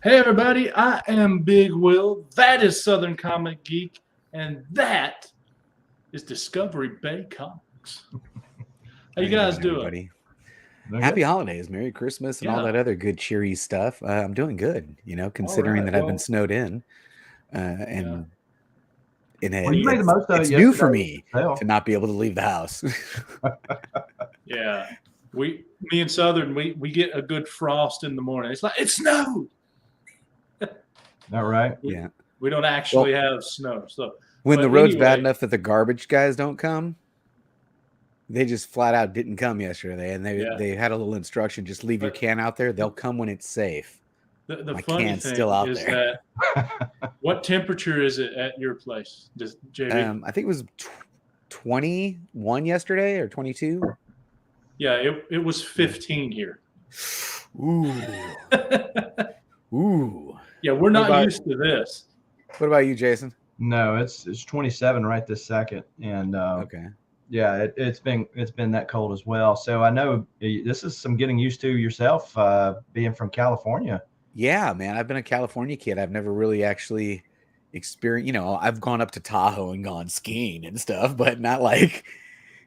Hey everybody, I am Big Will. That is Southern Comic Geek, and that is Discovery Bay Comics. How How you you guys doing, doing? everybody? Very Happy good. holidays, Merry Christmas, and all Yeah. that other good cheery stuff. I'm doing good, All considering right. that I've been Well, snowed in, yeah. and Well, you made the it's most of it new yesterday for with me the to sale. not be able to leave the house. Yeah. Me and Southern, we get a good frost in the morning. It's like it snowed. All right. We, Yeah. we don't actually Well, have snow. So, when the but road's bad anyway, enough that the garbage guys don't come, they just flat out didn't come yesterday, and they yeah. they had a little instruction: just leave your But can out there. They'll come when it's safe. the My funny can's thing still out is there. that what temperature is it at your place, JB? I think it was 21 yesterday or 22. Yeah, it was 15 here. Ooh, Yeah, ooh. we're What not about used to this. what about you, Jason? No, it's 27 right this second, and Okay. yeah, it's been that cold as well. So I know this is some getting used to yourself, being from California. Yeah, man. I've been a California kid. I've never really actually experienced, I've gone up to Tahoe and gone skiing and stuff, but not like,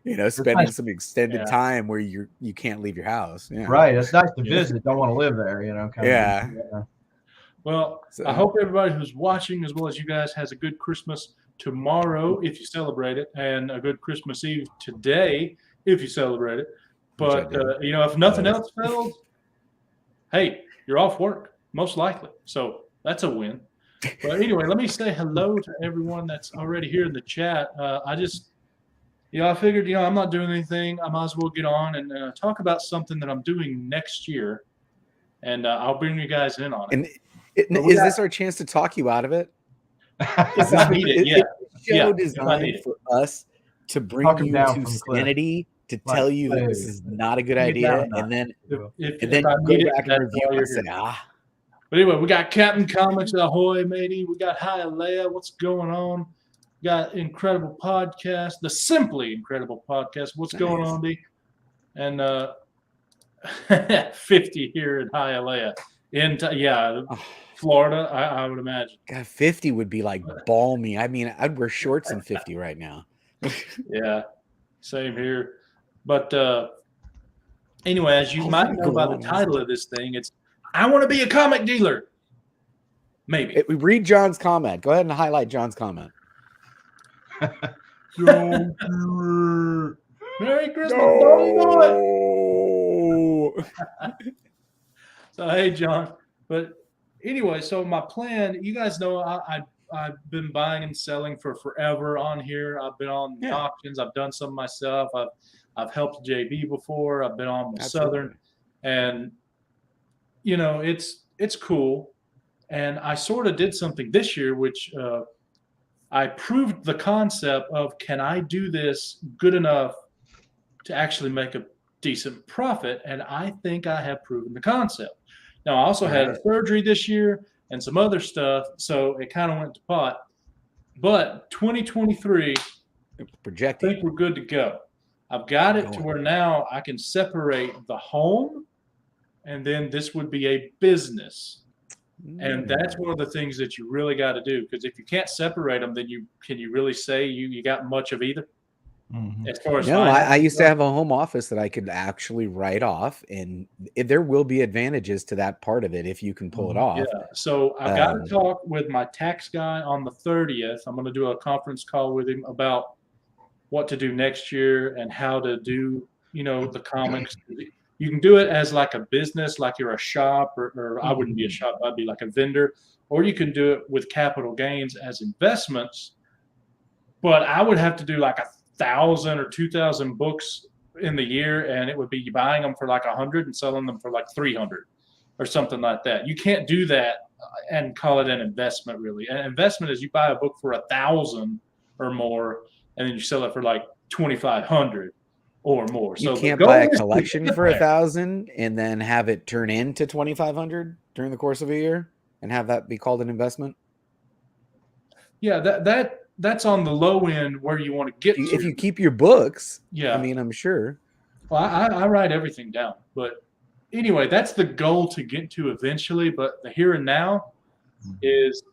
It's nice, spending some extended Yeah, time where you can't leave your house. Yeah. right? It's nice to yeah. visit. Don't want to live there, kind of thing. Yeah. Yeah. Well, I So, hope everybody who's watching, as well as you guys, has a good Christmas tomorrow if you celebrate it, and a good Christmas Eve today if you celebrate it. which I But do. if nothing Both. else fails, hey, you're off work most likely, so that's a win. But anyway, let me say hello to everyone that's already here in the chat. I figured, I'm not doing anything. I might as well get on and talk about something that I'm doing next year, and I'll bring you guys in on it. And But we is got this our chance to talk you out of it? Is If this I what need it, is yeah, the yeah. show If I need designed it, for us to bring talk him you down to from the cliff. sanity, to Like, tell you that hey, this is not a good bring it down idea, a notch, if you if will. if, and if then I go need it, back and that's review why and you're say, here. ah, But anyway, we got Captain Comics Ahoy, matey. We got Hialeah. What's going on? We got Incredible Podcast, the Simply Incredible Podcast. What's going nice. on, D? And 50 here in Hialeah. Oh, Florida, I would imagine. God, 50 would be like balmy. I mean, I'd wear shorts in 50 right now. Yeah, same here. But anyway, as you Oh might my know by the goodness. title of this thing, it's I Want to Be a Comic Dealer. Maybe. Read John's comment. Go ahead and highlight John's comment. Don't do it. Merry Christmas. Don't do it. No. So hey, John. But anyway, so my plan, you guys know, I've been buying and selling for forever on here. I've been on the Yeah, auctions. I've done some myself. I've helped JB before. I've been on with Southern, absolutely. and it's cool. And I sort of did something this year, which I proved the concept of, can I do this good enough to actually make a decent profit? And I think I have proven the concept. Now, I also All had a right. surgery this year and some other stuff, so it kind of went to pot. But 2023, I Projecting. think we're good to go. I've got it to Going. where now I can separate the home, and then this would be a business. And that's one of the things that you really got to do, because if you can't separate them, then can you really say you got much of either Mhm. as far as No, I finances used to go? have a home office that I could actually write off, and there will be advantages to that part of it if you can pull it Mhm. Yeah. off. So I've got to Um, talk with my tax guy on the 30th. I'm going to do a conference call with him about what to do next year and how to do, the comics. You can do it as like a business, like you're a shop, or I wouldn't be a Mhm. shop, I'd be like a vendor, or you can do it with capital gains as investments. But I would have to do like 1,000 or 2,000 books in the year, and it would be buying them for like 100 and selling them for like 300 or something like that. You can't do that and call it an investment, really. An investment is you buy a book for 1,000 or more, and then you sell it for like 2,500 or more. you So the can't buy a goal is to collection get for there. 1,000 and then have it turn into 2,500 during the course of a year and have that be called an investment. Yeah, that's on the low end where you want to get If you to. keep your books, I Yeah. mean, I'm sure. Well, I write everything down, but anyway, that's the goal to get to eventually. But the here and now is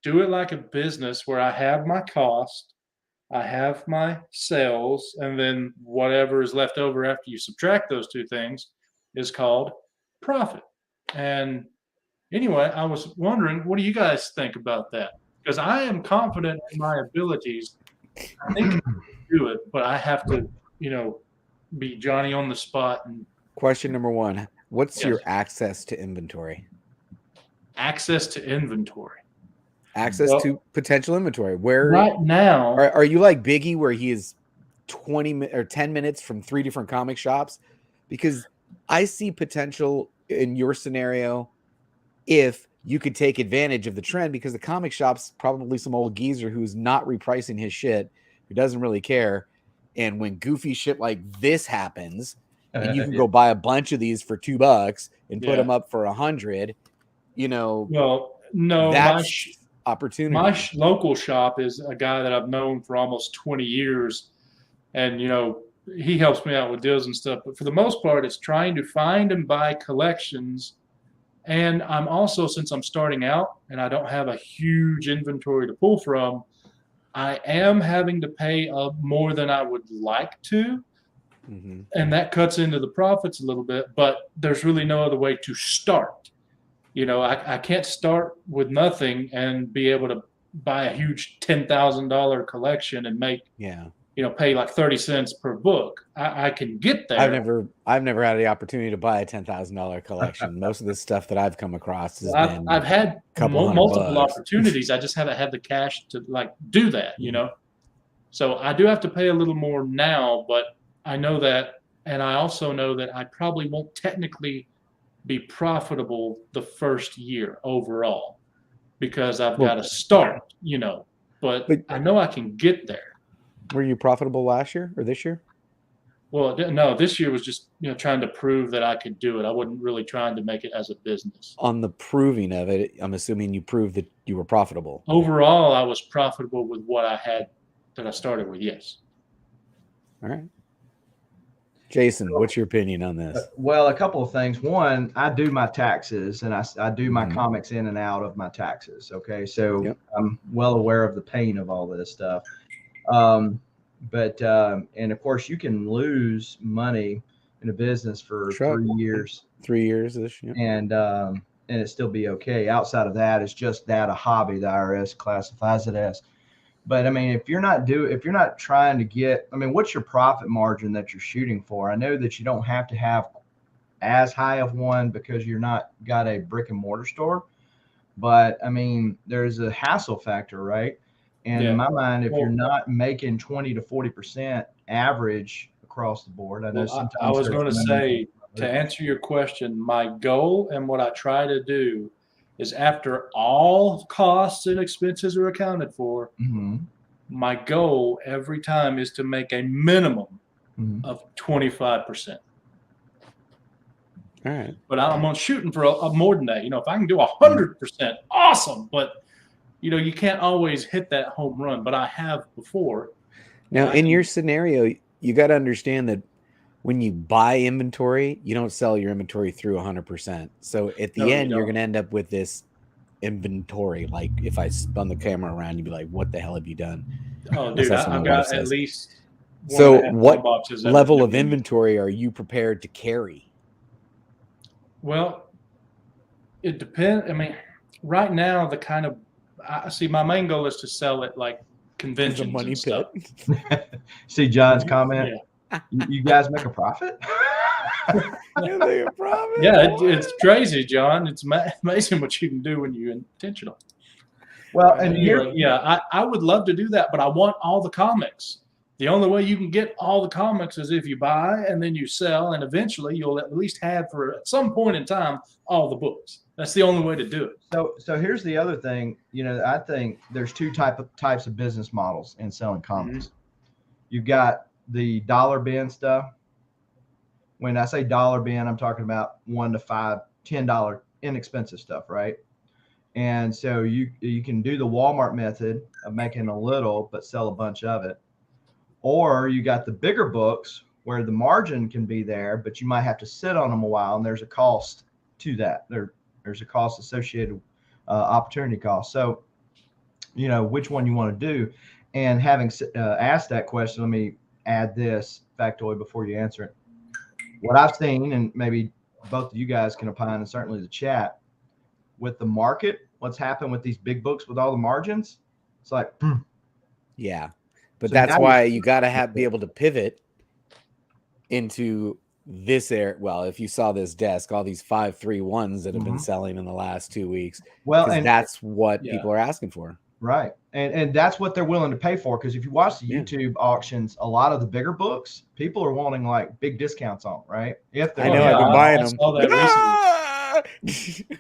do it like a business where I have my cost, I have my sales, and then whatever is left over after you subtract those two things is called profit. And anyway, I was wondering, what do you guys think about that? Because I am confident in my abilities. I think I can do it, but I have to, be Johnny on the spot. And Question number one: what's Yes. your access to inventory? access to inventory. Access Well, to potential inventory. Where right now, are you like Biggie, where he is 10 minutes from 3 different comic shops? Because I see potential in your scenario if you could take advantage of the trend, because the comic shop's probably some old geezer who's not repricing his shit, who doesn't really care. And when goofy shit like this happens, and you can go buy a bunch of these for $2 and put Yeah. them up for 100, well, no, that's opportunity. my local shop is a guy that I've known for almost 20 years. And, he helps me out with deals and stuff. But for the most part, it's trying to find and buy collections. And I'm also, since I'm starting out and I don't have a huge inventory to pull from, I am having to pay more than I would like to. Mhm. And that cuts into the profits a little bit, but there's really no other way to start. I can't start with nothing and be able to buy a huge $10,000 collection and make, Yeah. pay like 30 cents per book. I can get there. I've never had the opportunity to buy a $10,000 collection. Most of the stuff that I've come across has been I've had couple hundred multiple bucks. opportunities. I just haven't had the cash to do that, So I do have to pay a little more now, but I know that, and I also know that I probably won't technically be profitable the first year overall because I've got to start, but I know I can get there. Were you profitable last year or this year? Well, no, this year was just, trying to prove that I could do it. I wasn't really trying to make it as a business. On the proving of it, I'm assuming you proved that you were profitable. Overall, I was profitable with what I had that I started with, yes. All right. Jason, what's your opinion on this? Well, a couple of things. One, I do my taxes, and I do my Mhm. comics in and out of my taxes. Okay, so Yep. I'm well aware of the pain of all this stuff. But and of course, you can lose money in a business for Sure. 3 years, 3 years ish. Yeah. and it still be okay. Outside of that, it's just that a hobby. The IRS classifies it as. But I mean, if you're not trying to get, I mean, what's your profit margin that you're shooting for? I know that you don't have to have as high of one because you're not got a brick and mortar store, but I mean, there's a hassle factor, right? And in my mind, if you're not making 20 to 40% average across the board, I know sometimes I was there's going to say, to answer your question, my goal and what I try to do is after all costs and expenses are accounted for, Mhm. my goal every time is to make a minimum Mhm. of 25%. All right. But I'm shooting for a more than that. If I can do 100%, awesome. But you can't always hit that home run. But I have before. Now, I in can- your scenario, you got to understand that when you buy inventory, you don't sell your inventory through 100%. So at the No, you end, you're don't. going to end up with this inventory. Like if I spun the camera around, you'd be like, "What the hell have you done?" Oh, That's dude, what my I've wife got says. at least. So 1.5 what boxes level of in. inventory are you prepared to carry? Well, it depends. I mean, right now, I see my main goal is to sell it like It's a conventions money and stuff. pit. See John's comment. Yeah, You guys make a profit? You make a profit? yeah, it's crazy, John. It's amazing what you can do when you're intentional. Well, and here, Anyway, yeah, I would love to do that, but I want all the comics. The only way you can get all the comics is if you buy and then you sell, and eventually you'll at least have for at some point in time all the books. That's the only way to do it. so here's the other thing. I think there's two types of business models in selling comics. You've got the dollar bin stuff. When I say dollar bin, I'm talking about $1 to $5, $10 inexpensive stuff, right? And so you can do the Walmart method of making a little but sell a bunch of it, or you got the bigger books where the margin can be there, but you might have to sit on them a while, and there's a cost to that. There's a cost associated, opportunity cost. So, which one you want to do. And having asked that question, let me add this factoid before you answer it. What I've seen, and maybe both of you guys can opine, and certainly the chat, with the market, what's happened with these big books with all the margins, it's like, Yeah. But So that's now why you- you got to be able to pivot into this area. Well, if you saw this desk, all these 531s that have been Mhm. selling in the last 2 weeks, well, because and that's what Yeah. people are asking for. right. And that's what they're willing to pay for. Because if you watch the Yeah. YouTube auctions, a lot of the bigger books, people are wanting like big discounts on, right? If I they're know, yeah, I've been I buying them. saw that recently.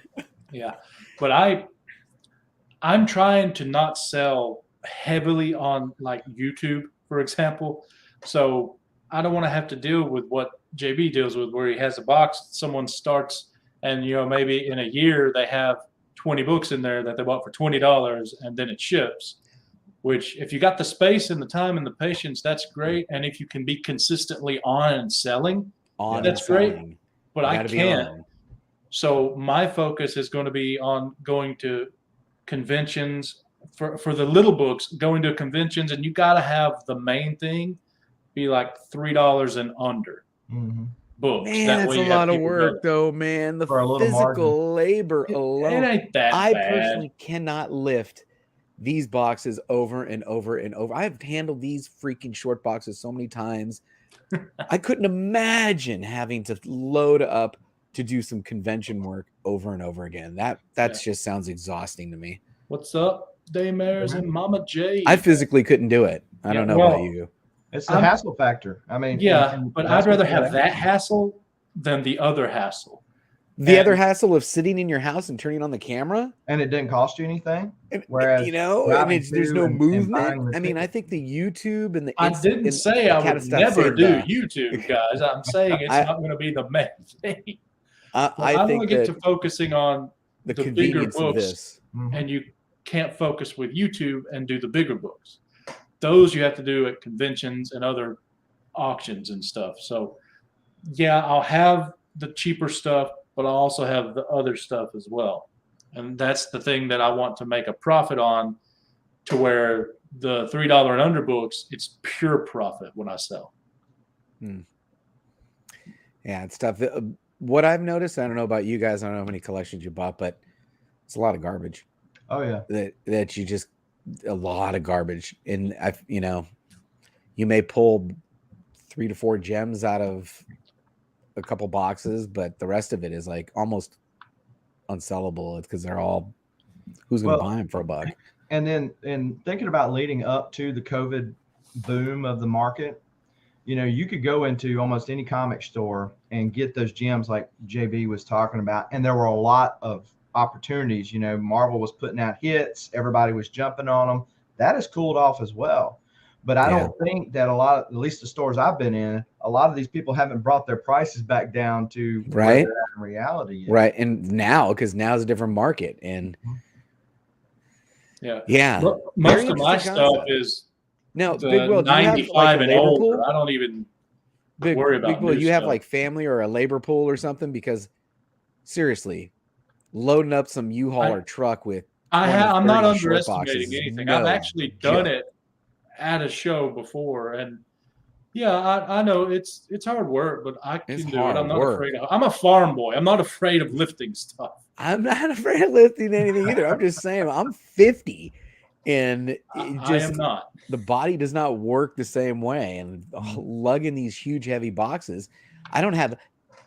Yeah, but I'm trying to not sell heavily on like YouTube, for example. So I don't want to have to deal with what JB deals with, where he has a box, someone starts, and maybe in a year they have 20 books in there that they bought for $20, and then it ships. Which, if you got the space and the time and the patience, that's great. And if you can be consistently on and selling, On that's and great. selling. but You I gotta be can't. on. So my focus is going to be on going to conventions for the little books, going to conventions, and you got to have the main thing be like $3 and under Mhm. books. Man, That that's way a you have lot of people work, there. though, man. The For a little physical labor It alone. ain't that I bad. personally cannot lift these boxes over and over and over. I've handled these freaking short boxes so many times. I couldn't imagine having to load up to do some convention work over and over again. That just sounds exhausting to me. What's up, Daymares and Mama J? I physically couldn't do it. I Yeah, don't know well, about you. It's the I'm- hassle factor. I mean, Yeah, and but that's I'd rather what have they're that asking. hassle than the other hassle. The other And- hassle of sitting in your house and turning on the camera, And it didn't cost you anything. and, Whereas and driving there's to no and movement. buying the I mean, I ticket. think the YouTube and the I Insta- didn't and say I kinda would stuff never saved do the- YouTube, guys. I'm saying it's I- not going to be the main thing. I I want think to get that to focusing on the the bigger convenience of books, this. Mhm. and you can't focus with YouTube and do the bigger books. Those you have to do at conventions and other auctions and stuff. So, yeah, I'll have the cheaper stuff, but I'll also have the other stuff as well. And that's the thing that I want to make a profit on, to where the $3 and under books, it's pure profit when I sell. Yeah, it's tough. What I've noticed, I don't know about you guys, I don't know how many collections you bought, but it's a lot of garbage. Oh yeah. That you just a lot of garbage. And you may pull 3 to 4 gems out of a couple boxes, but the rest of it is like almost unsellable because they're all, who's going to buy them for $1? And then, thinking about leading up to the COVID boom of the market, you could go into almost any comic store and get those gems like JB was talking about. And there were a lot of opportunities. Marvel was putting out hits, everybody was jumping on them. That has cooled off as well. But I don't think that at least the stores I've been in, a lot of these people haven't brought their prices back down to where Right. they're at in reality yet. Right. And because now is a different market. And Yeah. Most of my interesting stuff concept. is now, the Big Will, do you have 95 like a and labor older. pool? I don't even Big worry about Will, new you have stuff. like family or a labor pool or something? Because seriously, loading up some U-Haul or truck with I'm not 30 short underestimating boxes is anything. no I've actually done joke. it at a show before, and I know it's hard work, but I can It's do it. hard I'm not work. afraid of. I'm a farm boy. I'm not afraid of lifting stuff. I'm not afraid of lifting anything either. I'm just saying I'm 50 and I am not. the body does not work the same way. And lugging these huge, heavy boxes, I don't have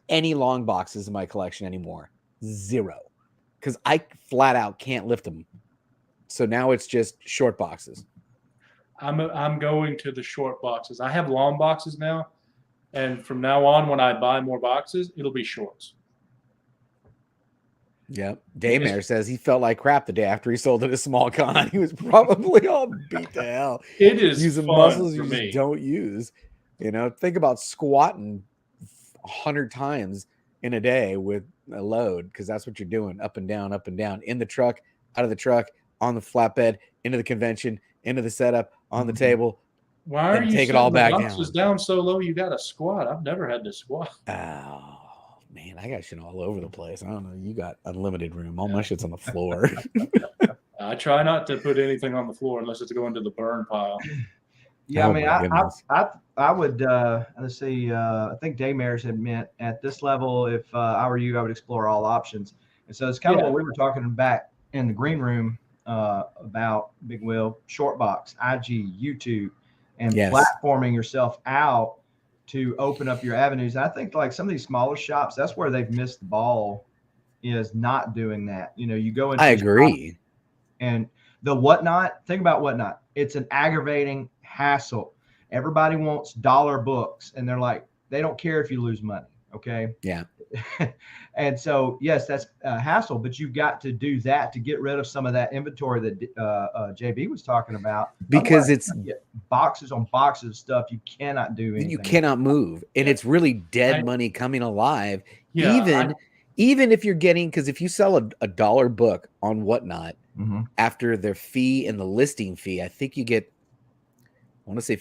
any long boxes in my collection anymore. 0. Because I flat out can't lift them. So now it's just short boxes. I'm going to the short boxes. I have long boxes now, and from now on, when I buy more boxes, it'll be shorts. Yep. Daymare says he felt like crap the day after he sold at a small con. He was probably all beat to hell. It is Using fun muscles for you me. just don't use. Think about squatting 100 times in a day with a load, because that's what you're doing, up and down, in the truck, out of the truck, on the flatbed, into the convention, into the setup, on the table. Why are and you take it setting all the back boxes down so low you got to squat? I've never had to squat. Oh man, I got shit all over the place. I don't know. You got unlimited room. All my shit's on the floor. I try not to put anything on the floor unless it's going to the burn pile. Yeah, Oh, I mean, my goodness. I would let's see. I think Daymare had meant at this level, if I were you, I would explore all options. And so it's kind of Yeah. what we were talking back in the green room about Big Will, short box, IG, YouTube, and Yes. platforming yourself out to open up your avenues. And I think like some of these smaller shops, that's where they've missed the ball, is not doing that. You know, you go into I a shop, agree. and the Whatnot, think about Whatnot. It's an aggravating hassle. Everybody wants dollar books, and they're like, they don't care if you lose money. Okay. Yeah. And so, yes, that's a hassle, but you've got to do that to get rid of some of that inventory that JB was talking about. Because Otherwise, it's you get boxes on boxes of stuff you cannot do anything. you cannot move, and it's really dead money coming alive. Yeah, Even if you're getting, because if you sell a dollar book on Whatnot Mm-hmm. after their fee and the listing fee, I think you get, I want to say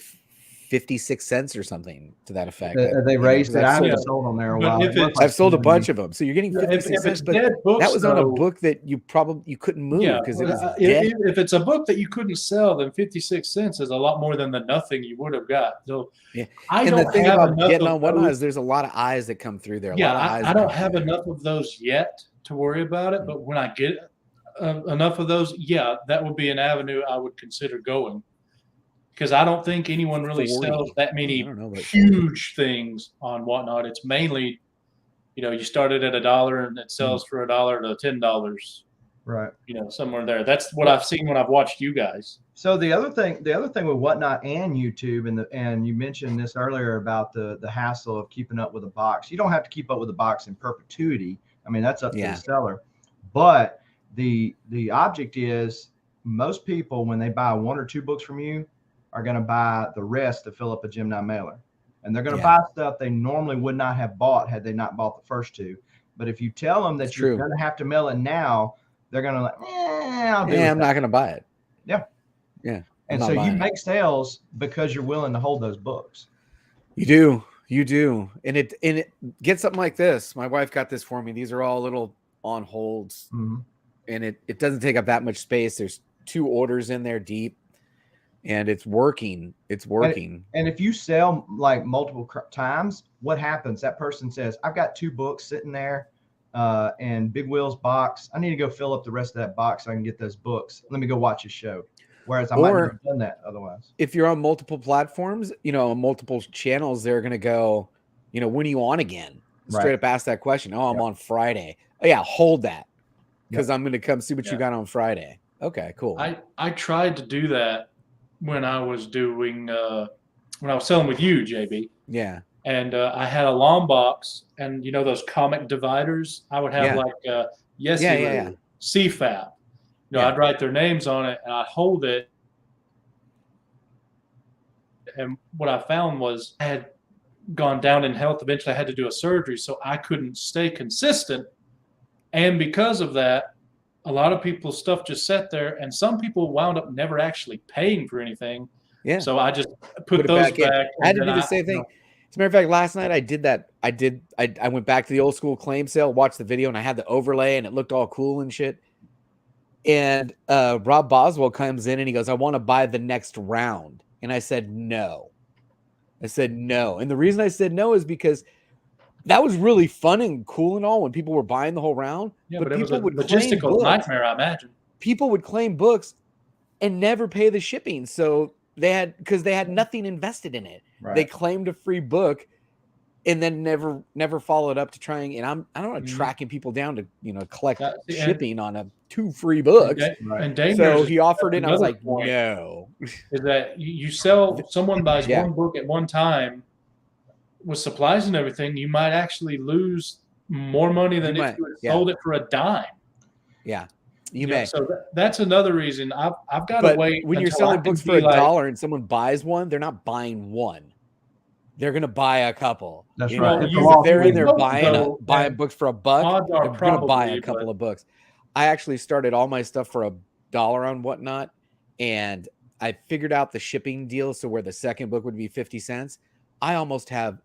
56 cents or something to that effect. They raised it. I haven't Yeah. sold them there a But while. if It looks it's- like I've sold a 70. bunch of them, so you're getting if 56 it's cents. But dead books, that was on a though, book that you couldn't move yeah, because it was dead. if it's a book that you couldn't sell, then 56 cents is a lot more than the nothing you would have got. So Yeah. I And don't the thing have about enough getting of on Whatnot those. is there's a lot of eyes that come through there. A Yeah, lot of eyes I that don't come have through there. enough of those yet to worry about it. But when I get enough of those, yeah, that would be an avenue I would consider going. Because I don't think anyone really 40. sells that I many don't know, but huge things on Whatnot. It's mainly, you started at $1 and it sells for $1 to $10. Right. Somewhere there. That's what I've seen when I've watched you guys. So the other thing with Whatnot and YouTube, and you mentioned this earlier about the hassle of keeping up with a box. You don't have to keep up with a box in perpetuity. I mean, that's up to the seller. But the object is, most people, when they buy 1 or 2 books from you, are going to buy the rest to fill up a Gemini mailer. And they're going to buy stuff they normally would not have bought had they not bought the first 2. But if you tell them that you're going to have to mail it now, they're going to like, I'm not going to buy it. Yeah. Yeah. And so you make sales because you're willing to hold those books. You do. And it gets something like this. My wife got this for me. These are all little on holds. Mm-hmm. And it doesn't take up that much space. There's 2 orders in there deep. And it's working. And if you sell like multiple times, what happens? That person says, I've got 2 books sitting there and Big Will's box. I need to go fill up the rest of that box so I can get those books. Let me go watch a show. Whereas I might not have done that otherwise. If you're on multiple platforms, on multiple channels, they're going to go, when are you on again? Straight up ask that question. Oh, I'm on Friday. Oh, yeah, hold that because I'm going to come see what you got on Friday. Okay, cool. I tried to do that when I was doing when I was selling with you, JB. Yeah. And I had a long box, and those comic dividers. I would have CFAP. I'd write their names on it, and I'd hold it. And what I found was I had gone down in health. Eventually, I had to do a surgery, so I couldn't stay consistent. And because of that, a lot of people's stuff just sat there, and some people wound up never actually paying for anything. Yeah. So I just put those back. I had to do the same thing. As a matter of fact, last night I did that. I went back to the old school claim sale, watched the video, and I had the overlay, and it looked all cool and shit. And Rob Boswell comes in and he goes, I want to buy the next round. And I said, no. And the reason I said no is because that was really fun and cool and all when people were buying the whole round. Yeah, but it was people a would logistical nightmare, I imagine. People would claim books and never pay the shipping. So they had nothing invested in it. Right. They claimed a free book and then never followed up to trying. And I don't know, tracking people down to collect shipping on 2 free books. And so he offered it, and I was like, no. Is that you sell, someone buys 1 book at one time with supplies and everything, you might actually lose more money than if you had sold it for a dime. Yeah, you may. So that's another reason I've got to wait. When you're selling books for $1 and someone buys one, they're not buying one. They're going to buy a couple. That's right. If they're in there buying books for $1, they're going to buy a couple of books. I actually started all my stuff for $1 on Whatnot, and I figured out the shipping deal. So where the second book would be 50 cents, I almost have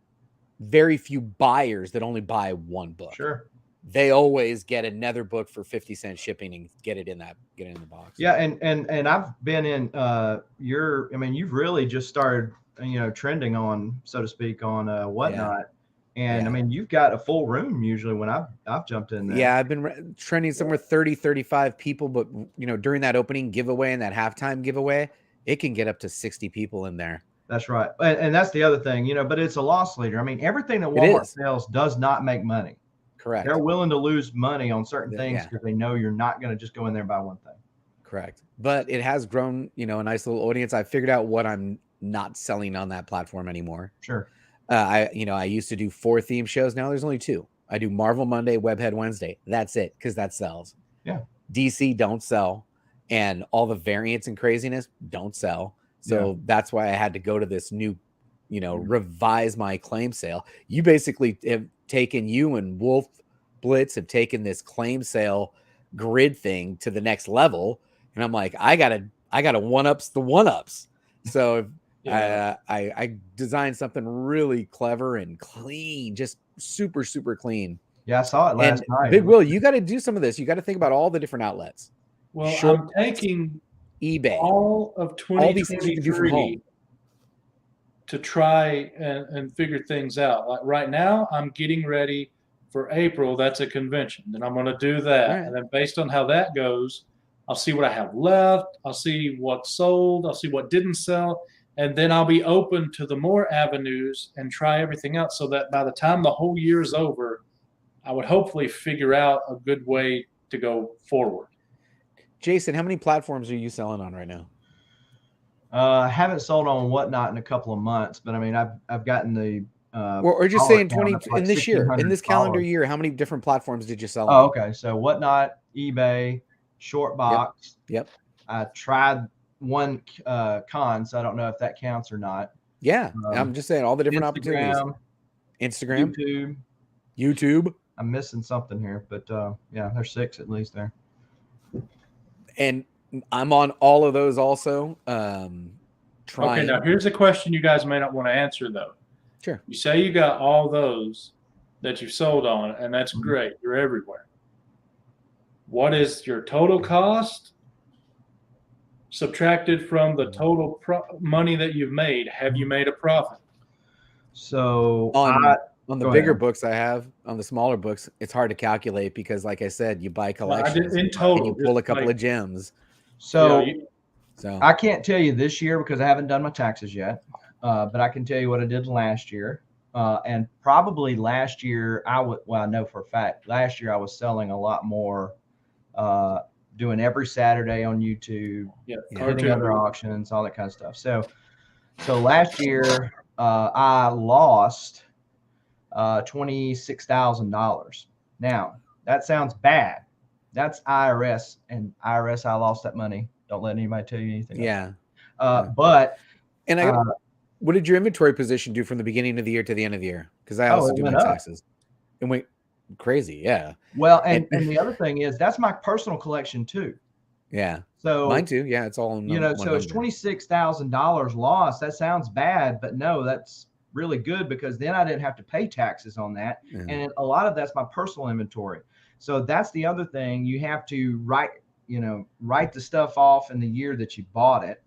very few buyers that only buy one book. Sure. They always get another book for 50-cent shipping and get it in the box. Yeah, and I've been in you've really just started, trending on, so to speak, on Whatnot. And I mean, you've got a full room usually when I've jumped in there. Yeah, I've been trending somewhere 30, 35 people, but during that opening giveaway and that halftime giveaway, it can get up to 60 people in there. That's right. And that's the other thing, but it's a loss leader. I mean, everything that Walmart sells does not make money. Correct. They're willing to lose money on certain things because they know you're not going to just go in there and buy one thing. Correct. But it has grown, a nice little audience. I figured out what I'm not selling on that platform anymore. Sure. I used to do 4 theme shows. Now there's only 2. I do Marvel Monday, Webhead Wednesday. That's it, because that sells. Yeah. DC don't sell, and all the variants and craziness don't sell. So that's why I had to go to this new, revise my claim sale. You basically have taken, you and Wolf Blitz have taken this claim sale grid thing to the next level. And I'm like, I gotta one-ups the one-ups. So I designed something really clever and clean, just super, super clean. Yeah, I saw it last night. Big Will, you got to do some of this. You got to think about all the different outlets. Well, I'm taking eBay, all of 2023 to try and figure things out. Like right now, I'm getting ready for April. That's a convention. Then I'm going to do that. Right. And then based on how that goes, I'll see what I have left. I'll see what sold. I'll see what didn't sell. And then I'll be open to the more avenues and try everything out so that by the time the whole year is over, I would hopefully figure out a good way to go forward. Jason, how many platforms are you selling on right now? I haven't sold on Whatnot in a couple of months, but I mean, I've gotten the or just saying 20 in this year, in this calendar year, how many different platforms did you sell on? Oh, okay. So Whatnot, eBay, Shortbox. Yep. I tried one con, so I don't know if that counts or not. Yeah, I'm just saying all the different opportunities. Instagram, YouTube. I'm missing something here, but yeah, there's 6 at least there. And I'm on all of those also. Okay, now here's a question you guys may not want to answer though. Sure. You say you got all those that you've sold on, and that's great. You're everywhere. What is your total cost subtracted from the total money that you've made? Have you made a profit? So on the bigger books I have, on the smaller books, it's hard to calculate because, like I said, you buy collections in total, and you pull a couple of gems. So I can't tell you this year because I haven't done my taxes yet, but I can tell you what I did last year. And probably last year I know for a fact, last year I was selling a lot more, doing every Saturday on YouTube, hitting other auctions, all that kind of stuff. So last year I lost $26,000. Now that sounds bad. That's IRS, and IRS. I lost that money. Don't let anybody tell you anything. Yeah. But what did your inventory position do from the beginning of the year to the end of the year? Because I also do my taxes. It went crazy. Yeah. Well, and the other thing is that's my personal collection too. Yeah. So mine too. Yeah. It's all in so it's $26,000 loss. That sounds bad, but no, that's really good because then I didn't have to pay taxes on that. Yeah. And a lot of that's my personal inventory. So that's the other thing. You have to write the stuff off in the year that you bought it.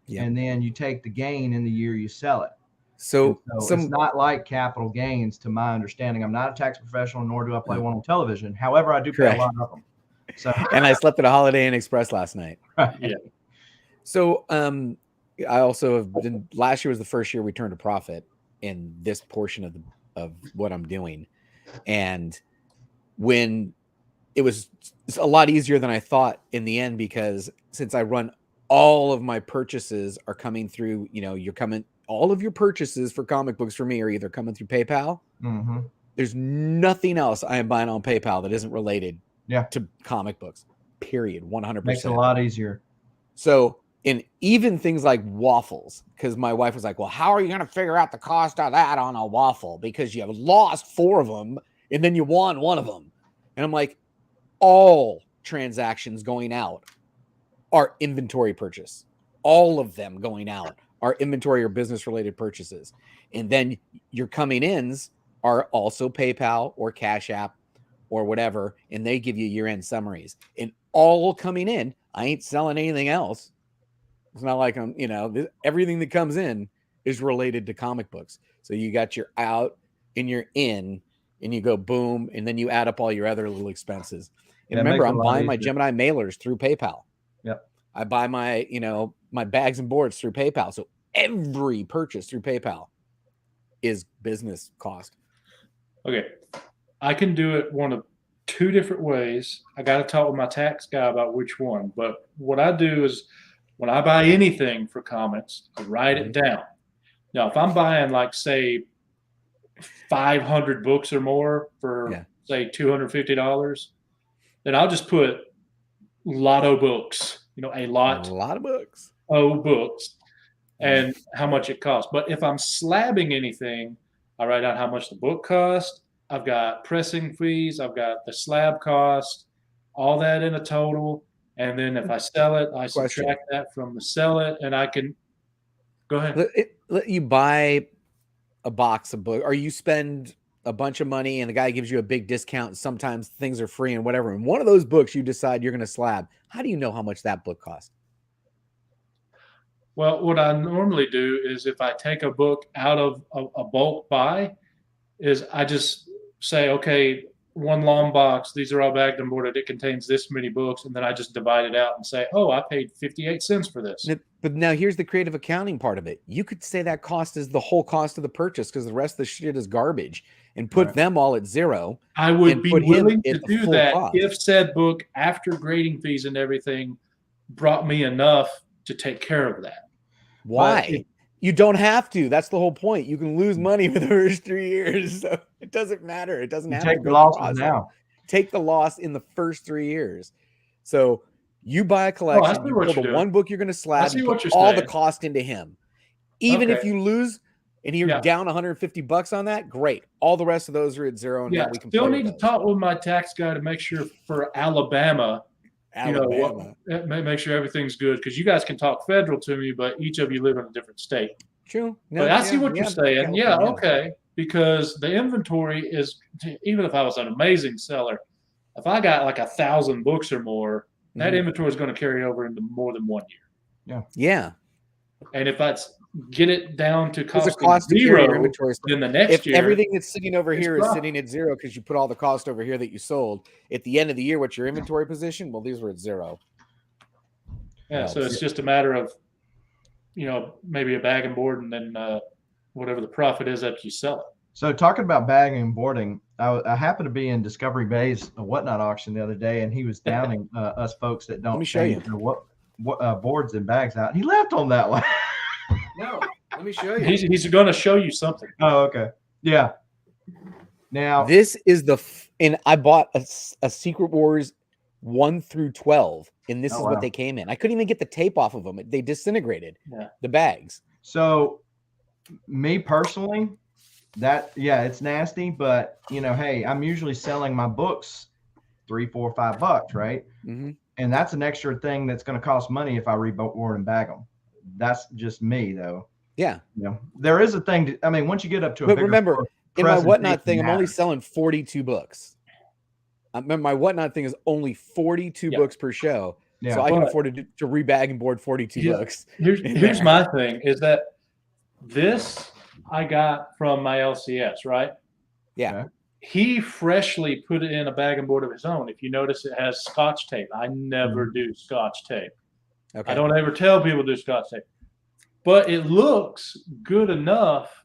Yep. And then you take the gain in the year you sell it. So it's not like capital gains, to my understanding. I'm not a tax professional, nor do I play one on television. However, I do pay a lot of them. So and I slept at a Holiday Inn Express last night. Yeah. So I also have been, last year was the first year we turned a profit in this portion of what I'm doing. And when it's a lot easier than I thought in the end, because since I run all of my purchases are coming through, all of your purchases for comic books for me are either coming through PayPal. Mm-hmm. There's nothing else I am buying on PayPal that isn't related to comic books, period. 100%. Makes it a lot easier. So, and even things like waffles, because my wife was like, well, how are you going to figure out the cost of that on a waffle? Because you have lost 4 of them and then you won 1 of them. And I'm like, all transactions going out are inventory purchase. all of them going out are inventory or business related purchases. And then your coming ins are also PayPal or Cash App or whatever. And they give you year end summaries. And all coming in, I ain't selling anything else. It's not like I'm, everything that comes in is related to comic books. So you got your out and your in, and you go boom, and then you add up all your other little expenses. And remember, I'm buying my Gemini mailers through PayPal. Yep. I buy my, my bags and boards through PayPal. So every purchase through PayPal is business cost. Okay. I can do it one of two different ways. I got to talk with my tax guy about which one. But what I do is when I buy anything for comics, I write it down. Now, if I'm buying, like, say, 500 books or more for, say, $250, then I'll just put lotto books, a lot of books, books, and how much it costs. But if I'm slabbing anything, I write out how much the book cost. I've got pressing fees. I've got the slab cost, all that in a total. And then if I sell it, I subtract that from the sell it, and I can go ahead. Let you buy a box of book, or you spend a bunch of money and the guy gives you a big discount. Sometimes things are free and whatever. And one of those books you decide you're going to slab. How do you know how much that book costs? Well, what I normally do is if I take a book out of a bulk buy, is I just say, okay, one long box, these are all bagged and boarded, it contains this many books, and then I just divide it out and say, oh, I paid 58 cents for this. But now here's the creative accounting part of it. You could say that cost is the whole cost of the purchase because the rest of the shit is garbage, and put them all at zero. I would be willing to do that if said book, after grading fees and everything, brought me enough to take care of that. Why? You don't have to. That's the whole point. You can lose money for the first 3 years. So it doesn't matter. It doesn't have to take the loss now. Take the loss in the first 3 years. So you buy a collection, you pull the one book you're going to slab, you put all the cost into him. Even if you lose and you're down $150 on that, great. All the rest of those are at zero. And now we can still need to talk with my tax guy to make sure for Alabama, make sure everything's good, because you guys can talk federal to me, but each of you live in a different state. True. No, but I see what you're saying. Yeah, okay. Because the inventory is, even if I was an amazing seller, if I got like 1,000 books or more, that inventory is going to carry over into more than 1 year. Yeah. And if that's get it down to cost zero in the next year. Everything that's sitting over here is sitting at zero because you put all the cost over here that you sold. At the end of the year, what's your inventory position? Well, these were at zero. Yeah, so it's just a matter of, maybe a bag and board, and then whatever the profit is after you sell it. So talking about bagging and boarding, I happened to be in Discovery Bay's Whatnot auction the other day, and he was downing us folks that don't what boards and bags out. He left on that one. No, let me show you. He's going to show you something. Oh, okay. Yeah. Now this is and I bought a Secret Wars 1 through 12, and this is what they came in. I couldn't even get the tape off of them. They disintegrated the bags. So me personally, it's nasty, but hey, I'm usually selling my books $3, $4, $5, right? Mm-hmm. And that's an extra thing that's going to cost money if I reboard and bag them. That's just me, though. Yeah. There is a thing once you get up to but remember, in my Whatnot thing, I'm only selling 42 books. My Whatnot thing is only 42 books per show. Yeah. So I can afford to rebag and board 42 books. Here's my thing is that this I got from my LCS, right? Yeah. Okay. He freshly put it in a bag and board of his own. If you notice, it has Scotch tape. I never do Scotch tape. Okay. I don't ever tell people to do Scotch tape. But it looks good enough.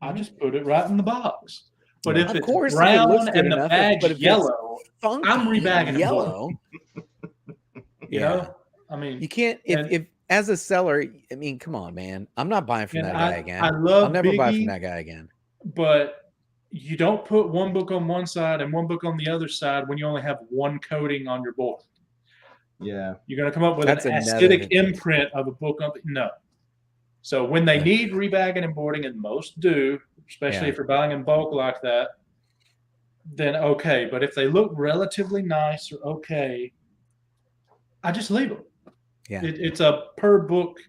I just put it right in the box. But if it's brown and the bag's yellow, I'm rebagging yellow. You know? You can't if as a seller, come on, man. I'm not buying from that guy again. I'll never buy from that guy again. But you don't put one book on one side and one book on the other side when you only have one coating on your board. Yeah. You're going to come up with an aesthetic imprint of a book. No. So when they need rebagging and boarding, and most do, especially if you're buying in bulk like that, then okay. But if they look relatively nice or okay, I just leave them. Yeah. It's a per book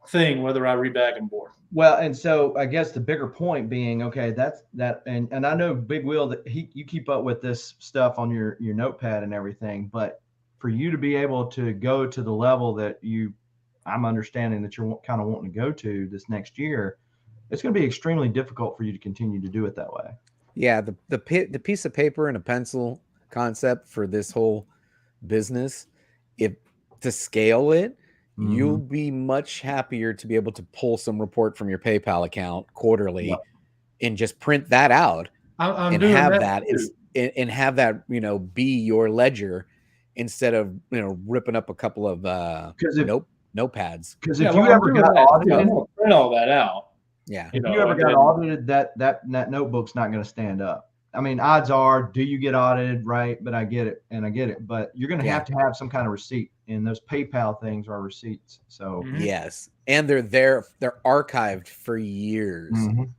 thing, whether I read back and forth. Well, and so I guess the bigger point being, okay, that's that, and I know Big Will that you keep up with this stuff on your notepad and everything, but for you to be able to go to the level that I'm understanding that you're kind of wanting to go to this next year, it's going to be extremely difficult for you to continue to do it that way. Yeah, the piece of paper and a pencil concept for this whole business, if to scale it, you'll be much happier to be able to pull some report from your PayPal account quarterly and just print that out I'm and doing have that and have that, be your ledger instead of, ripping up a couple of notepads. Because if you ever got audited, I'm gonna print all that out. Yeah. If you ever got audited, that notebook's not going to stand up. I mean, odds are, do you get audited, right? But I get it. But you're going to have some kind of receipt, and those PayPal things are receipts. So yes, and they're archived for years.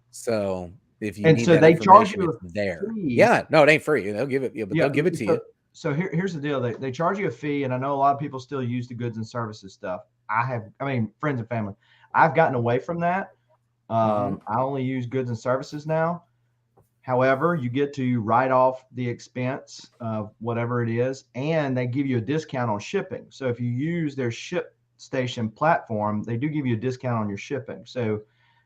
So if you need so they charge you it's there. Yeah, no, it ain't free. They'll give it, but they'll give it to you. So here's the deal: they charge you a fee, and I know a lot of people still use the goods and services stuff. Friends and family. I've gotten away from that. I only use goods and services now. However, you get to write off the expense of whatever it is, and they give you a discount on shipping. So if you use their ShipStation platform, they do give you a discount on your shipping. So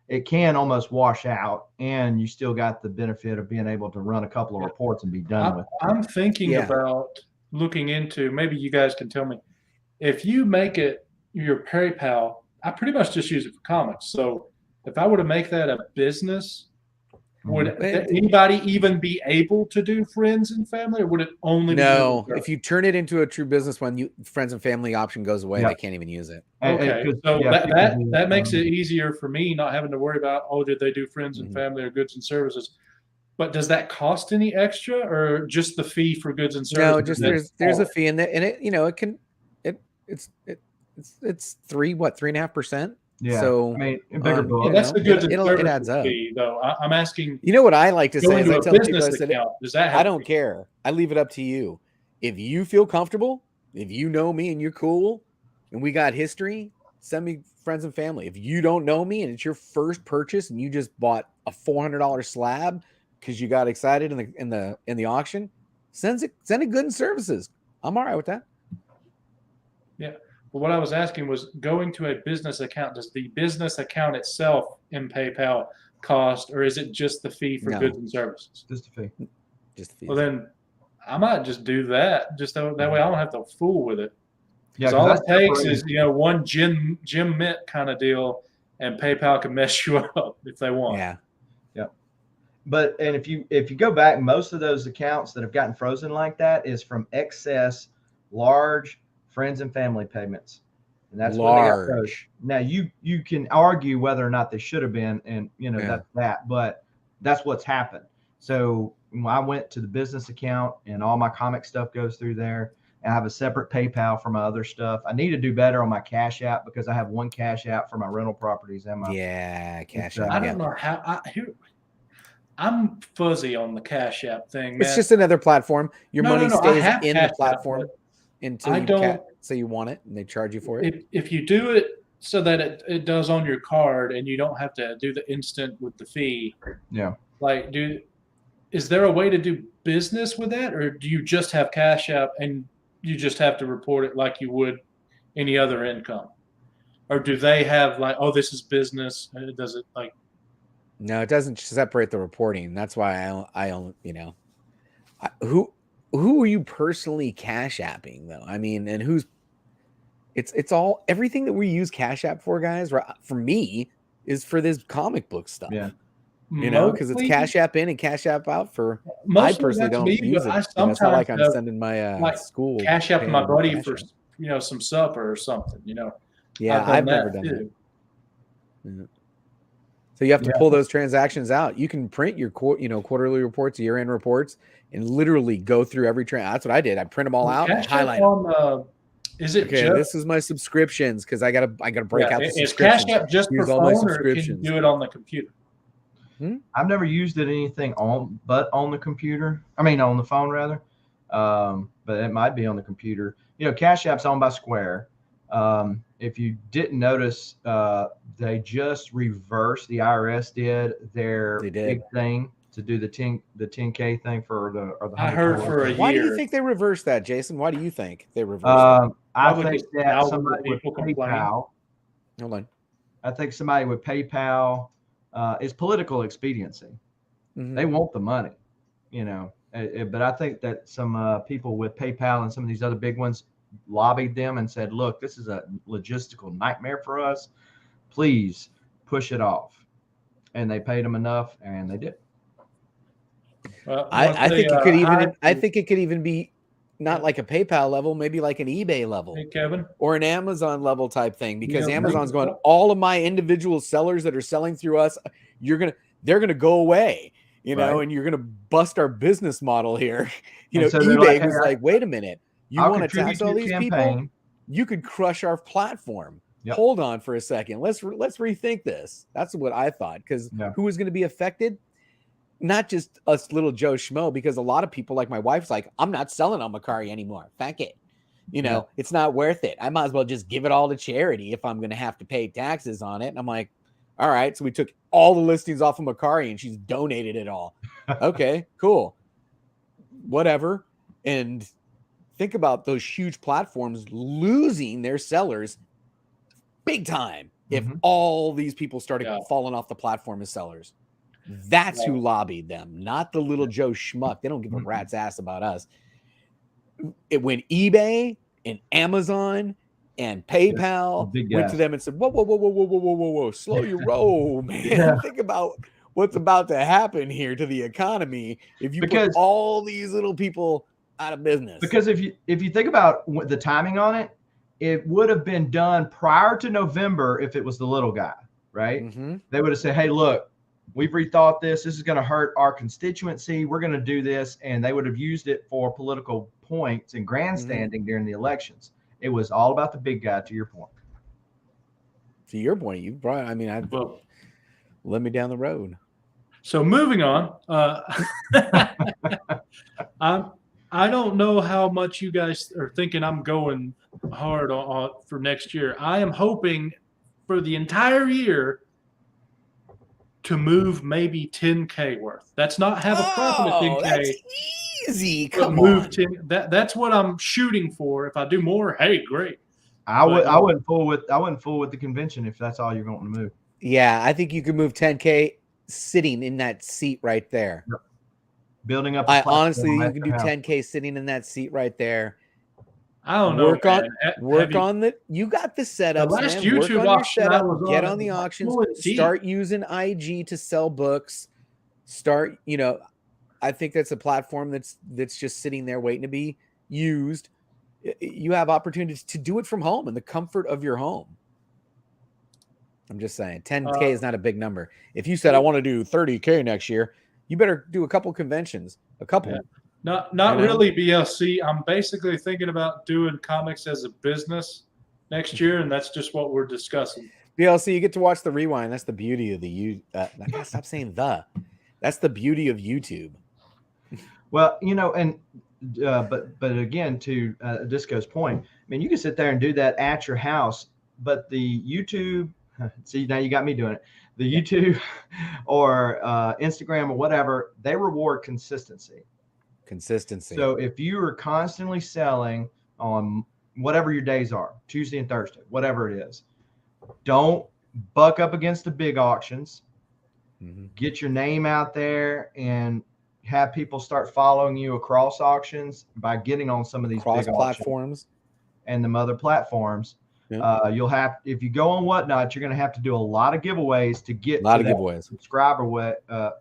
it can almost wash out, and you still got the benefit of being able to run a couple of reports and be done with it. I'm thinking about looking into, maybe you guys can tell me, if you make it your PayPal, I pretty much just use it for comics. So if I were to make that a business, would anybody even be able to do friends and family, or would it only be? No, if you turn it into a true business, when friends and family option goes away, they can't even use it. Okay, so that makes it easier for me, not having to worry about, did they do friends and family or goods and services? But does that cost any extra, or just the fee for goods and services? No, just there's a fee in it, and it's 3.5%. Yeah, so bigger book. That's the goods and services it adds up. fee, though. I'm asking. You know what I like to say is I tell people, does that have I don't care. I leave it up to you. If you feel comfortable, if you know me and you're cool, and we got history, send me friends and family. If you don't know me and it's your first purchase and you just bought a $400 slab because you got excited in the auction, send it goods and services. I'm all right with that. Yeah. But what I was asking was, going to a business account, does the business account itself in PayPal cost, or is it just the fee for goods and services? Just the fee. Just the fee. Well, then I might just do that. Just that way I don't have to fool with it. Yeah, all it takes is one Jim Mint kind of deal, and PayPal can mess you up if they want. Yeah. But if you go back, most of those accounts that have gotten frozen like that is from excess large friends and family payments, and that's large. Now you can argue whether or not they should have been, and that's that, but that's what's happened. So I went to the business account, and all my comic stuff goes through there. I have a separate PayPal for my other stuff. I need to do better on my Cash App, because I have one Cash App for my rental properties and my Cash App. I don't know how. I'm fuzzy on the Cash App thing. It's just another platform. Your money stays in the platform until you say you want it, and they charge you for it. If you do it so that it does on your card, and you don't have to do the instant with the fee. Yeah. Is there a way to do business with that, or do you just have Cash App and you just have to report it like you would any other income? Or do they have this is business? Does it No, it doesn't separate the reporting. That's why I don't, who are you personally Cash Apping though? I mean, and it's all, everything that we use Cash App for, guys, for me, is for this comic book stuff. Yeah. Because it's Cash App in and Cash App out for. I personally don't use it. It's not like I'm sending my school Cash App to my buddy for some supper or something. Yeah, I've never done that. Yeah. So you have to pull those transactions out. You can print your quarterly reports, year-end reports, and literally go through every That's what I did. I print them all out and highlight them. Is it this is my subscriptions, because I gotta break out the subscriptions. Is Cash App just for phone, or can you do it on the computer? I've never used it anything on the computer. I mean, on the phone rather. But it might be on the computer. Cash App's owned by Square, If you didn't notice, they just reversed. The IRS did their They did. big thing to do the 10K thing for the. I heard for a Why do you year. think they reversed that, Jason? Why do you think they reversed that? I Probably think 'cause that thousands of somebody with people complain. PayPal. Hold on. I think somebody with PayPal is political expediency. Mhm. They want the money, you know. But I think that some people with PayPal and some of these other big ones lobbied them and said, "Look, this is a logistical nightmare for us. Please push it off." And they paid them enough, and they did. I think it could even. I think it could even be not like a PayPal level, maybe like an eBay level. Hey, Kevin. Or an Amazon level type thing, because Yeah, Amazon's going, all of my individual sellers that are selling through us, they're gonna go away, you know, Right. and you're gonna bust our business model here. You And know, so they're eBay like, was "Hey, like, wait a minute, you I'll want to contribute tax to all your these people? campaign." You could crush our platform. Yep. Hold on for a second. Let's rethink this. That's what I thought, because Yeah. who was going to be affected? Not just us little Joe Schmo, because a lot of people, like my wife's like, I'm not selling on Mercari anymore. Fuck it. You know, it's not worth it. I might as well just give it all to charity if I'm going to have to pay taxes on it. And I'm like, all right. So we took all the listings off of Mercari and she's donated it all. Okay, cool. Whatever. And think about those huge platforms losing their sellers big time if all these people started falling off the platform as sellers. That's who lobbied them, not the little Joe Schmuck. They don't give a rat's ass about us. When eBay and Amazon and PayPal went to them and said, whoa, slow your roll, man. Yeah. Think about what's about to happen here to the economy if you put all these little people out of business. Because if you think about the timing on it, it would have been done prior to November if it was the little guy, right? They would have said, "Hey, look, we've rethought this. This is going to hurt our constituency. We're going to do this," and they would have used it for political points and grandstanding during the elections. It was all about the big guy. To your point. To your point, you brought. I mean, led me down the road. So moving on, I don't know how much you guys are thinking I'm going hard on for next year. I am hoping for the entire year to move maybe 10K worth. That's not have a profit of 10K. That's easy. Come move on. 10. That's what I'm shooting for. If I do more, hey, great. I wouldn't fool with the convention if that's all you're going to move. Yeah, I think you could move 10K sitting in that seat right there. Yep. Building up. Honestly, you can do 10K sitting in that seat right there. I don't know. Work on the. You got the setup. The last YouTube auction I was on, get on the auctions. Start using IG to sell books. Start. You know, I think that's a platform that's just sitting there waiting to be used. You have opportunities to do it from home in the comfort of your home. I'm just saying, 10K is not a big number. If you said I want to do 30K next year, you better do a couple conventions. A couple. Yeah. Not really BLC. I'm basically thinking about doing comics as a business next year, and that's just what we're discussing. BLC, you get to watch the rewind. That's the beauty of the I gotta stop saying the. That's the beauty of YouTube. Well, you know, and but again, to Disco's point, I mean, you can sit there and do that at your house, but the YouTube. See, now you got me doing it. The YouTube or Instagram or whatever, they reward consistency. So if you are constantly selling on whatever your days are, Tuesday and Thursday, whatever it is, don't buck up against the big auctions. Get your name out there and have people start following you across auctions by getting on some of these big platforms and the other platforms. Yep. You'll have, if you go on Whatnot, you're going to have to do a lot of giveaways to get subscriber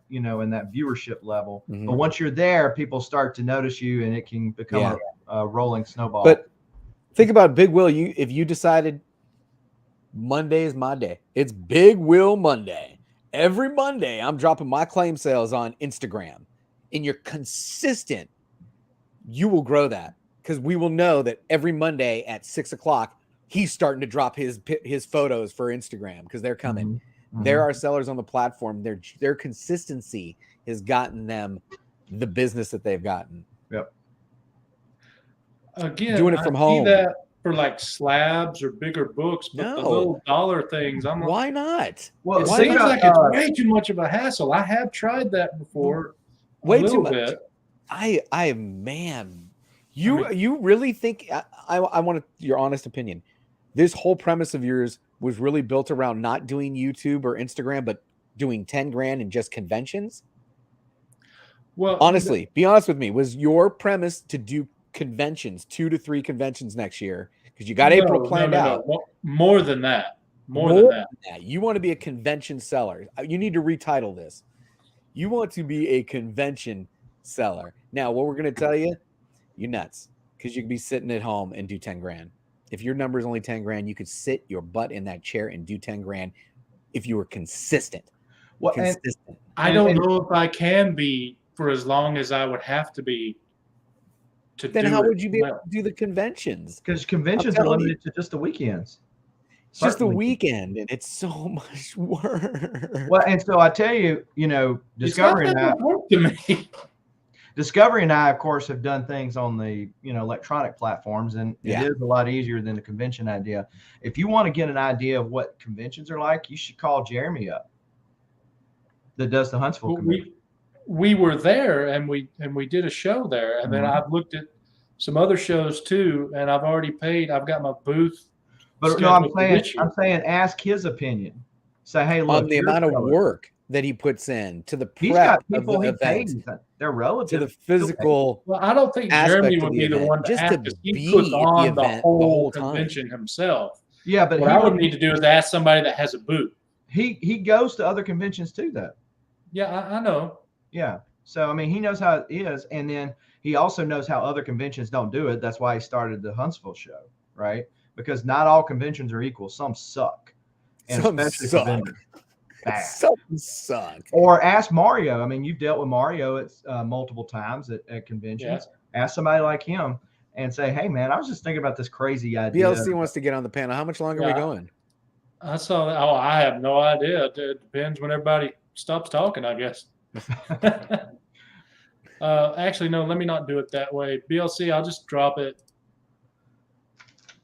you know, in that viewership level. But once you're there, people start to notice you, and it can become a rolling snowball. But think about Big Will. If you decided Monday is my day, it's Big Will Monday. Every Monday, I'm dropping my claim sales on Instagram, and you're consistent. You will grow that, because we will know that every Monday at 6:00. He's starting to drop his photos for Instagram because they're coming. There are sellers on the platform. Their consistency has gotten them the business that they've gotten. Yep. Again, doing it from home. for like slabs or bigger books, but the No. little dollar things, I'm like, Why not? Well, it why seems not? like it's way too much of a hassle. I have tried that before. Way a too little much. bit. Man, you really think I want your honest opinion? This whole premise of yours was really built around not doing YouTube or Instagram, but doing 10 grand in just conventions? Well, Honestly, be honest with me. Was your premise to do conventions, 2 to 3 conventions next year? Because you got April planned out. More than that. More than that. You want to be a convention seller. You need to retitle this. You want to be a convention seller. Now, what we're going to tell you, you're nuts, because you can be sitting at home and do 10 grand. If your number is only 10 grand, you could sit your butt in that chair and do 10 grand if you were consistent. Well, Consistent. I don't know if I can be for as long as I would have to be. Then how would you be able to do the conventions? Because conventions are limited to just the weekends. It's just the weekend, and it's so much work. Well, and so I tell you, Discovery and I, work to me. Discovery and I, of course, have done things on the electronic platforms, and it is a lot easier than the convention idea. If you want to get an idea of what conventions are like, you should call Jeremy up, that does the Huntsville convention. We were there, and we did a show there, and then I've looked at some other shows too, and I've already paid. I've got my booth. But no, I'm saying, ask his opinion. Say, hey, look, on the amount of work that he puts in to the prep he's got of people the he event, pays. They're relative to the physical. Well, I don't think Jeremy would be the one to ask, because he puts on the whole convention himself. Yeah, but what I would need to do is ask somebody that has a booth. He goes to other conventions too, though. Yeah, I know. Yeah. So, I mean, he knows how it is. And then he also knows how other conventions don't do it. That's why he started the Huntsville show, right? Because not all conventions are equal. Some suck. And Some especially suck. Bad. Some suck. Or ask Mario. I mean, you've dealt with Mario multiple times at conventions. Yeah. Ask somebody like him and say, hey, man, I was just thinking about this crazy idea. BLC wants to get on the panel. How much longer are we going? I saw that. Oh, I have no idea. It depends when everybody stops talking, I guess. Actually, no, let me not do it that way. BLC, I'll just drop it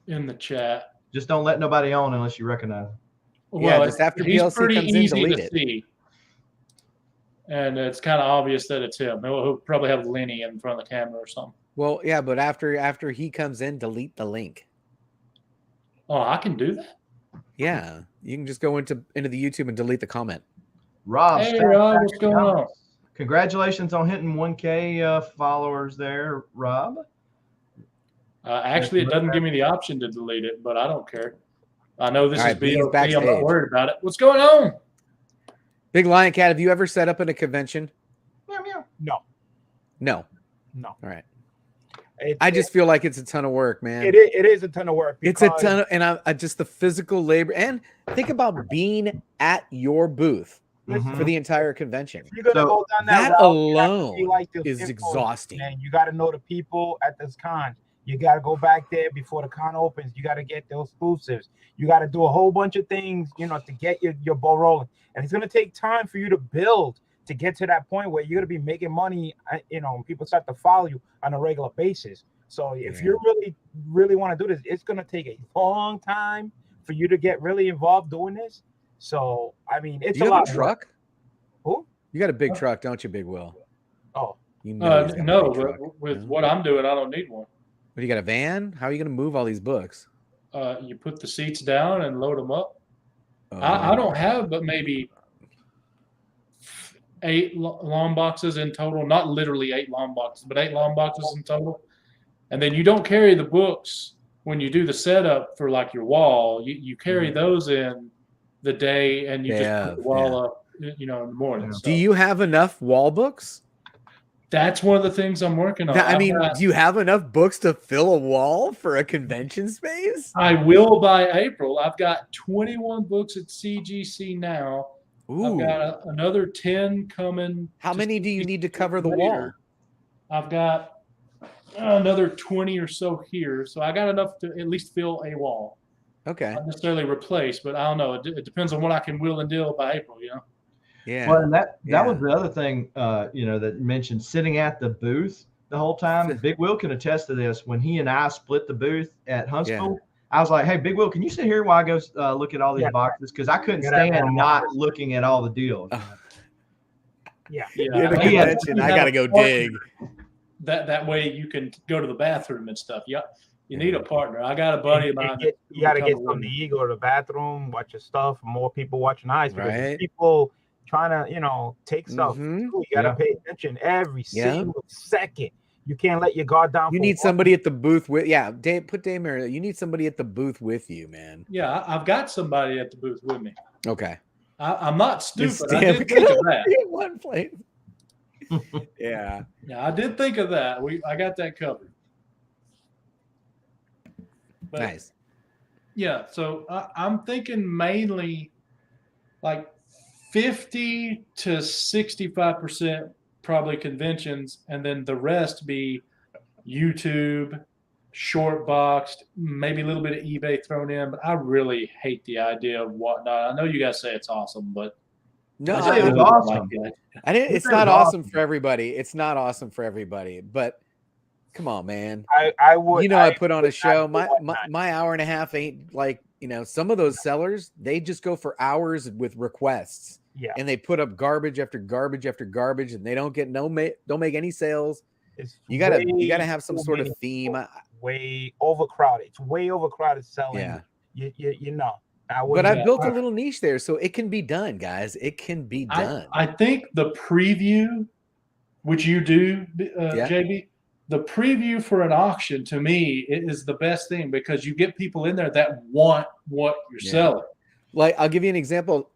in the chat. Just don't let nobody on unless you recognize him. Well, just after BLC comes in, delete it. See. And it's kind of obvious that it's him. He'll probably have Lenny in front of the camera or something. Well, yeah, but after he comes in, delete the link. Oh, I can do that? Yeah, you can just go into the YouTube and delete the comment. Rob, hey, Rob, what's going on? Congratulations on hitting 1K followers there, Rob. Actually, it doesn't give me the option to delete it, but I don't care. I know this is BOP. I'm not worried about it. What's going on? Big Lion Cat, have you ever set up in a convention? No. All right. I just feel like it's a ton of work, man. It is a ton of work. It's a ton of, and I just the physical labor, and think about being at your booth for the entire convention. You're gonna go down that alone is exhausting. And you got to know the people at this con. You got to go back there before the con opens. You got to get those exclusives. You got to do a whole bunch of things, to get your ball rolling. And it's going to take time for you to build to get to that point where you're going to be making money, people start to follow you on a regular basis. So if you really want to do this, it's going to take a long time for you to get really involved doing this. So, I mean, it's a lot. You have a truck? Who? You got a big truck, don't you, Big Will? Oh. No, with what I'm doing, I don't need one. But you got a van? How are you going to move all these books? You put the seats down and load them up. I don't have but maybe 8 long boxes in total. Not literally 8 long boxes, but 8 long boxes in total. And then you don't carry the books when you do the setup for like your wall. You carry those in the day, and you just put the wall up, in the morning. Do you have enough wall books? That's one of the things I'm working on. Do you have enough books to fill a wall for a convention space? I will by April. I've got 21 books at CGC now. Ooh. I've got another 10 coming. How many do you need to cover the wall? I've got another 20 or so here. So I got enough to at least fill a wall. Okay. Not necessarily replace, but I don't know. It depends on what I can wheel and deal by April, Yeah. Well, and that was the other thing, that mentioned sitting at the booth. the whole time. Big Will can attest to this. When he and I split the booth at Huntsville, I was like, "Hey, Big Will, can you sit here while I go look at all these boxes?" Because I couldn't stand not looking at all the deals. Yeah. You're the convention. I gotta go dig. That way you can go to the bathroom and stuff. Yeah, you need a partner. I got a buddy of mine. You got to get something to eat, go to the bathroom, watch your stuff. More people watching eyes because Right. people trying to, take stuff. You got to pay attention every single second. You can't let your guard down. You need somebody at the booth with. Yeah, Dave. Put Dave Mary. You need somebody at the booth with you, man. Yeah, I've got somebody at the booth with me. Okay. I'm not stupid. I did think of that. One place. Yeah. Yeah, I did think of that. I got that covered. But, nice. Yeah, so I'm thinking mainly like 50 to 65% probably conventions, and then the rest be YouTube, short boxed, maybe a little bit of eBay thrown in. But I really hate the idea of whatnot. I know you guys say it's awesome, but no, I it was awesome. I didn't. It's not awesome for everybody. It's not awesome for everybody. But come on, man. I would. I put on a show. My hour and a half ain't like some of those sellers. They just go for hours with requests. Yeah. And they put up garbage after garbage after garbage, and they don't get don't make any sales. You gotta have some sort of theme. Way overcrowded. It's way overcrowded selling. Yeah. But I built a little niche there, so it can be done, guys. It can be done. I think the preview, which you do, JB, the preview for an auction to me is the best thing because you get people in there that want what you're selling. Like, I'll give you an example.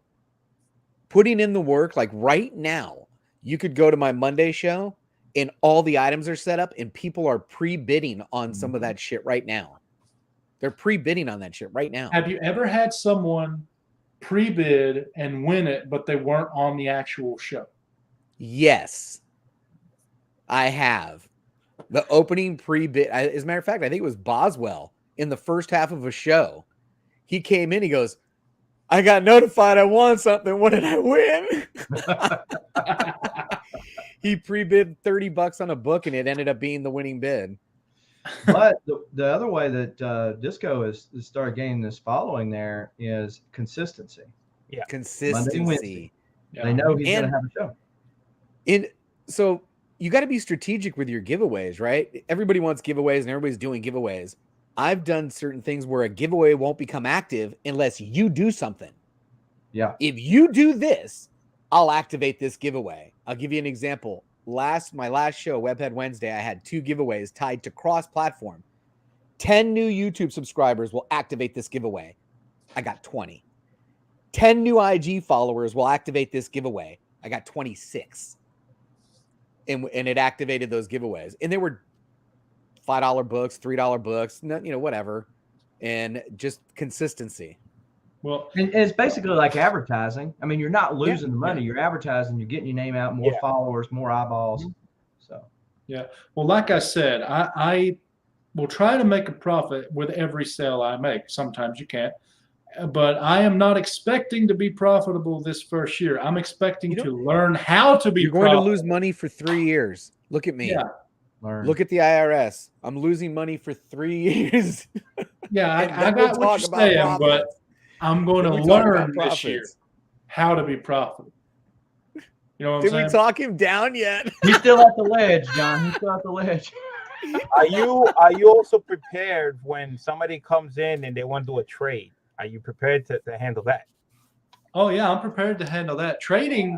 Putting in the work, like right now, you could go to my Monday show and all the items are set up and people are pre-bidding on some of that shit right now. They're pre-bidding on that shit right now. Have you ever had someone pre-bid and win it, but they weren't on the actual show? Yes, I have. The opening pre-bid, as a matter of fact, I think it was Boswell in the first half of a show. He came in, he goes, I got notified I won something. What did I win? He pre-bid $30 on a book and it ended up being the winning bid. But the other way that Disco has started gaining this following there is consistency. Yeah. Consistency. Yeah. They know he's going to have a show. So you got to be strategic with your giveaways, right? Everybody wants giveaways and everybody's doing giveaways. I've done certain things where a giveaway won't become active unless you do something. Yeah. If you do this, I'll activate this giveaway. I'll give you an example. My last show, Webhead Wednesday, I had 2 giveaways tied to cross-platform. 10 new YouTube subscribers will activate this giveaway. I got 20. 10 new IG followers will activate this giveaway. I got 26. And it activated those giveaways. And they were $5 books, $3 books, whatever. And just consistency. Well, and it's basically like advertising. I mean, you're not losing the money. You're advertising. You're getting your name out, more followers, more eyeballs. So, well, like I said, I will try to make a profit with every sale I make. Sometimes you can't, but I am not expecting to be profitable this first year. I'm expecting to learn how to be. You're going to lose money for 3 years. Look at me. Yeah. Look at the IRS. I'm losing money for 3 years. Yeah, I got what you're saying, but I'm going to learn this year how to be profitable. You know what I'm saying? Did we talk him down yet? He's still at the ledge, John. He's still at the ledge. Are you also prepared when somebody comes in and they want to do a trade? Are you prepared to handle that? Oh, yeah, I'm prepared to handle that. Trading,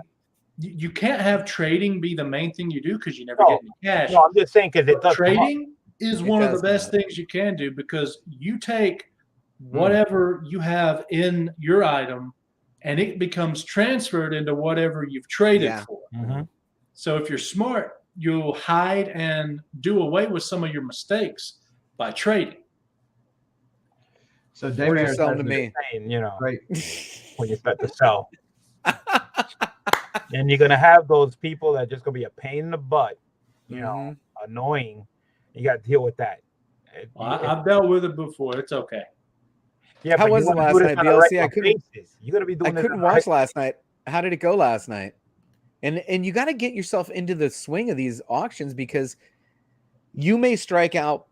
you can't have trading be the main thing you do because you never get any cash. No, I'm just saying because it does. Trading is one of the best things you can do because you take whatever you have in your item and it becomes transferred into whatever you've traded for. Mm-hmm. So if you're smart, you'll hide and do away with some of your mistakes by trading. So Dave you're selling to me, right? When you start to sell, and you're gonna have those people that are just gonna be a pain in the butt, annoying. You got to deal with that. Well, I've dealt with it before. It's okay. Yeah, how was it last night, BLC? You're gonna be doing. I couldn't watch last night. How did it go last night? And you got to get yourself into the swing of these auctions because You may strike out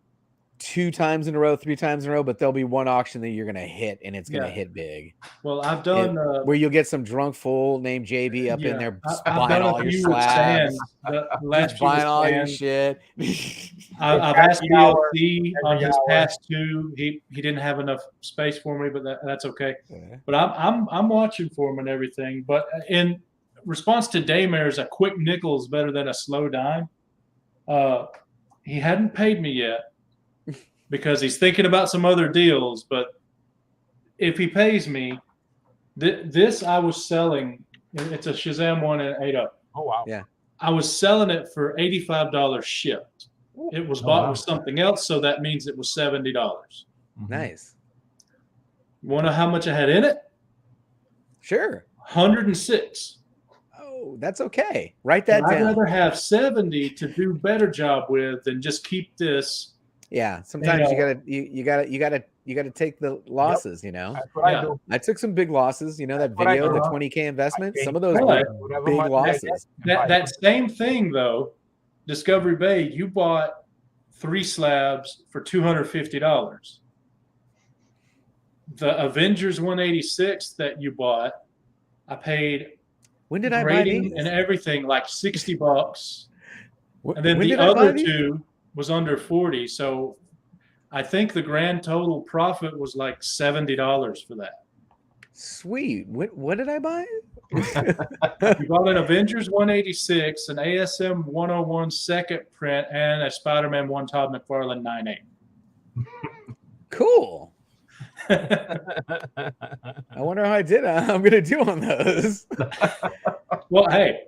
2 times in a row, 3 times in a row, but there'll be one auction that you're gonna hit, and it's gonna Yeah. hit big. Well, I've done Where you'll get some drunk fool named JB up in there I've buying done all a your few with slabs, Stan. The last just few with buying all your Stan. shit. I've asked Happy hour BLC on every his hour. past 2. He didn't have enough space for me, but that's okay. Yeah. But I'm watching for him and everything. But in response to Daymare's, a quick nickel is better than a slow dime. He hadn't paid me yet because he's thinking about some other deals. But if he pays me, this I was selling. It's a Shazam 1 and 8-0. Oh wow. Yeah. I was selling it for $85 shipped. It was bought with something else, so that means it was $70. Nice. You want to know how much I had in it? Sure. 106. Oh, that's okay. Write that I'd down. rather have 70 to do better job with than just keep this. Yeah. Sometimes know, you gotta take the losses, you know. That's what Yeah. I do. I took some big losses, you know, that what I video, the do. 20K investment. I Some of those Right. were Whatever big money I losses. get, That same thing though, Discovery Bay, you bought 3 slabs for $250. The Avengers 186 that you bought, I paid When did I buy grading these? and everything like $60. And then When the did I buy other these? 2 was under 40. So I think the grand total profit was like $70 for that. Sweet. What did I buy? You bought an Avengers 186, an ASM 101 second print, and a Spider-Man 1 Todd McFarlane 9.8. Cool. I wonder how I'm gonna do on those. Well, hey,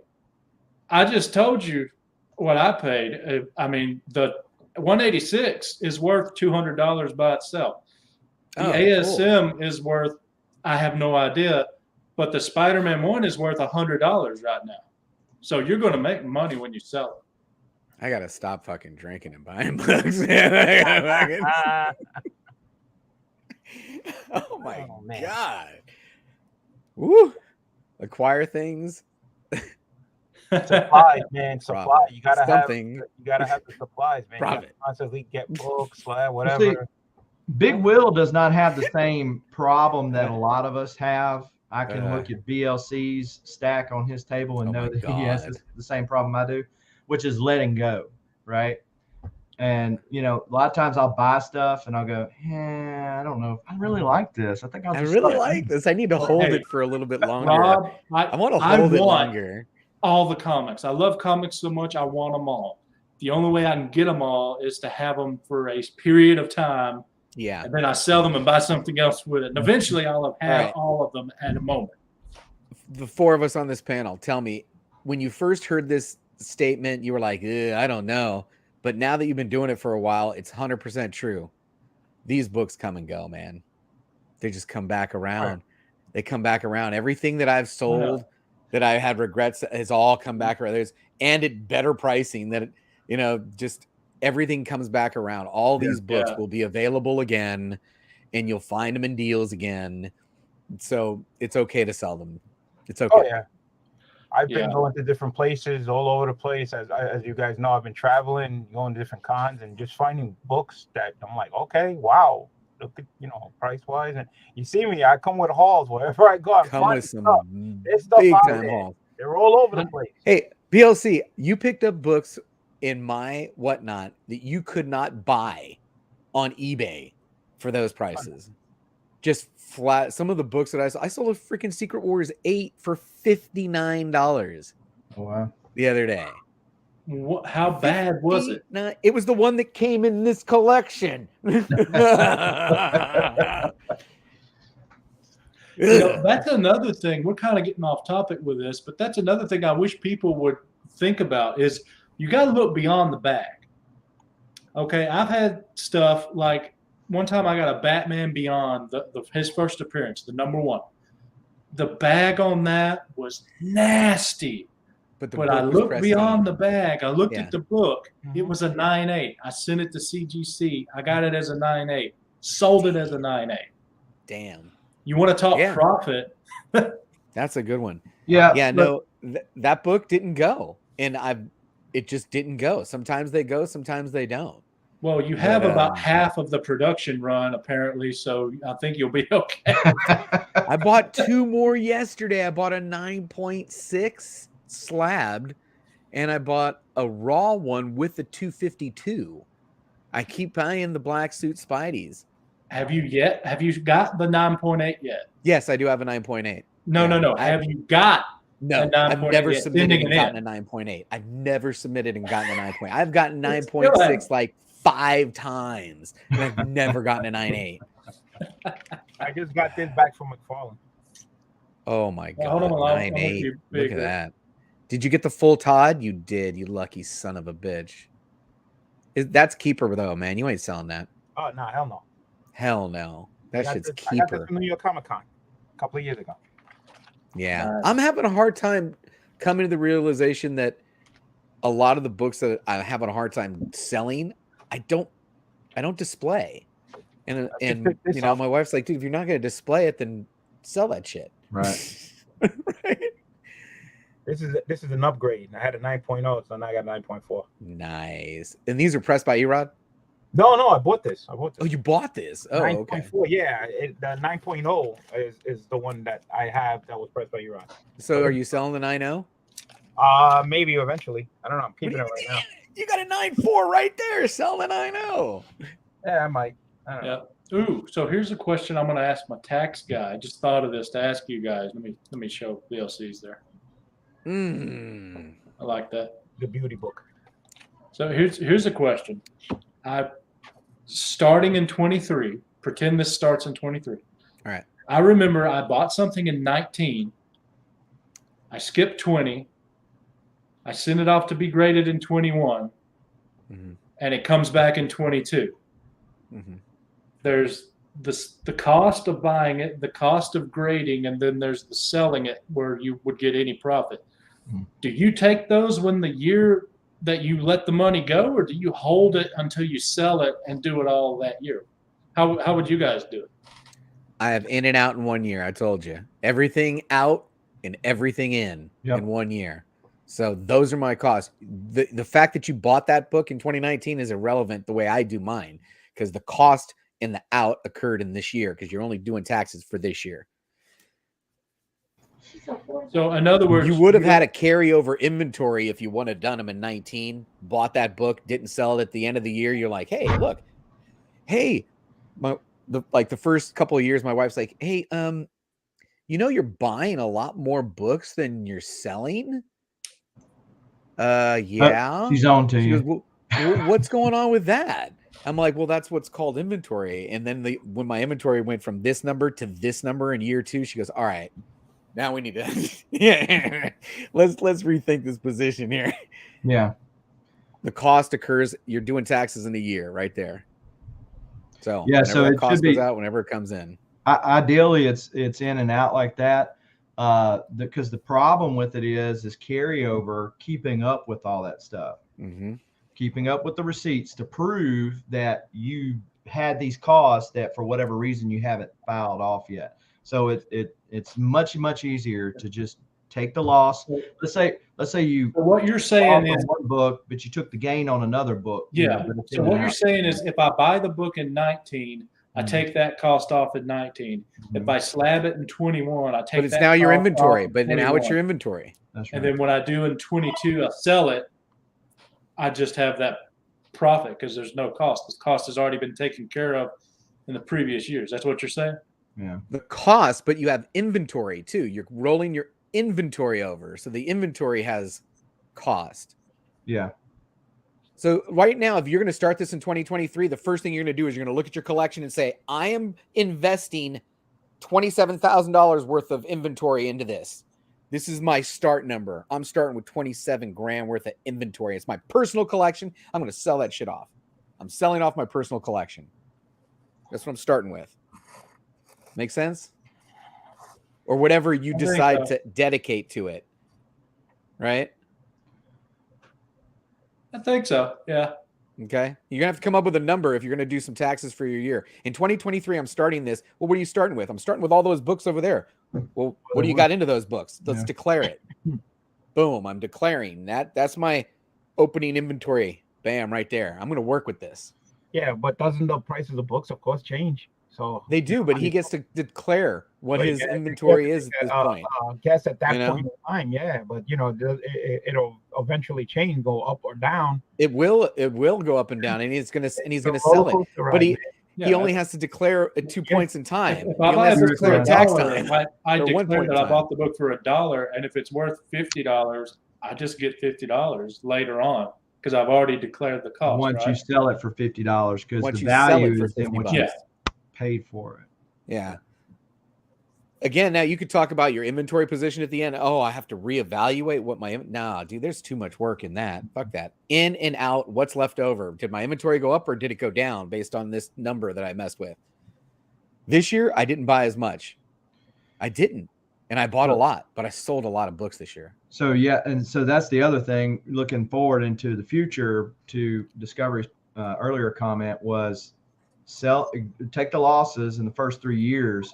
I just told you what I paid. I mean, the 186 is worth $200 by itself. The Oh, ASM is worth, I have no idea, but the Spider-Man 1 is worth $100 right now. So you're going to make money when you sell it. I gotta stop fucking drinking and buying books, man. I gotta fucking... Oh my man. god. Woo. Acquire things. Supplies, man. Supply. Profit. You gotta Something. You gotta have the supplies, man. You gotta Profit. constantly get books, whatever. Big Will does not have the same problem that a lot of us have. I can look at BLC's stack on his table and Oh know my that he has God. the same problem I do, which is letting go, right? And you know, a lot of times I'll buy stuff and I'll go, I don't know if I really like this. I think I'll I just really start- like this. I need to hold Hey, it for a little bit longer. Rob, I want to I hold it want longer. all the comics. I love comics so much. I want them all. The only way I can get them all is to have them for a period of time, Yeah. and then I sell them and buy something else with it. And eventually, I'll have had Right. all of them at a moment. The 4 of us on this panel, tell me, when you first heard this statement, you were like, I don't know. But now that you've been doing it for a while, it's 100% true. These books come and go, man. They just come back around. Right. They come back around. Everything that I've sold that I had regrets has all come back around. And at better pricing that, just everything comes back around. All these books will be available again, and you'll find them in deals again. So it's okay to sell them. It's okay. Oh yeah. I've been going to different places all over the place. As you guys know, I've been traveling, going to different cons, and just finding books that I'm like, okay, wow, look at price wise. And you see me, I come with hauls wherever I go. I'm Come with some There's stuff big out time there. hauls. They're all over the place. Hey, BLC, you picked up books in my whatnot that you could not buy on eBay for those prices. Just flat. Some of the books that I sold a freaking Secret Warriors 8 for $59 Oh, wow. the other day. How bad was it? It was the one that came in this collection. That's another thing. We're kind of getting off topic with this, but that's another thing I wish people would think about is you got to look beyond the bag. Okay, I've had stuff like one time I got a Batman Beyond, his first appearance, the #1. The bag on that was nasty. But I looked beyond the bag. I looked at the book. It was a 9.8. I sent it to CGC. I got it as a 9.8. Sold it as a 9.8. Damn. You want to talk profit? That's a good one. Yeah. Yeah, no, that book didn't go. And it just didn't go. Sometimes they go, sometimes they don't. Well, you have But, about half of the production run apparently, so I think you'll be okay. I bought 2 more yesterday. I bought a 9.6 slabbed, and I bought a raw one with the 252. I keep buying the black suit Spideys. Have you got the 9.8 yet? Yes, I do have a 9.8. No, Yeah. no, no. Have you got No, a 9.8 I've never yet? submitted Sending and it gotten in. a 9.8. I've never submitted and gotten a 9.8. I've gotten It's still 9.6 like 5 times, and I've never gotten a 9.8. I just got this back from McFarlane. Oh my Well, god, hold on, I'll make 9.8. you Look at bigger. that. Did you get the full Todd? You did, you lucky son of a bitch. That's keeper though, man. You ain't selling that. Oh no, hell no. Hell no. That shit's I got this keeper. from New York Comic Con a couple of years ago. Yeah. Nice. I'm having a hard time coming to the realization that a lot of the books that I'm having a hard time selling, I don't display. And this you know, off. my wife's like, dude, if you're not gonna display it, then sell that shit. Right. Right? This is an upgrade. I had a 9.0, so now I got 9.4. Nice. And these are pressed by Erod? No, I bought this. Oh, you bought this. Oh, 9.4. okay. Yeah, the 9.0 is the one that I have that was pressed by Euron. So are you selling the 9.0? Maybe eventually. I don't know. I'm keeping it right now. You got a 9.4 right there. Sell the 9.0. Yeah, I might. I don't know. Yeah. Ooh, so here's a question I'm going to ask my tax guy. I just thought of this to ask you guys. Let me show the LCs there. I like that. The beauty book. So here's a question. Starting in 23, pretend this starts in 23. All right. I remember I bought something in 19. I skipped 20. I sent it off to be graded in 21, Mhm. and it comes back in 22. Mhm. There's the cost of buying it, the cost of grading, and then there's the selling it where you would get any profit. Mhm. Do you take those when the year that you let the money go, or do you hold it until you sell it and do it all that year? How would you guys do it? I have in and out in 1 year. I told you. Everything out and everything in Yep. in 1 year. So those are my costs. The fact that you bought that book in 2019 is irrelevant the way I do mine, because the cost in the out occurred in this year because you're only doing taxes for this year. So in other words, You would have had a carryover inventory if you would have done them in 19, bought that book, didn't sell it at the end of the year. You're like, hey, look, hey, the first couple of years, my wife's like, hey, you know, you're buying a lot more books than you're selling. Yeah. She's on to She you. goes, well, what's going on with that? I'm like, well, that's what's called inventory. And then when my inventory went from this number to this number in year 2, she goes, all right, now we need to yeah, let's rethink this position here. Yeah. The cost occurs, you're doing taxes in a year right there. So Yeah, so whenever it that cost should be- goes out, whenever it comes in. Ideally, it's in and out like that. Because the problem with it is carryover, keeping up with all that stuff, Mm-hmm. keeping up with the receipts to prove that you had these costs that for whatever reason you haven't filed off yet. So it's much easier to just take the loss. Let's say you So what you're bought saying on is, one book, but you took the gain on another book. you know, yeah. but it's So in what and you're out. saying is, if I buy the book in 19, I Mhm. take that cost off at 19. If I slab it in 21, I take But it's that now your cost inventory. off at But now it's 21. your inventory. That's And right. then when I do in 22, I sell it. I just have that profit because there's no cost. The cost has already been taken care of in the previous years. That's what you're saying? Yeah. The cost, but you have inventory too. You're rolling your inventory over. So the inventory has cost. Yeah. So right now, if you're going to start this in 2023, the first thing you're going to do is you're going to look at your collection and say, I am investing $27,000 worth of inventory into this. This is my start number. I'm starting with 27 grand worth of inventory. It's my personal collection. I'm going to sell that shit off. I'm selling off my personal collection. That's what I'm starting with. Make sense? Or whatever you I think decide so. to dedicate to it. Right? I think so. Yeah. Okay. You're going to have to come up with a number if you're going to do some taxes for your year. In 2023, I'm starting this. Well, what are you starting with? I'm starting with all those books over there. Well, what do you got into those books? Let's Yeah. declare it. Boom. I'm declaring that. That's my opening inventory. Bam, right there. I'm going to work with this. Yeah, but doesn't the prices of books, of course, change? So They do, but he gets to declare what Well, his yeah, inventory is at this point. Guess at that You know? point in time, yeah, but it'll eventually change, go up or down. It will go up and down, and he's gonna It's sell a it. roller coaster But ride, he man. he only has to declare at 2 points in time. If He I only buy has a to book for declare a tax dollar, time. I or 1 declare point that in I time. bought the book for $1, and if it's worth $50, I just get $50 later on because I've already declared the cost. Once you right? sell it for $50, because Once the you sell it value for is then $50 what you Yeah. paid for it. Yeah. Again, now you could talk about your inventory position at the end. Oh, I have to reevaluate what my nah, dude. There's too much work in that. Fuck that. In and out. What's left over? Did my inventory go up or did it go down based on this number that I messed with? This year, I didn't buy as much. I didn't, and I bought a lot, but I sold a lot of books this year. So yeah, and so that's the other thing. Looking forward into the future, to Discovery's earlier comment was take the losses in the first 3 years.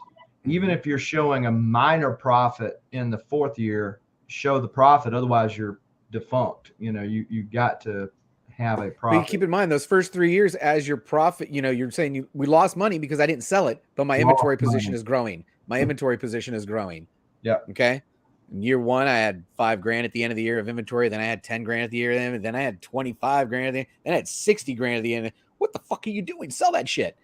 Even if you're showing a minor profit in the 4th year, show the profit. Otherwise, you're defunct. You got to have a But profit. you keep in mind those first 3 years as your profit. You're saying we lost money because I didn't sell it, but my inventory position is growing. My inventory position is growing. Yeah. Okay. In year 1, I had $5,000 at the end of the year of inventory. Then I had $10,000 at the year. Then I had $25,000 at the end. Then I had $60,000 at the end. What the fuck are you doing? Sell that shit.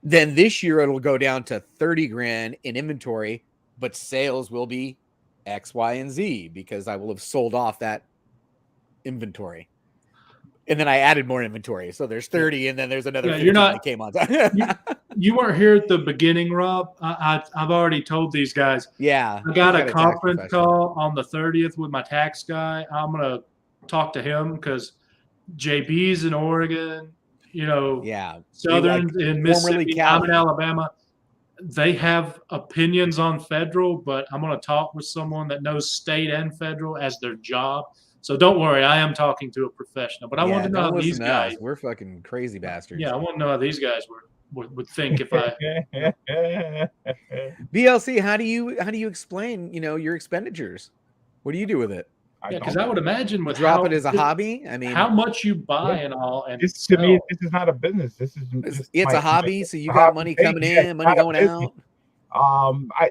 Then this year it'll go down to $30,000 in inventory, but sales will be X, Y, and Z because I will have sold off that inventory. And then I added more inventory. So there's 30 and then there's another 15 that came on top. You weren't here at the beginning, Rob. I've already told these guys. Yeah. I got a conference call on the 30th with my tax guy. I'm going to talk to him because JB's in Oregon, yeah, Southern in Mississippi, I'm in Alabama. They have opinions on federal, but I'm going to talk with someone that knows state and federal as their job. So don't worry, I am talking to a professional. But I want to know how these guys. We're fucking crazy bastards. Yeah, I want to know how these guys would think if I. BLC, how do you explain your expenditures? What do you do with it? Yeah, because I would imagine with drop it as a hobby. I mean, how much you buy and all, and this to me, this is not a business. This is it's a hobby. So you got money coming in, money going out.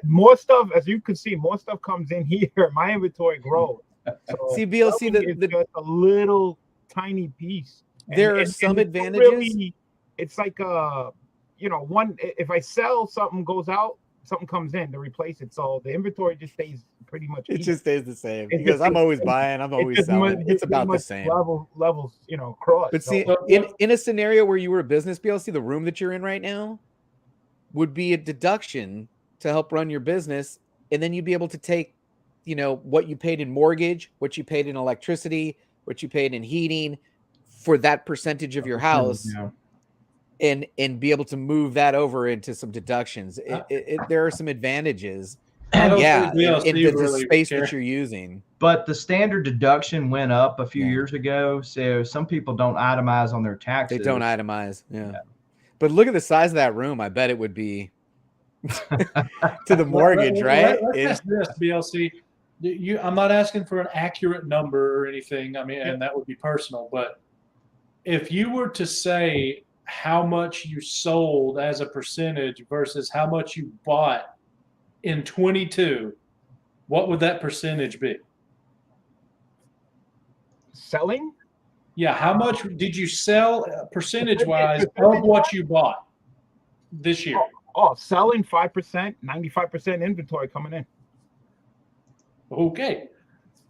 More stuff, as you can see, more stuff comes in here. My inventory grows. So see, BLC, the just a little tiny piece. There are some advantages. Really, it's like one. If I sell, something goes out, something comes in to replace it. So the inventory just stays pretty much. It just stays the same It's because just, I'm always buying. I'm always selling. It's about the same. Levels, cross. But see, in a scenario where you were a business, BLC, the room that you're in right now would be a deduction to help run your business, and then you'd be able to take, what you paid in mortgage, what you paid in electricity, what you paid in heating for that percentage of your house. Yeah. And be able to move that over into some deductions. There are some advantages. Yeah, in the space that you're using. But the standard deduction went up a few years ago, so some people don't itemize on their taxes. They don't itemize. Yeah. But look at the size of that room. I bet it would be to the mortgage, right? Let's ask this, BLC. I'm not asking for an accurate number or anything. I mean, and that would be personal. But if you were to say how much you sold as a percentage versus how much you bought in 22, what would that percentage be? Selling? Yeah, how much did you sell percentage-wise of what you bought this year? Selling 5%, 95% inventory coming in. Okay.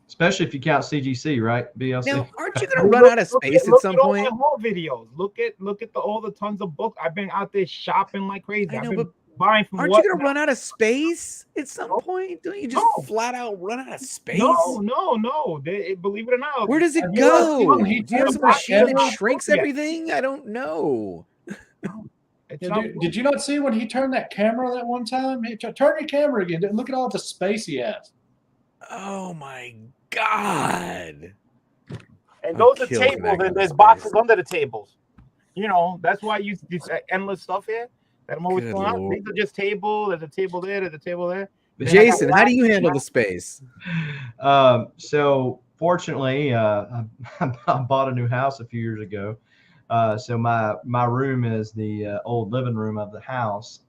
Especially if you count CGC, right? BLC. Now, aren't you going to run out of space at some point? Look at all my videos. Look at all the tons of books. I've been out there shopping like crazy. I know, I've been but buying from. Aren't you going to run out of space at some point? Don't you just flat out run out of space? No. Believe it or not. Where does it go? Do He you have some machine that camera. shrinks everything? I don't know. Did you not see when he turned that camera that one time? Turn your camera again. Look at all the space he has. Oh my God. And those are tables, and there's boxes under the tables. That's why you endless stuff here that I'm always pulling out. These are just tables. There's a table there. There's a table there. Jason, how do you handle the space? So fortunately, I bought a new house a few years ago. So my room is the old living room of the house.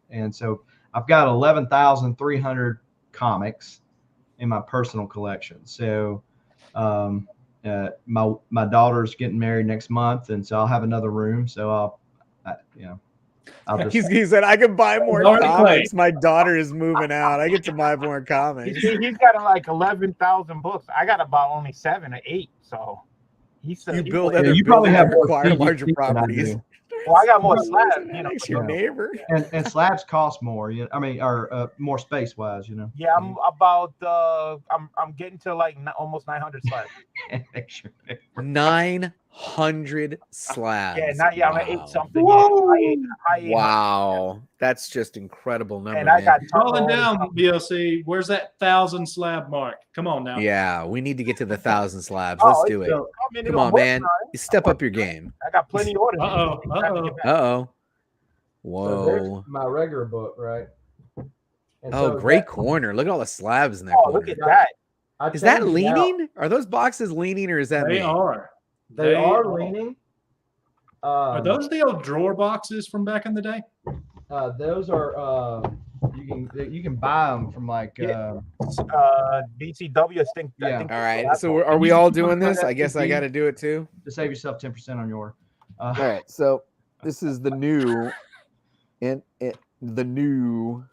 And so I've got 11,300 comics in my personal collection. So my daughter's getting married next month, and so I'll have another room. So I'll just He said, I can buy more Already comics. My daughter is moving out. I get to buy more comics. He's got like 11,000 books. I got about only 7 or 8. So You he build went- other you probably buildings have that more require CGC larger than I properties. do. Well, I got more slabs. Nice, your neighbor. And slabs cost more. Or more space wise. Yeah, I'm about I'm getting to like almost 900 slabs. 900 slabs. I'm at 8 something. Whoa. Yeah, I ate Wow. That's just incredible number. And I man. got Falling turbo down, orders. BLC. Where's that 1,000 slab mark? Come on now. Yeah, we need to get to the 1,000 slabs. Oh, Let's it's do it. still coming. Come It'll on, work man. now. Step up your game. I got plenty of orders. Uh-oh, uh-oh. Uh-oh. So there's Whoa. my regular book, right? And Oh, so great that- corner. Look at all the slabs in that Oh, corner. look at that. I Is that changed it out. leaning? Are those boxes leaning or is that They me? are. They are leaning. Are those the old drawer boxes from back in the day? Those are you can buy them from like BCW. I think. Yeah. I think All right. that's So all. are we You all can doing put this? that I guess I FTP. got to do it too. to save yourself 10% on your. All right. So this is the new the new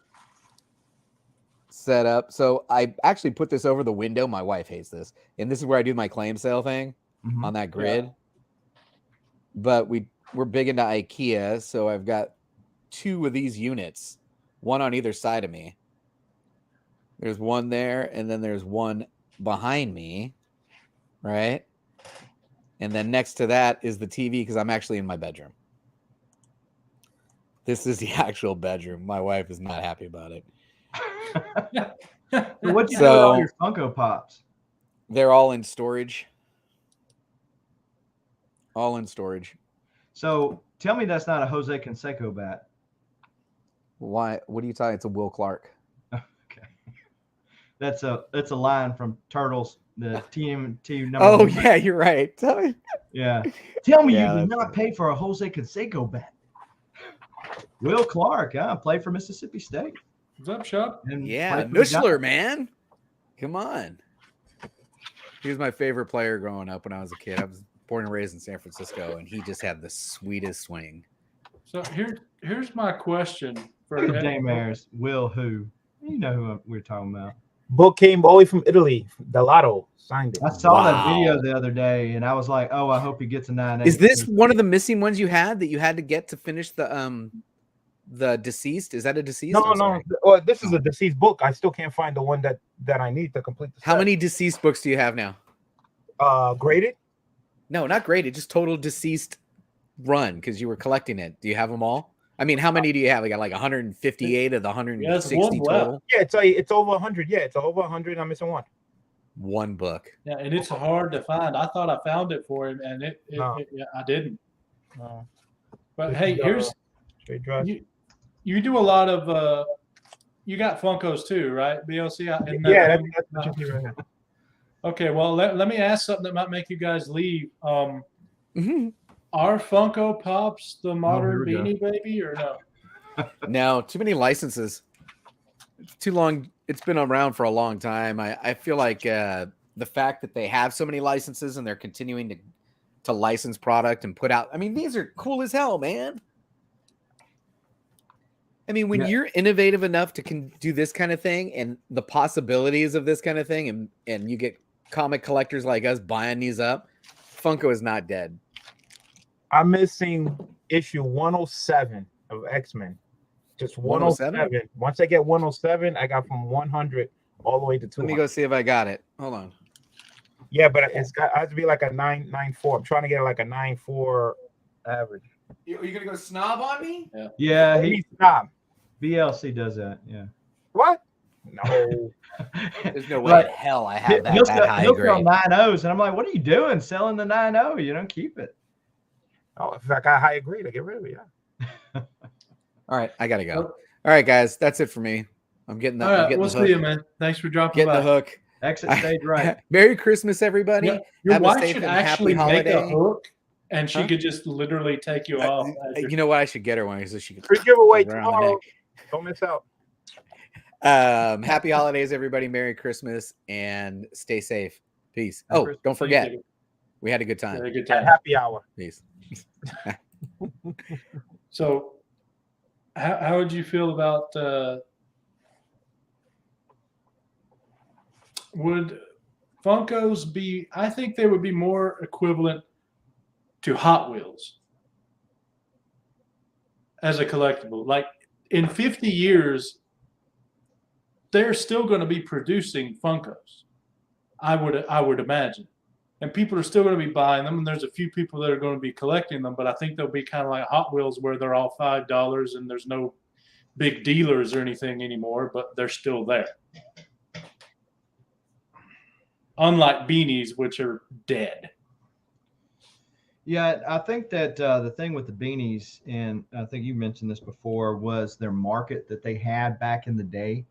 setup. So I actually put this over the window. My wife hates this. And this is where I do my claim sale thing Mhm. on that grid. But we're big into IKEA, so I've got 2 of these units, one on either side of me. There's one there, and then there's one behind me, right? And then next to that is the TV because I'm actually in my bedroom. This is the actual bedroom. My wife is not happy about it. So what you do with all So- your Funko Pops? They're all in storage. All in storage. So tell me that's not a Jose Canseco bat. Why? What are you talking? It's a Will Clark. Okay, that's a line from Turtles, the TMT number. Oh one. yeah, you're right. Tell me. Yeah. Tell me Yeah, you did that's- not pay for a Jose Canseco bat. Will Clark, played for Mississippi State. What's up, Chuck? And Yeah, played for the Nuschler, man. Come on. He was my favorite player growing up when I was a kid. I was born and raised in San Francisco, and he just had the sweetest swing. So here's my question for Giants. Dame Ayers. Will who? You know who we're talking about. Book came all the way from Italy. Delato signed it. I saw that Wow. video the other day, and I was like, "Oh, I hope he gets a 9.8." Is this one of the missing ones you had that you had to get to finish the deceased? Is that a deceased? No, I'm no. sorry. Well, this is a deceased book. I still can't find the one that I need to complete the How set. many deceased books do you have now? Graded? No, not graded, just total deceased run because you were collecting it. Do you have them all? I mean, how many do you have? I got like 158 of the 160 one left. total. Yeah, it's over 100. Yeah, it's over 100. I'm missing one. One book. Yeah, and it's hard to find. I thought I found it for him, and No. yeah, I didn't. No. But This hey, is, here's straight dress. you do a lot of you got Funkos too, right? BLC. Isn't that Yeah, what you- that's what you see right here. Okay, well let me ask something that might make you guys leave. Mhm. Are Funko Pops the modern here we Beanie Baby or no? No, too many licenses. It's too long. It's been around for a long time. I feel like the fact that they have so many licenses and they're continuing to license product and put out. I mean, these are cool as hell, man. I mean, when Yeah. you're innovative enough to do this kind of thing and the possibilities of this kind of thing, and you get comic collectors like us buying these up, Funko is not dead. I'm missing issue 107 of X-Men. Just 107. Once I get 107, I got from 100 all the way to Let 200. me go see if I got it. Hold on. Yeah, but it's got I have to be like a 9.94. I'm trying to get like a 9.4 average. Are you gonna go snob on me? Yeah, Stop. BLC does that. Yeah. What? No. There's no way Right. in hell I have that, He'll that sell, high he'll sell grade. 9.0s, and I'm like, "What are you doing selling the 9.0? You don't keep it." Oh, if I got higher grade, I get rid of it. Yeah. All right, I gotta go. All right, guys, that's it for me. I'm getting the, All I'm right, getting we'll the see you, hook. man. Thanks for dropping Getting by. the hook. Exit stage right. Merry Christmas, everybody. Yeah, your Have a wife safe should and happy actually make a holiday. hook, and she Huh? could just literally take you off. as You know what? I should get her one so she could Free giveaway put her around the tomorrow. neck. Don't miss out. Happy holidays, everybody. Merry Christmas and stay safe. Peace. Merry Oh, Christmas. don't forget, Thank you. we had a good time. Had a good At time. happy hour. Peace. So, how would you feel about would Funkos be? I think they would be more equivalent to Hot Wheels as a collectible. Like in 50 years, they're still going to be producing Funkos. I would imagine, and people are still going to be buying them. And there's a few people that are going to be collecting them, but I think they'll be kind of like Hot Wheels, where they're all $5 and there's no big dealers or anything anymore, but they're still there. Unlike beanies, which are dead. Yeah, I think that the thing with the beanies, and I think you mentioned this before, was their market that they had back in the day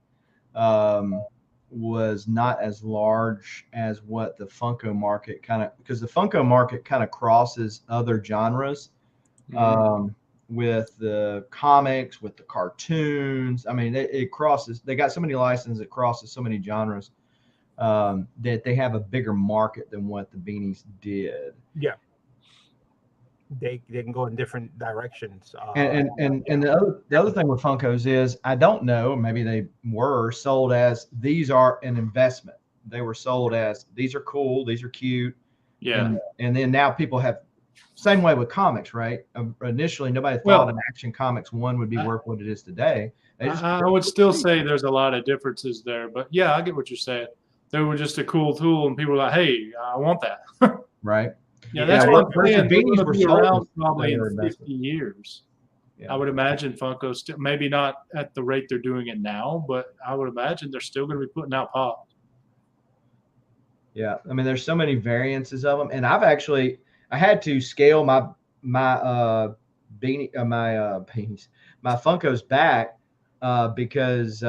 was not as large as what the Funko market because the Funko market kind of crosses other genres with the comics, with the cartoons. I mean, it crosses. They got so many licenses, it crosses so many genres that they have a bigger market than what the beanies did. Yeah. They can go in different directions. And the other thing with Funkos is I don't know, maybe they were sold as these are an investment. They were sold as these are cool, these are cute. Yeah. And then now people have same way with comics, right? Initially nobody thought an Action Comics 1 would be worth what it is today. I would still say there's a lot of differences there, but yeah, I get what you're saying. They were just a cool tool, and people were like, "Hey, I want that." Right. Yeah, that's what I'm saying. Beanies were sold around probably in 50 years. Yeah. I would imagine Funko still, maybe not at the rate they're doing it now, but I would imagine they're still going to be putting out pops. Yeah, I mean, there's so many variances of them, and I had to scale my Funkos back because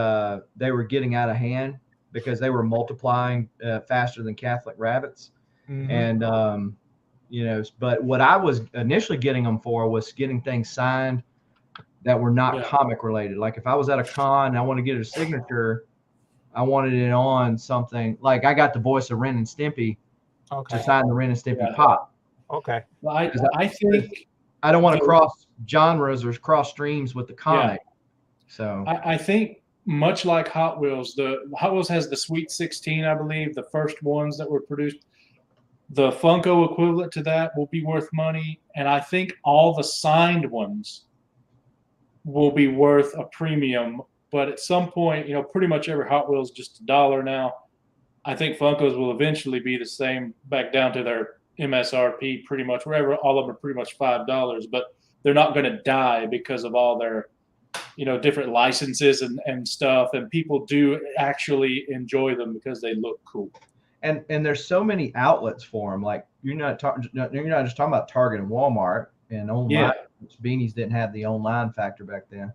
they were getting out of hand because they were multiplying faster than Catholic rabbits. Mhm. And but what I was initially getting them for was getting things signed that were not comic related. Like if I was at a con and I want to get a signature, I wanted it on something like I got the voice of Ren and Stimpy to sign the Ren and Stimpy pop. Okay. Well, I think I don't want to cross genres or cross streams with the comic. So I think much like Hot Wheels, the Hot Wheels has the Sweet 16, I believe, the first ones that were produced. The Funko equivalent to that will be worth money, and I think all the signed ones will be worth a premium. But at some point, pretty much every Hot Wheels is just $1 now. I think Funkos will eventually be the same, back down to their MSRP, pretty much wherever. All of them are pretty much $5, but they're not going to die because of all their, different licenses and stuff. And people do actually enjoy them because they look cool. And there's so many outlets for them. Like you're not just talking about Target and Walmart and online. Yeah. Beanies didn't have the online factor back then.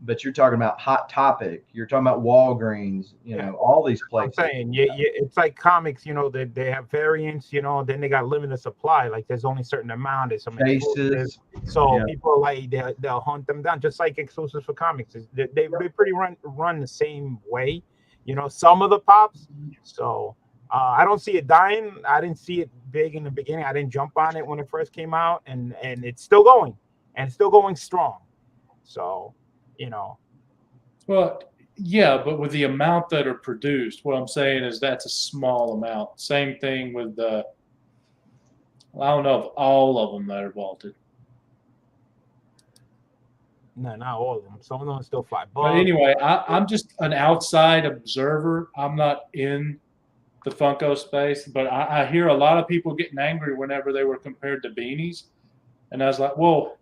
But you're talking about Hot Topic. You're talking about Walgreens. All these places. I'm saying, it's like comics. They have variants. Then they got limited supply. Like there's only a certain amount. There's some Faces. So people like they'll hunt them down, just like exclusives for comics. They pretty run the same way. Some of the pops. So I don't see it dying. I didn't see it big in the beginning. I didn't jump on it when it first came out, and it's still going, and it's still going strong. So, Well, yeah, but with the amount that are produced, what I'm saying is that's a small amount. Same thing with I don't know if all of them that are vaulted. No, not all of them. Some of them are still $5. But anyway, I'm just an outside observer. I'm not in the Funko space, but I hear a lot of people getting angry whenever they were compared to beanies. And I was like, well,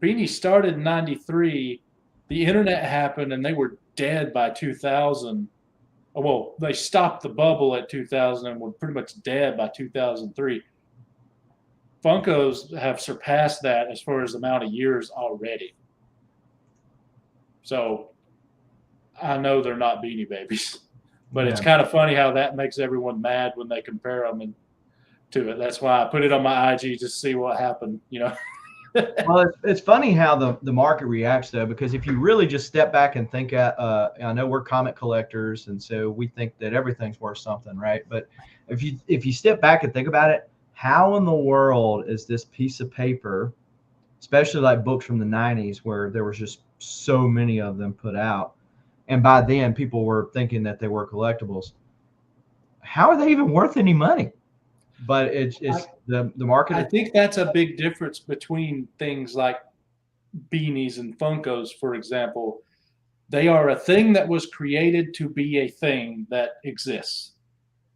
beanies started in 93. The internet happened and they were dead by 2000. Well, they stopped the bubble at 2000 and were pretty much dead by 2003. Funkos have surpassed that as far as the amount of years already. So I know they're not Beanie Babies. But it's Yeah. kind of funny how that makes everyone mad when they compare them to it. That's why I put it on my IG just to see what happened. Well, it's funny how the market reacts though, because if you really just step back and think I know we're comic collectors, and so we think that everything's worth something, right? But if you step back and think about it, how in the world is this piece of paper, especially like books from the 90s where there was just so many of them put out, and by then people were thinking that they were collectibles, how are they even worth any money? But it's the market. I think that's a big difference between things like beanies and Funkos, for example. They are a thing that was created to be a thing that exists.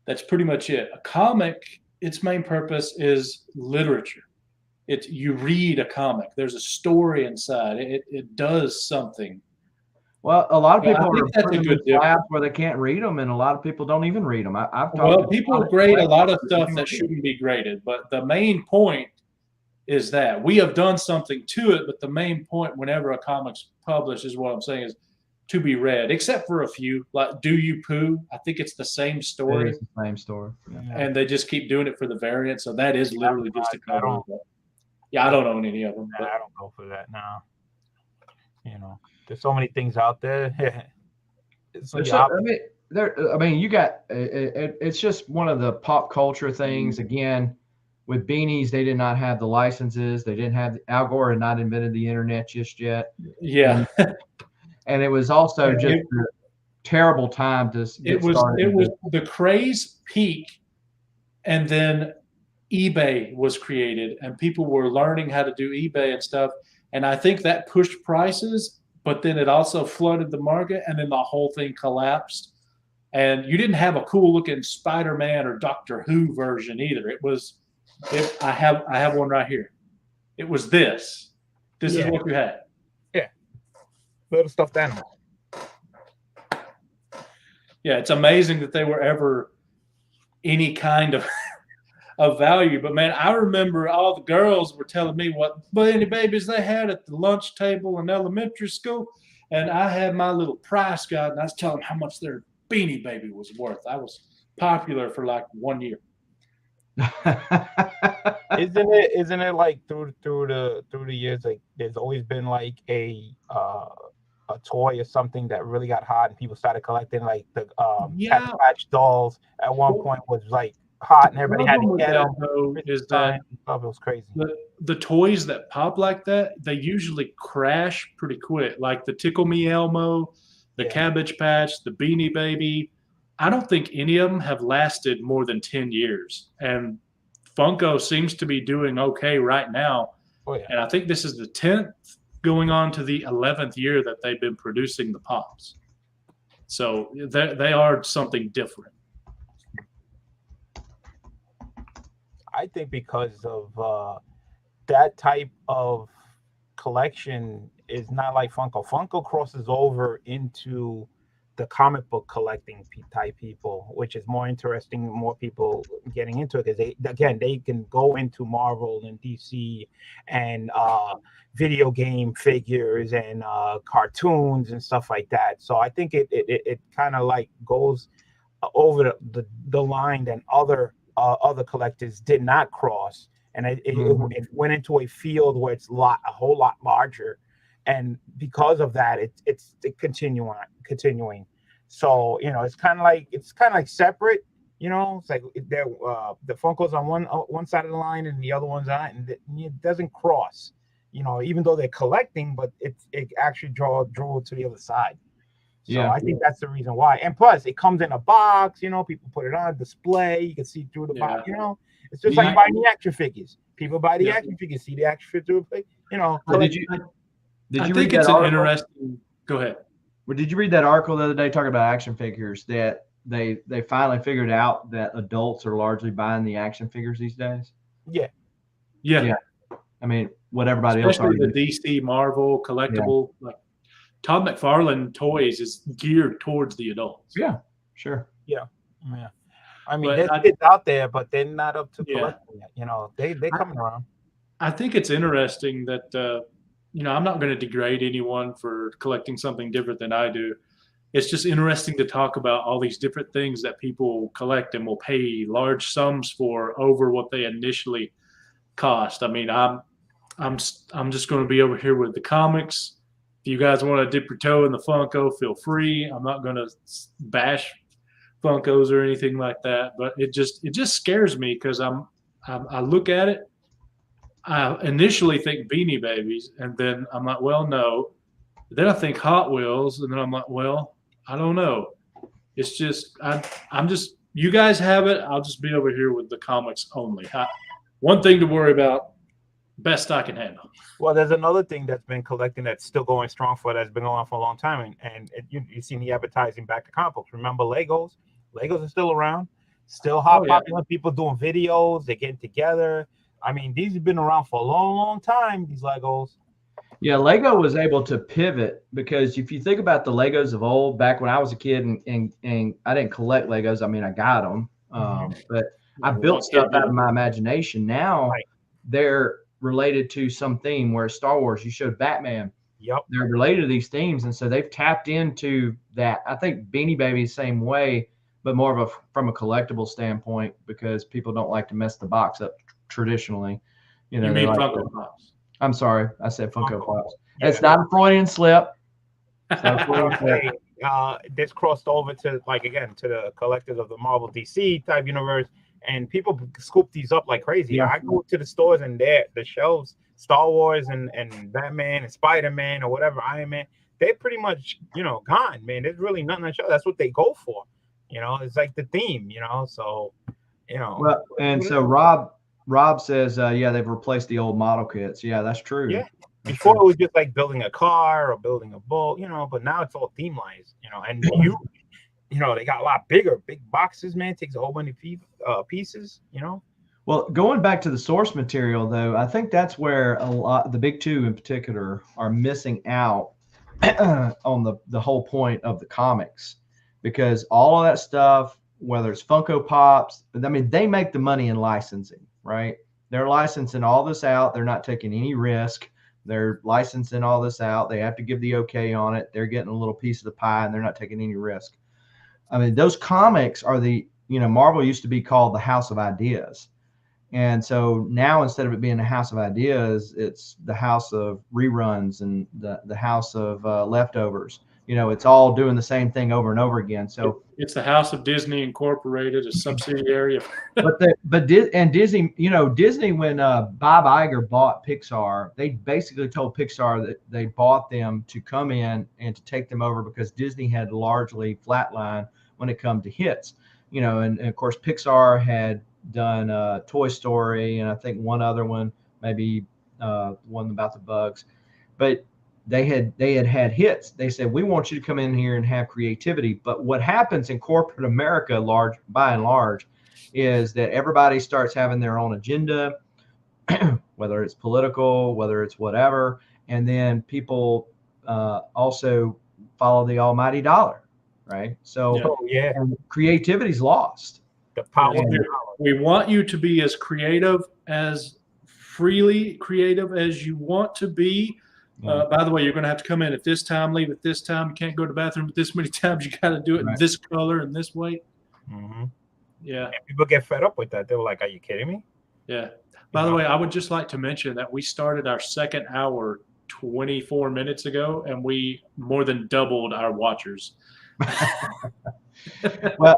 That's pretty much it. A comic, its main purpose is literature. You read a comic. There's a story inside. It does something. Well, a lot of Well, I people think are that's a putting good them in labs where they can't read them, and a lot of people don't even read them. I've talked Well, to people comic grade a lot of collectors stuff who that read them. shouldn't be graded, but the main point is that we have done something to it. But the main point, whenever a comic's published, is what I'm saying is to be read, except for a few, like Do You Poo? I think it's the same It story, is the same story. Yeah. and they just keep doing it for the variant. So that is literally just a I cover. don't- But yeah, I don't own any of them. Nah, But I don't go for that now. There's so many things out there. It's like So, I mean, you got it's just one of the pop culture things. Again, with beanies, they did not have the licenses. They didn't have Al Gore had not invented the internet just yet, yeah, and it was also Yeah, just a terrible time to get it was started. the craze peak, and then eBay was created, and people were learning how to do eBay and stuff. And I think that pushed prices, but then it also flooded the market, and then the whole thing collapsed. And you didn't have a cool looking Spider-Man or Doctor Who version either. I have one right here. It was this. This is Yeah. what you had. little stuffed animal. Yeah, it's amazing that they were ever any kind of of value. But man, I remember all the girls were telling me what Beanie Babies they had at the lunch table in elementary school, and I had my little price guide, and I was telling them how much their Beanie Baby was worth. I was popular for like 1 year. Isn't it like through the years, like there's always been like a toy or something that really got hot and people started collecting, like the Yeah. Cabbage Patch Dolls at one point was like hot and everybody had to get them. Though, is that It was crazy. the toys that pop like that, they usually crash pretty quick. Like the Tickle Me Elmo, the Yeah. Cabbage Patch, the Beanie Baby. I don't think any of them have lasted more than 10 years. And Funko seems to be doing okay right now. Oh yeah. And I think this is the 10th going on to the 11th year that they've been producing the pops. So they are something different. I think because of that type of collection is not like Funko. Funko crosses over into the comic book collecting type people, which is more interesting, more people getting into it because they can go into Marvel and DC and video game figures and cartoons and stuff like that. So I think it kind of like goes over the line that other collectors did not cross, and it went into a field where it's a whole lot larger, and because of that, it's continuing. So it's kind of like separate. It's like the Funko's on one side of the line and the other one's on, and it doesn't cross. Even though they're collecting, but it actually drew to the other side. So Yeah. I think that's the reason why. And plus, it comes in a box. People put it on display. You can see through the box. It's just like buying the action figures. People buy the action figures, see the action figure through the Did you I read think that it's an article? interesting. Go ahead. Well, did you read that article the other day talking about action figures, that they finally figured out that adults are largely buying the action figures these days? Yeah. I mean, what everybody else Especially already the DC Marvel collectible, like Todd McFarlane toys is geared towards the adults. Yeah, sure. Yeah. I mean, But there's kids out there, but they're not up to Yeah. collecting it. They coming around. I think it's interesting that I'm not going to degrade anyone for collecting something different than I do, it's just interesting to talk about all these different things that people collect and will pay large sums for over what they initially cost. I mean, I'm just going to be over here with the comics. If you guys want to dip your toe in the Funko, feel free. I'm not going to bash Funkos or anything like that, but it just scares me because I look at it. I initially think Beanie Babies, and then I'm like, well, no. Then I think Hot Wheels, and then I'm like, well, I don't know. It's just I'm just you guys have it. I'll just be over here with the comics only. One thing to worry about, best I can handle. Well, there's another thing that's been collecting that's still going strong that's been going on for a long time, and you've seen the advertising back to comic books. Remember Legos? Legos are still around, still hot, popular. People doing videos, they're getting together. I mean, these have been around for a long, long time, these Legos. Yeah, Lego was able to pivot because if you think about the Legos of old, back when I was a kid and I didn't collect Legos, I mean, I got them, but I built stuff out of my imagination. Now they're related to some theme, where Star Wars, you showed Batman. Yep. They're related to these themes. And so they've tapped into that. I think Beanie Baby is the same way, but more of from a collectible standpoint, because people don't like to mess the box up traditionally. You mean like Funko Pops? I'm sorry, I said Funko Pops. Yeah. It's not a Freudian slip. This crossed over to to the collectors of the Marvel DC type universe, and people scoop these up like crazy. Yeah. I go to the stores and the shelves, Star Wars and Batman and Spider-Man or whatever, Iron Man, they're pretty much gone, man. There's really nothing on show. That's what they go for. It's like the theme, so Well, and so Rob says, yeah, they've replaced the old model kits. Yeah, that's true. Yeah. Before it was just like building a car or building a boat, but now it's all theme-wise, and they got a lot bigger, big boxes, man. Takes a whole bunch of pieces, Well, going back to the source material, though, I think that's where a lot, the big two in particular, are missing out on the whole point of the comics, because all of that stuff, whether it's Funko Pops, I mean, they make the money in licensing, right? They're licensing all this out. They're not taking any risk. They're licensing all this out. They have to give the okay on it. They're getting a little piece of the pie, and they're not taking any risk. I mean, those comics are Marvel used to be called the House of Ideas. And so now, instead of it being a house of ideas, it's the house of reruns and the house of leftovers. It's all doing the same thing over and over again. So it's the House of Disney Incorporated, a subsidiary of. Disney, Disney, when Bob Iger bought Pixar, they basically told Pixar that they bought them to come in and to take them over because Disney had largely flatlined when it come to hits. And of course Pixar had done Toy Story, and I think one other one, maybe one about the bugs, but they had hits. They said, we want you to come in here and have creativity. But what happens in corporate America, by and large, is that everybody starts having their own agenda, whether it's political, whether it's whatever, and then people also follow the almighty dollar, right? So creativity's lost. The power. We want you to be as freely creative as you want to be. By the way, you're going to have to come in at this time, leave at this time. You can't go to the bathroom this many times. You got to do it in this color and this way. Mm-hmm. Yeah. And people get fed up with that. They were like, are you kidding me? Yeah. By the way, I would just like to mention that we started our second hour 24 minutes ago, and we more than doubled our watchers. Well,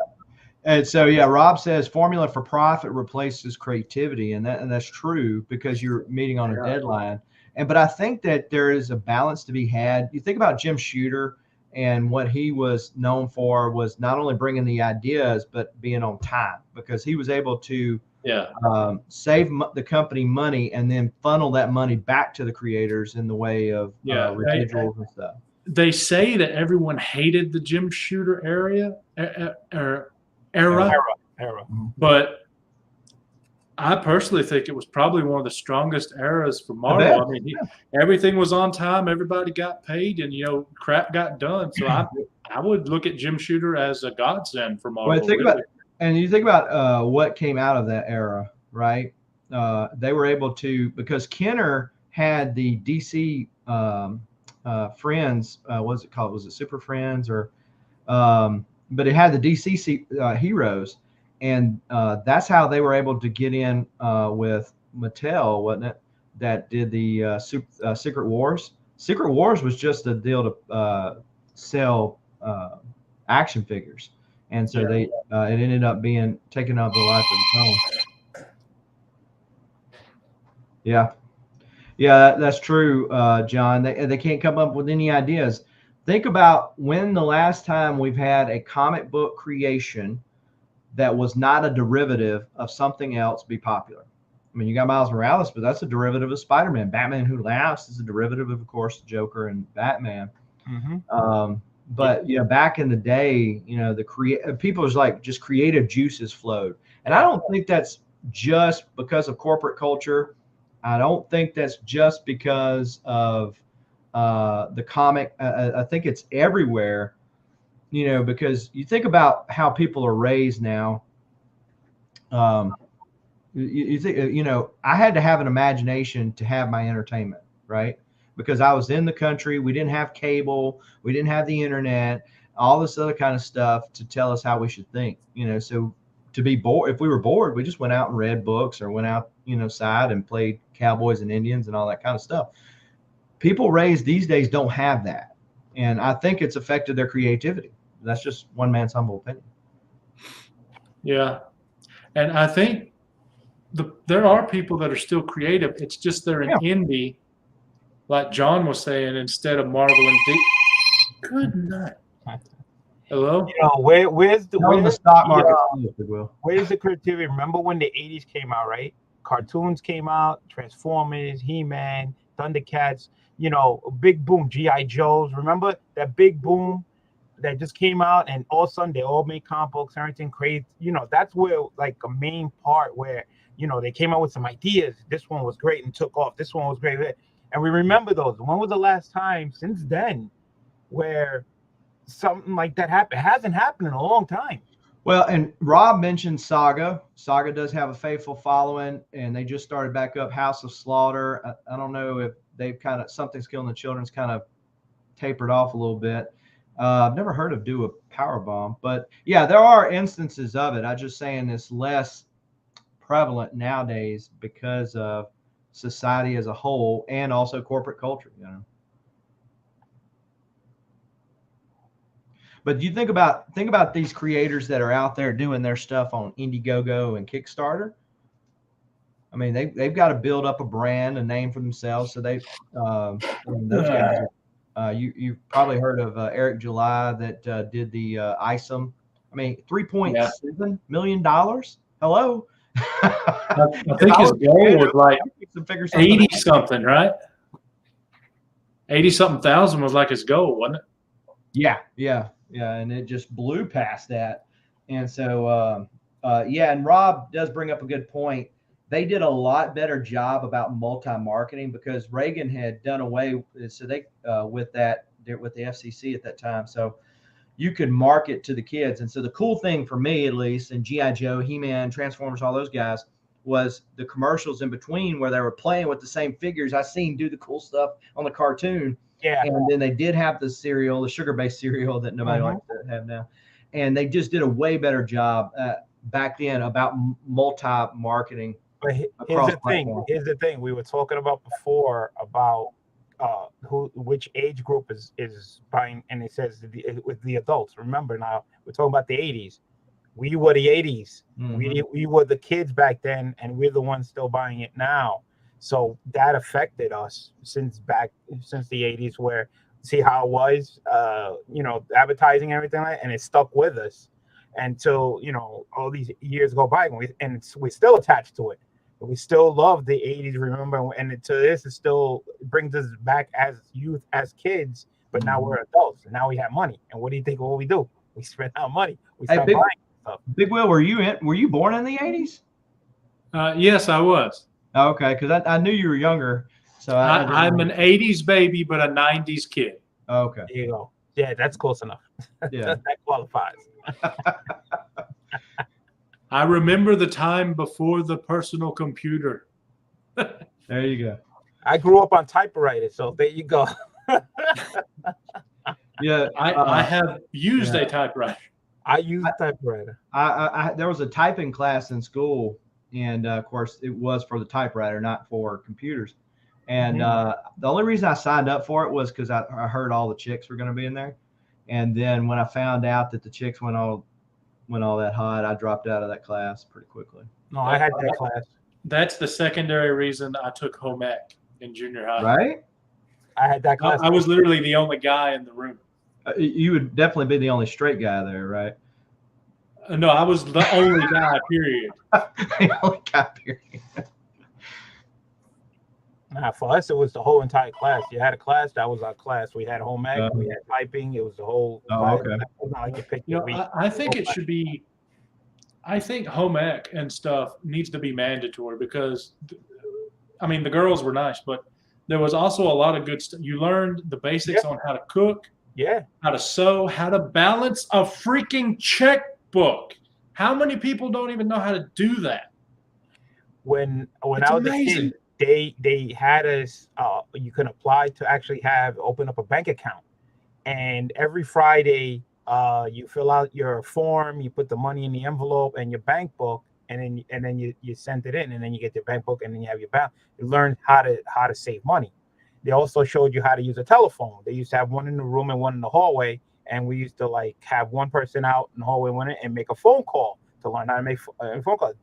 and so, Rob says formula for profit replaces creativity. And that's true, because you're meeting on a deadline. But I think that there is a balance to be had. You think about Jim Shooter, and what he was known for was not only bringing the ideas, but being on time, because he was able to save the company money and then funnel that money back to the creators in the way of residuals and stuff. They say that everyone hated the Jim Shooter era. But I personally think it was probably one of the strongest eras for Marvel. I mean, everything was on time, everybody got paid, and crap got done. So I would look at Jim Shooter as a godsend for Marvel. Well, you think about what came out of that era, right? They were able to, because Kenner had the DC Friends, what was it called? Was it Super Friends or But it had the DC heroes, and that's how they were able to get in with Mattel, wasn't it? That did the Secret Wars. Secret Wars was just a deal to sell action figures, and so it ended up being taken up a life of its own. Yeah, that's true, John. They can't come up with any ideas. Think about when the last time we've had a comic book creation that was not a derivative of something else be popular. I mean, you got Miles Morales, but that's a derivative of Spider-Man. Batman Who Laughs is a derivative of course, Joker and Batman. Mm-hmm. But back in the day, the people was like just creative juices flowed, and I don't think that's just because of corporate culture. I don't think that's just because of the comic. I think it's everywhere, because you think about how people are raised now. You think, I had to have an imagination to have my entertainment, right? Because I was in the country. We didn't have cable. We didn't have the internet, all this other kind of stuff to tell us how we should think, so to be bored, if we were bored, we just went out and read books or went out, side and played cowboys and Indians and all that kind of stuff. People raised these days don't have that. And I think it's affected their creativity. That's just one man's humble opinion. Yeah. And I think there are people that are still creative. It's just they're an indie, like John was saying, instead of Marvel and DC. Good night. Hello? Where's the stock market? Where's the creativity? Remember when the 80s came out, right? Cartoons came out, Transformers, He-Man, Thundercats, big boom, G.I. Joes. Remember that big boom that just came out, and all of a sudden they all made comic books, everything crazy. That's where like a main part where, they came out with some ideas. This one was great and took off. This one was great. And we remember those. When was the last time since then where something like that happened? It hasn't happened in a long time. Well, and Rob mentioned Saga. Saga does have a faithful following, and they just started back up House of Slaughter. I don't know if they've kind of Something's Killing the Children's kind of tapered off a little bit. I've never heard of Do a Powerbomb, but yeah, there are instances of it. I'm just saying it's less prevalent nowadays because of society as a whole and also corporate culture, But you think about these creators that are out there doing their stuff on Indiegogo and Kickstarter. I mean, they've got to build up a brand, a name for themselves. So those guys. You've probably heard of Eric July that did the ISOM. I mean, $3.7 million. Hello. I think his goal was like 80 something, right? 80 something thousand was like his goal, wasn't it? Yeah. And it just blew past that. And so, and Rob does bring up a good point. They did a lot better job about multi-marketing because Reagan had done away with the FCC at that time. So you could market to the kids. And so the cool thing for me, at least, and G.I. Joe, He-Man, Transformers, all those guys, was the commercials in between where they were playing with the same figures. I seen do the cool stuff on the cartoon. Yeah. And then they did have the cereal, the sugar-based cereal that nobody likes to have now. And they just did a way better job back then about multi-marketing. But here's the thing. We were talking about before about which age group is buying, and it says with the adults. Remember now, we're talking about the 80s. We were the 80s. Mm-hmm. We were the kids back then, and we're the ones still buying it now. So that affected us since the 80s, where see how it was, advertising and everything like that, and it stuck with us until all these years go by, and we're still attached to it. We still love the 80s, remember, and to this, it still brings us back as youth, as kids, but now we're adults, and now we have money. And what do you think what we do? We spend our money. We start buying stuff. Big Will, were you born in the 80s? Yes, I was. Okay, because I knew you were younger. So I'm an 80s baby, but a 90s kid. Okay. There you go. Yeah, that's close enough. Yeah. That qualifies. I remember the time before the personal computer. There you go. I grew up on typewriters, so there you go. Yeah, I have used yeah. a typewriter. I use typewriter. There was a typing class in school, and of course it was for the typewriter, not for computers. And the only reason I signed up for it was because I heard all the chicks were going to be in there. And then when I found out that the chicks went all that hot, I dropped out of that class pretty quickly. No, I had that class. That's the secondary reason I took home ec in junior high. Right? I had that class. I was literally the only guy in the room. You would definitely be the only straight guy there, right? No, I was the only guy, period. The only guy, period. Nah, for us, it was the whole entire class. You had a class, that was our class. We had home ec, we had typing. It was the whole class. Okay. It was not like you picked You your know, week. I think it should be. I think home ec and stuff needs to be mandatory because, I mean, the girls were nice, but there was also a lot of good stuff. You learned the basics on how to cook, Yeah. how to sew, how to balance a freaking checkbook. How many people don't even know how to do that? When It's I was amazing. a kid, they had us. You can apply to actually open up a bank account, and every Friday, you fill out your form, you put the money in the envelope and your bank book, and then you send it in, and then you get your bank book, and then you have your balance. You learn how to save money. They also showed you how to use a telephone. They used to have one in the room and one in the hallway, and we used to like have one person out in the hallway and make a phone call to learn how to make a phone call.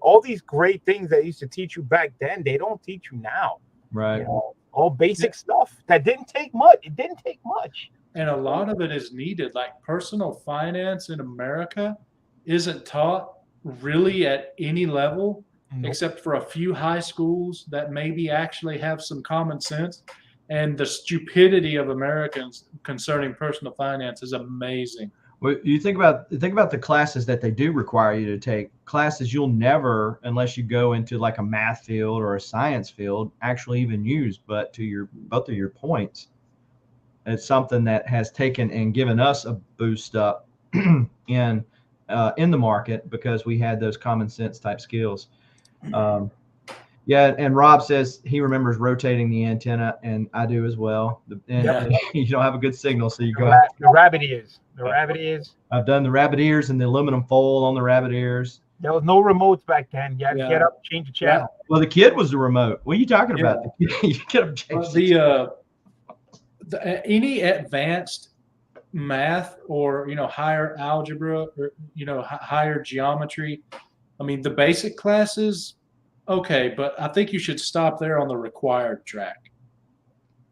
All these great things that used to teach you back then, they don't teach you now. Right. You know, all basic stuff that didn't take much. It didn't take much. And a lot of it is needed. Like personal finance in America isn't taught really at any level, except for a few high schools that maybe actually have some common sense. And the stupidity of Americans concerning personal finance is amazing. Well, you think about the classes that they do require you to take, classes you'll never, unless you go into like a math field or a science field, actually even use. But to both of your points, it's something that has taken and given us a boost up in the market because we had those common sense type skills. Yeah, and Rob says he remembers rotating the antenna, and I do as well. And you don't have a good signal, so you go. The rabbit ears. The rabbit ears. I've done the rabbit ears and the aluminum fold on the rabbit ears. There was no remotes back then. You had to get up, change the channel. Well, the kid was the remote. What are you talking about? You get up, change any advanced math or higher algebra or higher geometry. I mean, the basic classes. Okay, but I think you should stop there on the required track.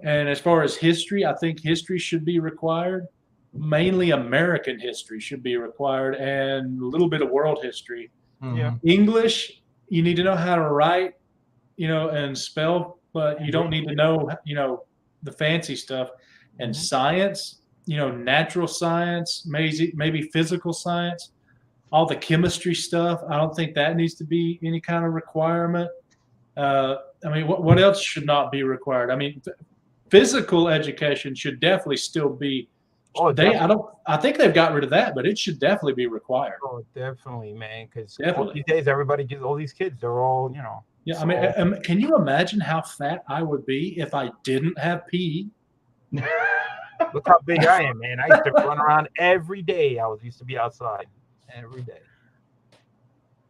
And as far as history, I think history should be required. Mainly American history should be required and a little bit of world history. Yeah. English, you need to know how to write, and spell, but you don't need to know, the fancy stuff. And science, natural science, maybe physical science. All the chemistry stuff, I don't think that needs to be any kind of requirement. I mean, what else should not be required? I mean, physical education should definitely still be. I think they've got rid of that, but it should definitely be required. Oh, definitely, man. Because Definitely. these days, all these kids, they're all, Yeah, I mean, can you imagine how fat I would be if I didn't have PE? Look how big I am, man. I used to run around every day. I used to be outside every day.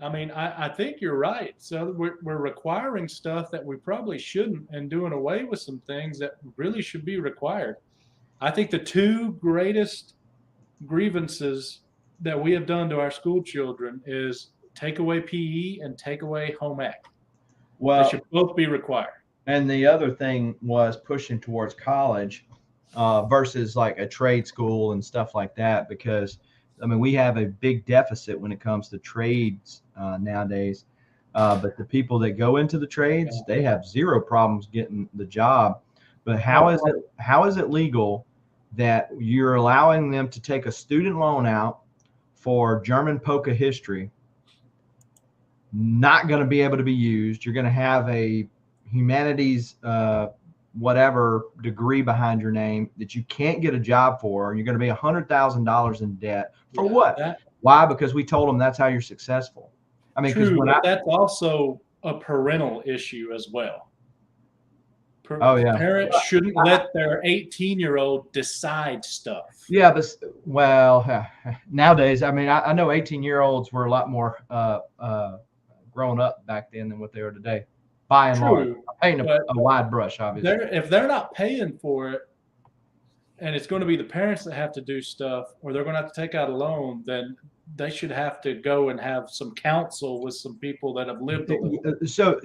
I mean, I think you're right. So we're requiring stuff that we probably shouldn't and doing away with some things that really should be required. I think the two greatest grievances that we have done to our school children is take away PE and take away home ec. Well, they should both be required. And the other thing was pushing towards college versus like a trade school and stuff like that, because I mean, we have a big deficit when it comes to trades nowadays. But the people that go into the trades, they have zero problems getting the job. But how is it legal that you're allowing them to take a student loan out for German polka history, not going to be able to be used? You're going to have a humanities whatever degree behind your name that you can't get a job for. You're going to be $100,000 in debt for what? Why? Because we told them that's how you're successful. I mean, true, but that's also a parental issue as well. Oh, yeah. Parents shouldn't let their 18-year-old decide stuff. Yeah, but well, nowadays, I mean, I know 18-year-olds were a lot more grown up back then than what they are today, by and large. True, I'm painting but a wide brush, obviously. if they're not paying for it, and it's going to be the parents that have to do stuff, or they're going to have to take out a loan, then they should have to go and have some counsel with some people that have lived a little. So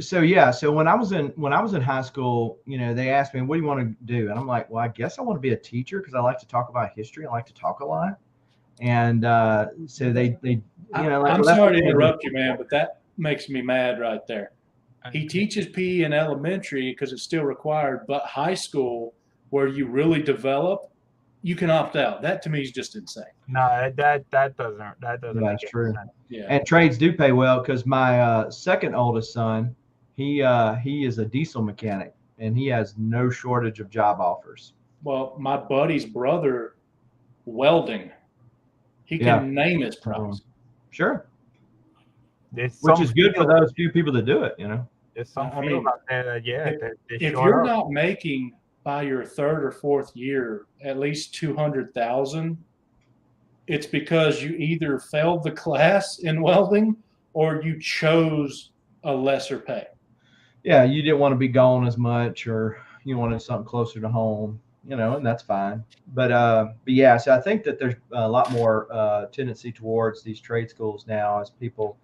when I was in high school, you know, they asked me, what do you want to do? And I'm like, well, I guess I want to be a teacher because I like to talk about history. I like to talk a lot. And so they you know, like, I'm well, sorry to interrupt you, man, but that makes me mad right there. He teaches PE in elementary because it's still required, but high school, where you really develop, you can opt out. That to me is just insane. No, that doesn't Yeah, make that's any true. sense. Yeah. And trades do pay well because my second oldest son, he is a diesel mechanic and he has no shortage of job offers. Well, my buddy's brother, welding, he can name his price. Sure. There's Which some is good for field- those few people that do it, you know. There's some I field mean, out there that they If short you're up. not making by your third or fourth year at least 200,000, it's because you either failed the class in welding or you chose a lesser pay. Yeah, you didn't want to be gone as much, or you wanted something closer to home, you know, and that's fine. But yeah, so I think that there's a lot more tendency towards these trade schools now as people,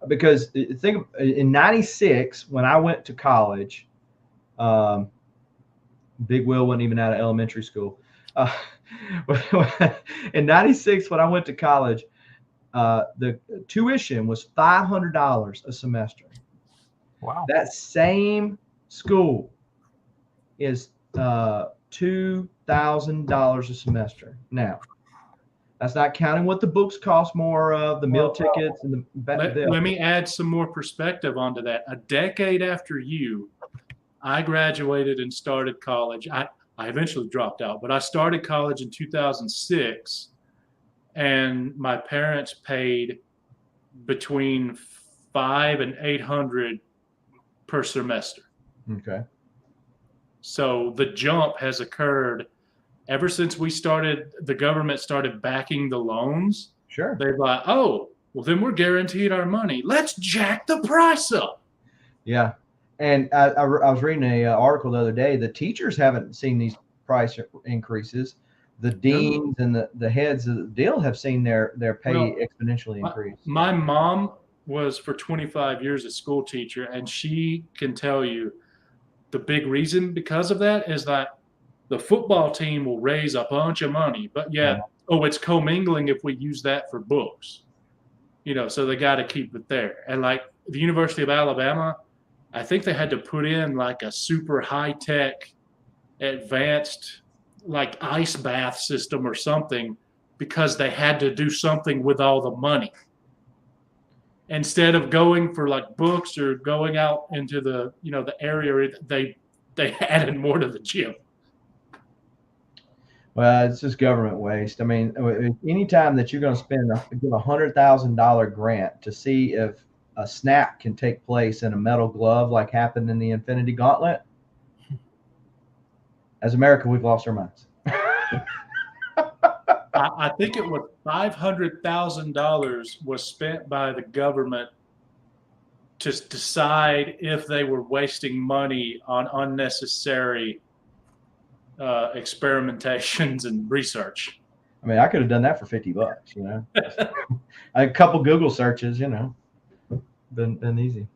because think in '96 when I went to college, Big Will wasn't even out of elementary school. In '96 when I went to college, the tuition was $500 a semester. Wow. That same school is $2,000 a semester. Now, that's not counting what the books cost more of, the meal tickets, and Let me add some more perspective onto that. A decade after you, I graduated and started college. I eventually dropped out, but I started college in 2006, and my parents paid between $500 and $800 per semester. Okay. So the jump has occurred ever since the government started backing the loans. Sure. They're like, oh, well, then we're guaranteed our money. Let's jack the price up. Yeah. And I was reading an article the other day. The teachers haven't seen these price increases. The deans and the heads of the deal have seen their pay exponentially increase. My mom was for 25 years a school teacher, and she can tell you the big reason because of that is that the football team will raise a bunch of money, but it's commingling if we use that for books, you know, so they got to keep it there. And like the University of Alabama, I think they had to put in like a super high-tech advanced like ice bath system or something because they had to do something with all the money. Instead of going for like books or going out into the, you know, the area, they added more to the gym. Well, it's just government waste. I mean, anytime that you're going to give $100,000 grant to see if a snap can take place in a metal glove like happened in the Infinity Gauntlet, as America, we've lost our minds. I think it was $500,000 was spent by the government to decide if they were wasting money on unnecessary experimentations and research. I mean, I could have done that for $50, you know. A couple Google searches, you know, been easy.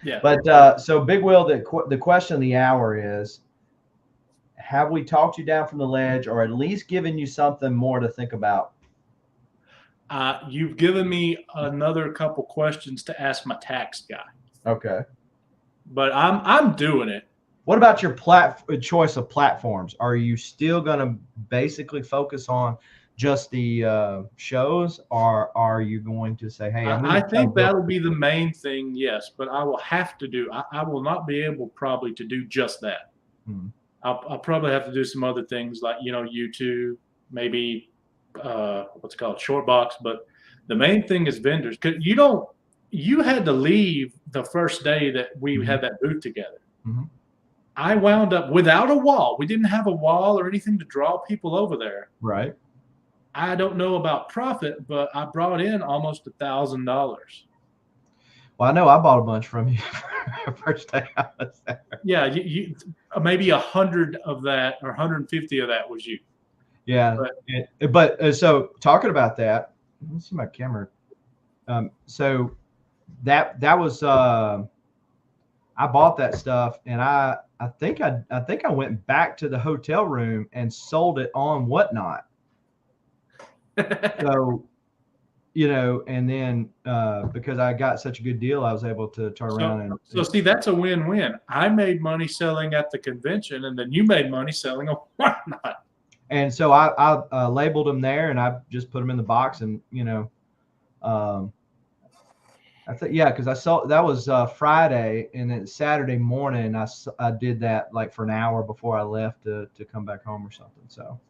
Yeah. But so Big Will, the question of the hour is, have we talked you down from the ledge, or at least given you something more to think about? You've given me another couple questions to ask my tax guy. Okay. But I'm doing it. What about your choice of platforms? Are you still going to basically focus on just the shows, or are you going to say, hey, I think that'll be the main thing, yes. But I will have to do. I will not be able probably to do just that. Hmm. I'll probably have to do some other things like, you know, YouTube, maybe what's it called, Shortbox. But the main thing is vendors. 'Cause you had to leave the first day that we had that booth together. Mm-hmm. I wound up without a wall. We didn't have a wall or anything to draw people over there. Right. I don't know about profit, but I brought in almost $1,000. Well, I know I bought a bunch from you first day I was there. Yeah, you maybe 100 of that or 150 of that was you. Yeah, but so talking about that, let me see my camera. So that was I bought that stuff, and I think I went back to the hotel room and sold it on Whatnot. So, and then because I got such a good deal, I was able to turn around and. So see, that's a win-win. I made money selling at the convention, and then you made money selling on Whatnot. And so I labeled them there, and I just put them in the box, and I think because I saw that was Friday, and then Saturday morning I did that like for an hour before I left to come back home or something. So,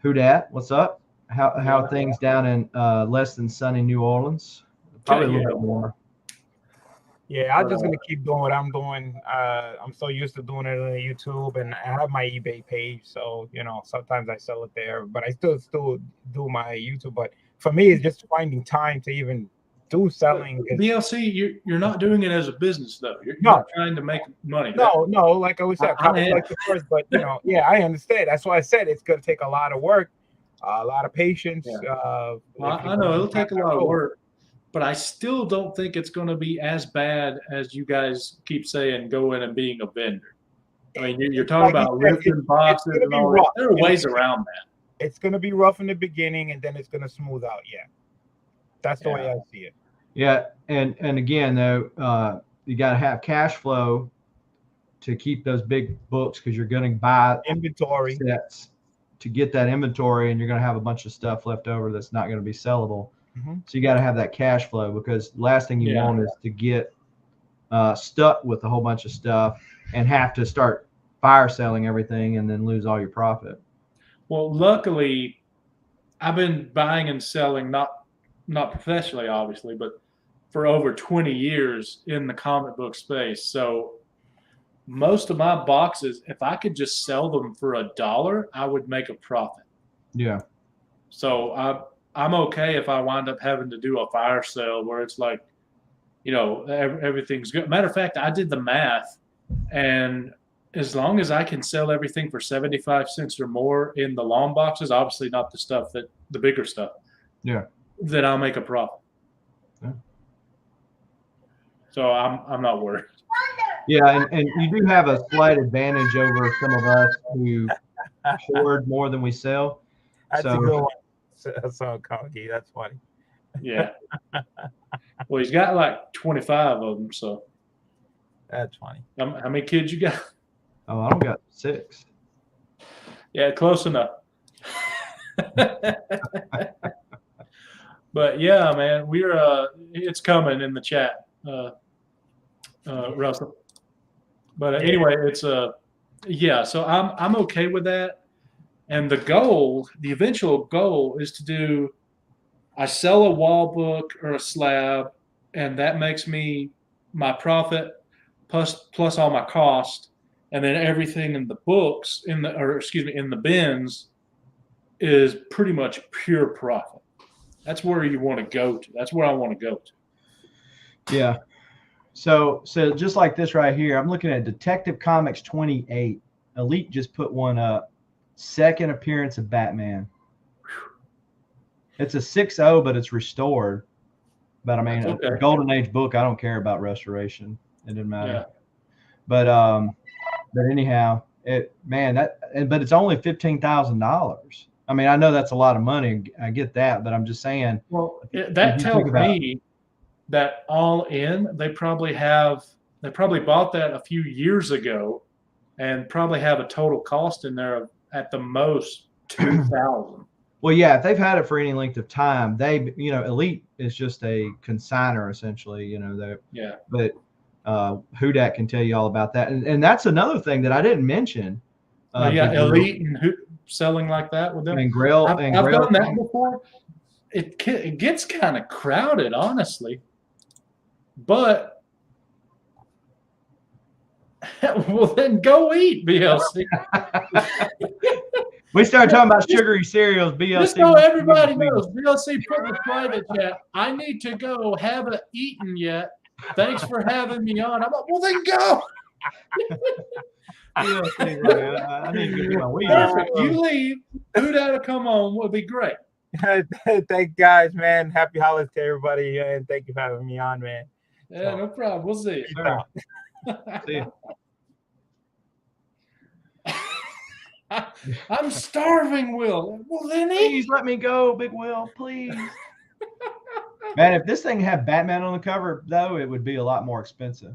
who dat? What's up? How are things down in less than sunny New Orleans? Probably a little bit more. Yeah, I'm just gonna keep doing what I'm doing. I'm so used to doing it on YouTube, and I have my eBay page, so sometimes I sell it there, but I still do my YouTube. But for me, it's just finding time to even do selling. BLC, you're not doing it as a business though. You're trying to make money. No, like I was saying, like the first, but yeah, I understand. That's why I said it's gonna take a lot of work, a lot of patience. Yeah. I know it'll take a lot of work. But I still don't think it's going to be as bad as you guys keep saying going and being a vendor. I mean, you're talking about lifting boxes and all that. There are ways around that. It's going to be rough in the beginning, and then it's going to smooth out. Yeah, that's the way I see it. Yeah, and again though, you got to have cash flow to keep those big books because you're going to buy inventory sets to get that inventory, and you're going to have a bunch of stuff left over that's not going to be sellable. So you got to have that cash flow because the last thing you want is to get stuck with a whole bunch of stuff and have to start fire selling everything and then lose all your profit. Well, luckily, I've been buying and selling not professionally, obviously, but for over 20 years in the comic book space. So most of my boxes, if I could just sell them for $1, I would make a profit. Yeah. So I'm okay if I wind up having to do a fire sale where it's like, everything's good. Matter of fact, I did the math, and as long as I can sell everything for 75 cents or more in the long boxes, obviously not the bigger stuff. Yeah. Then I'll make a profit. Yeah. So I'm not worried. Yeah, and you do have a slight advantage over some of us who hoard more than we sell. That's a good one. That's all comedy. That's funny. Yeah. Well, he's got like 25 of them, so. That's funny. How many kids you got? Oh, I don't got 6. Yeah, close enough. But yeah, man, it's coming in the chat, Russell. But anyway, it's so I'm okay with that. And the eventual goal is to I sell a wall book or a slab, and that makes me my profit plus all my cost, and then everything in the books in the bins is pretty much pure profit. That's where you want to go to. That's where I want to go to. Yeah. So just like this right here, I'm looking at Detective Comics 28. Elite just put one up. Second appearance of Batman. It's a 6.0, but it's restored. But I mean, a Golden Age book, I don't care about restoration. It didn't matter. Yeah. But anyhow, but it's only $15,000. I mean, I know that's a lot of money. I get that, but I'm just saying. Well, that tells me that all in, they probably bought that a few years ago, and probably have a total cost in there of at the most $2,000. Well, yeah, if they've had it for any length of time, Elite is just a consignor essentially. But Hudak can tell you all about that, and that's another thing that I didn't mention. Elite and selling like that with them. And Grail. I've done that before. It gets kind of crowded, honestly. But Well, then go eat, BLC. We started talking about sugary cereals. BLC. Just so everybody knows, BLC put in the private chat, I need to go. Haven't eaten yet. Thanks for having me on. I'm like, well, then go. BLC, man, I need to get my weed. Perfect. You leave. Who that'll come on would be great. Thank you guys, man. Happy holidays to everybody, and thank you for having me on, man. Yeah, no problem. We'll see. Peace out. See ya. I'm starving, Will. Well, then eat. Please let me go, Big Will. Please. Man, if this thing had Batman on the cover, though, it would be a lot more expensive.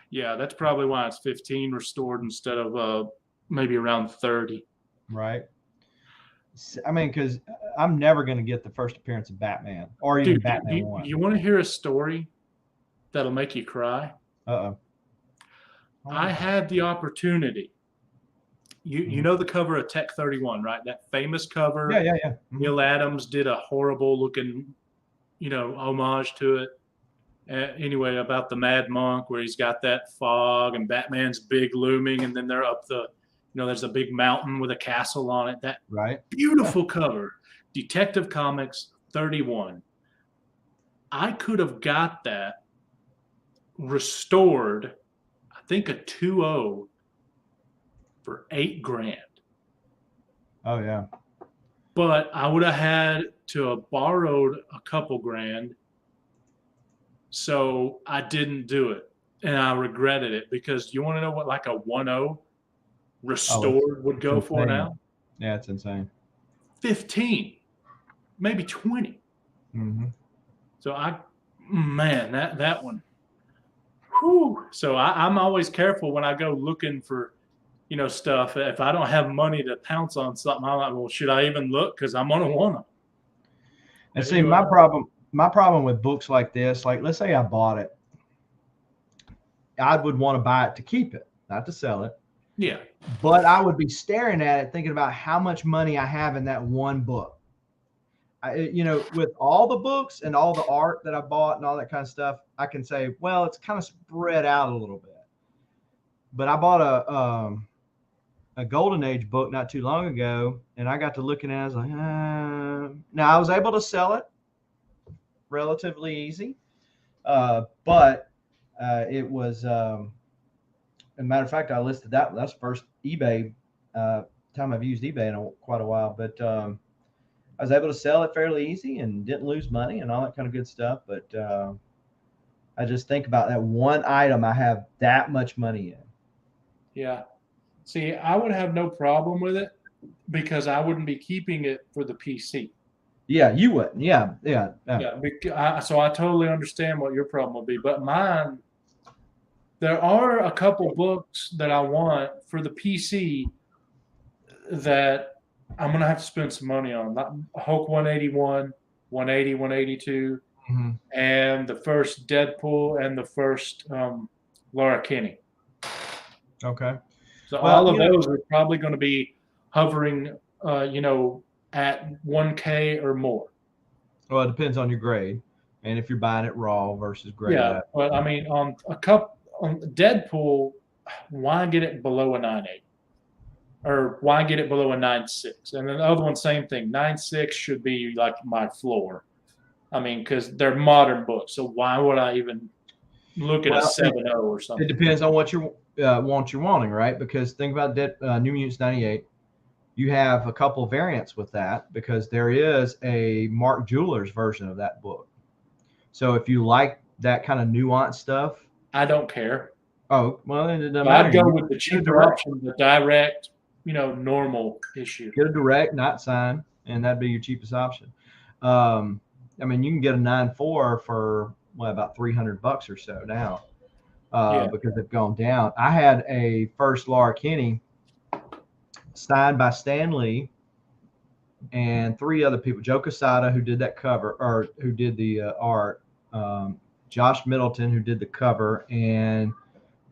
Yeah, that's probably why it's 15 restored instead of maybe around 30. Right. I mean, because I'm never going to get the first appearance of Batman or even Dude, Batman 1. you want to hear a story that'll make you cry? Uh-oh. I had the opportunity. You know the cover of Tech 31, right? That famous cover. Yeah. Mhm. Neil Adams did a horrible looking, homage to it. Anyway, about the Mad Monk, where he's got that fog and Batman's big looming, and then they're up there's a big mountain with a castle on it. That Right. beautiful cover, Detective Comics 31. I could have got that restored, I think a 2.0 for $8,000. Oh, yeah. But I would have had to have borrowed a couple grand. So I didn't do it. And I regretted it because you want to know what like a 1.0 restored would go for insane. now? Yeah, it's insane. 15, maybe 20. Mm-hmm. So that one. Whew. So I'm always careful when I go looking for, stuff. If I don't have money to pounce on something, I'm like, well, should I even look? Because I'm gonna want them. And see, my problem with books like this, like let's say I bought it, I would want to buy it to keep it, not to sell it. Yeah. But I would be staring at it, thinking about how much money I have in that one book. With all the books and all the art that I bought and all that kind of stuff, I can say, well, it's kind of spread out a little bit. But I bought a Golden Age book not too long ago, and I got to looking at it. I was like, now I was able to sell it relatively easy, but it was. As a matter of fact, I listed that. That's the first eBay time I've used eBay in quite a while, but I was able to sell it fairly easy and didn't lose money and all that kind of good stuff. But I just think about that one item I have that much money in. Yeah. See, I would have no problem with it because I wouldn't be keeping it for the PC. Yeah, you wouldn't. Yeah. So I totally understand what your problem would be, but mine. There are a couple books that I want for the PC that I'm going to have to spend some money on. Hulk 181, 180, 182, Mm-hmm. and the first Deadpool and the first Laura Kinney. Okay. So all of those are probably going to be hovering, at 1K or more. Well, it depends on your grade and if you're buying it raw versus grade. Yeah, but I mean, on Deadpool, why get it below a 9.8? Or why get it below a 9.6? And then the other one, same thing. 9.6 should be like my floor. I mean, because they're modern books. So why would I even look at a 7.0 or something? It depends on what you're wanting, right? Because think about New Mutants 98. You have a couple of variants with that because there is a Mark Jewelers version of that book. So if you like that kind of nuanced stuff, I don't care. Oh, well, then it doesn't matter. I'd go with the cheaper option, the direct, normal issue. Get a direct, not signed, and that'd be your cheapest option. I mean, you can get a 9.4 for about $300 or so now, because they've gone down. I had a first Laura Kinney signed by Stan Lee and 3 other people: Joe Quesada, who did that cover or who did the art, Josh Middleton, who did the cover, and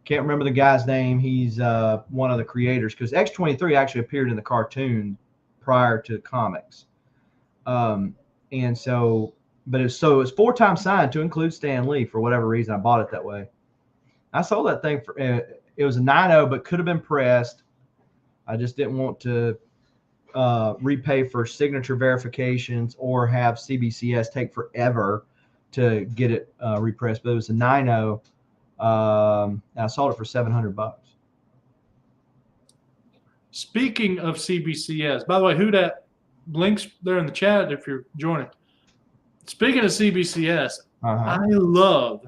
can't remember the guy's name. He's one of the creators because X-23 actually appeared in the cartoon prior to comics. And so, but it was 4 times signed to include Stan Lee for whatever reason. I bought it that way. I sold that thing for, It was a 9.0, but could have been pressed. I just didn't want to repay for signature verifications or have CBCS take forever to get it repressed. But it was a 9.0. I sold it for $700. Speaking of CBCS, by the way, who that links there in the chat if you're joining. Speaking of CBCS, I love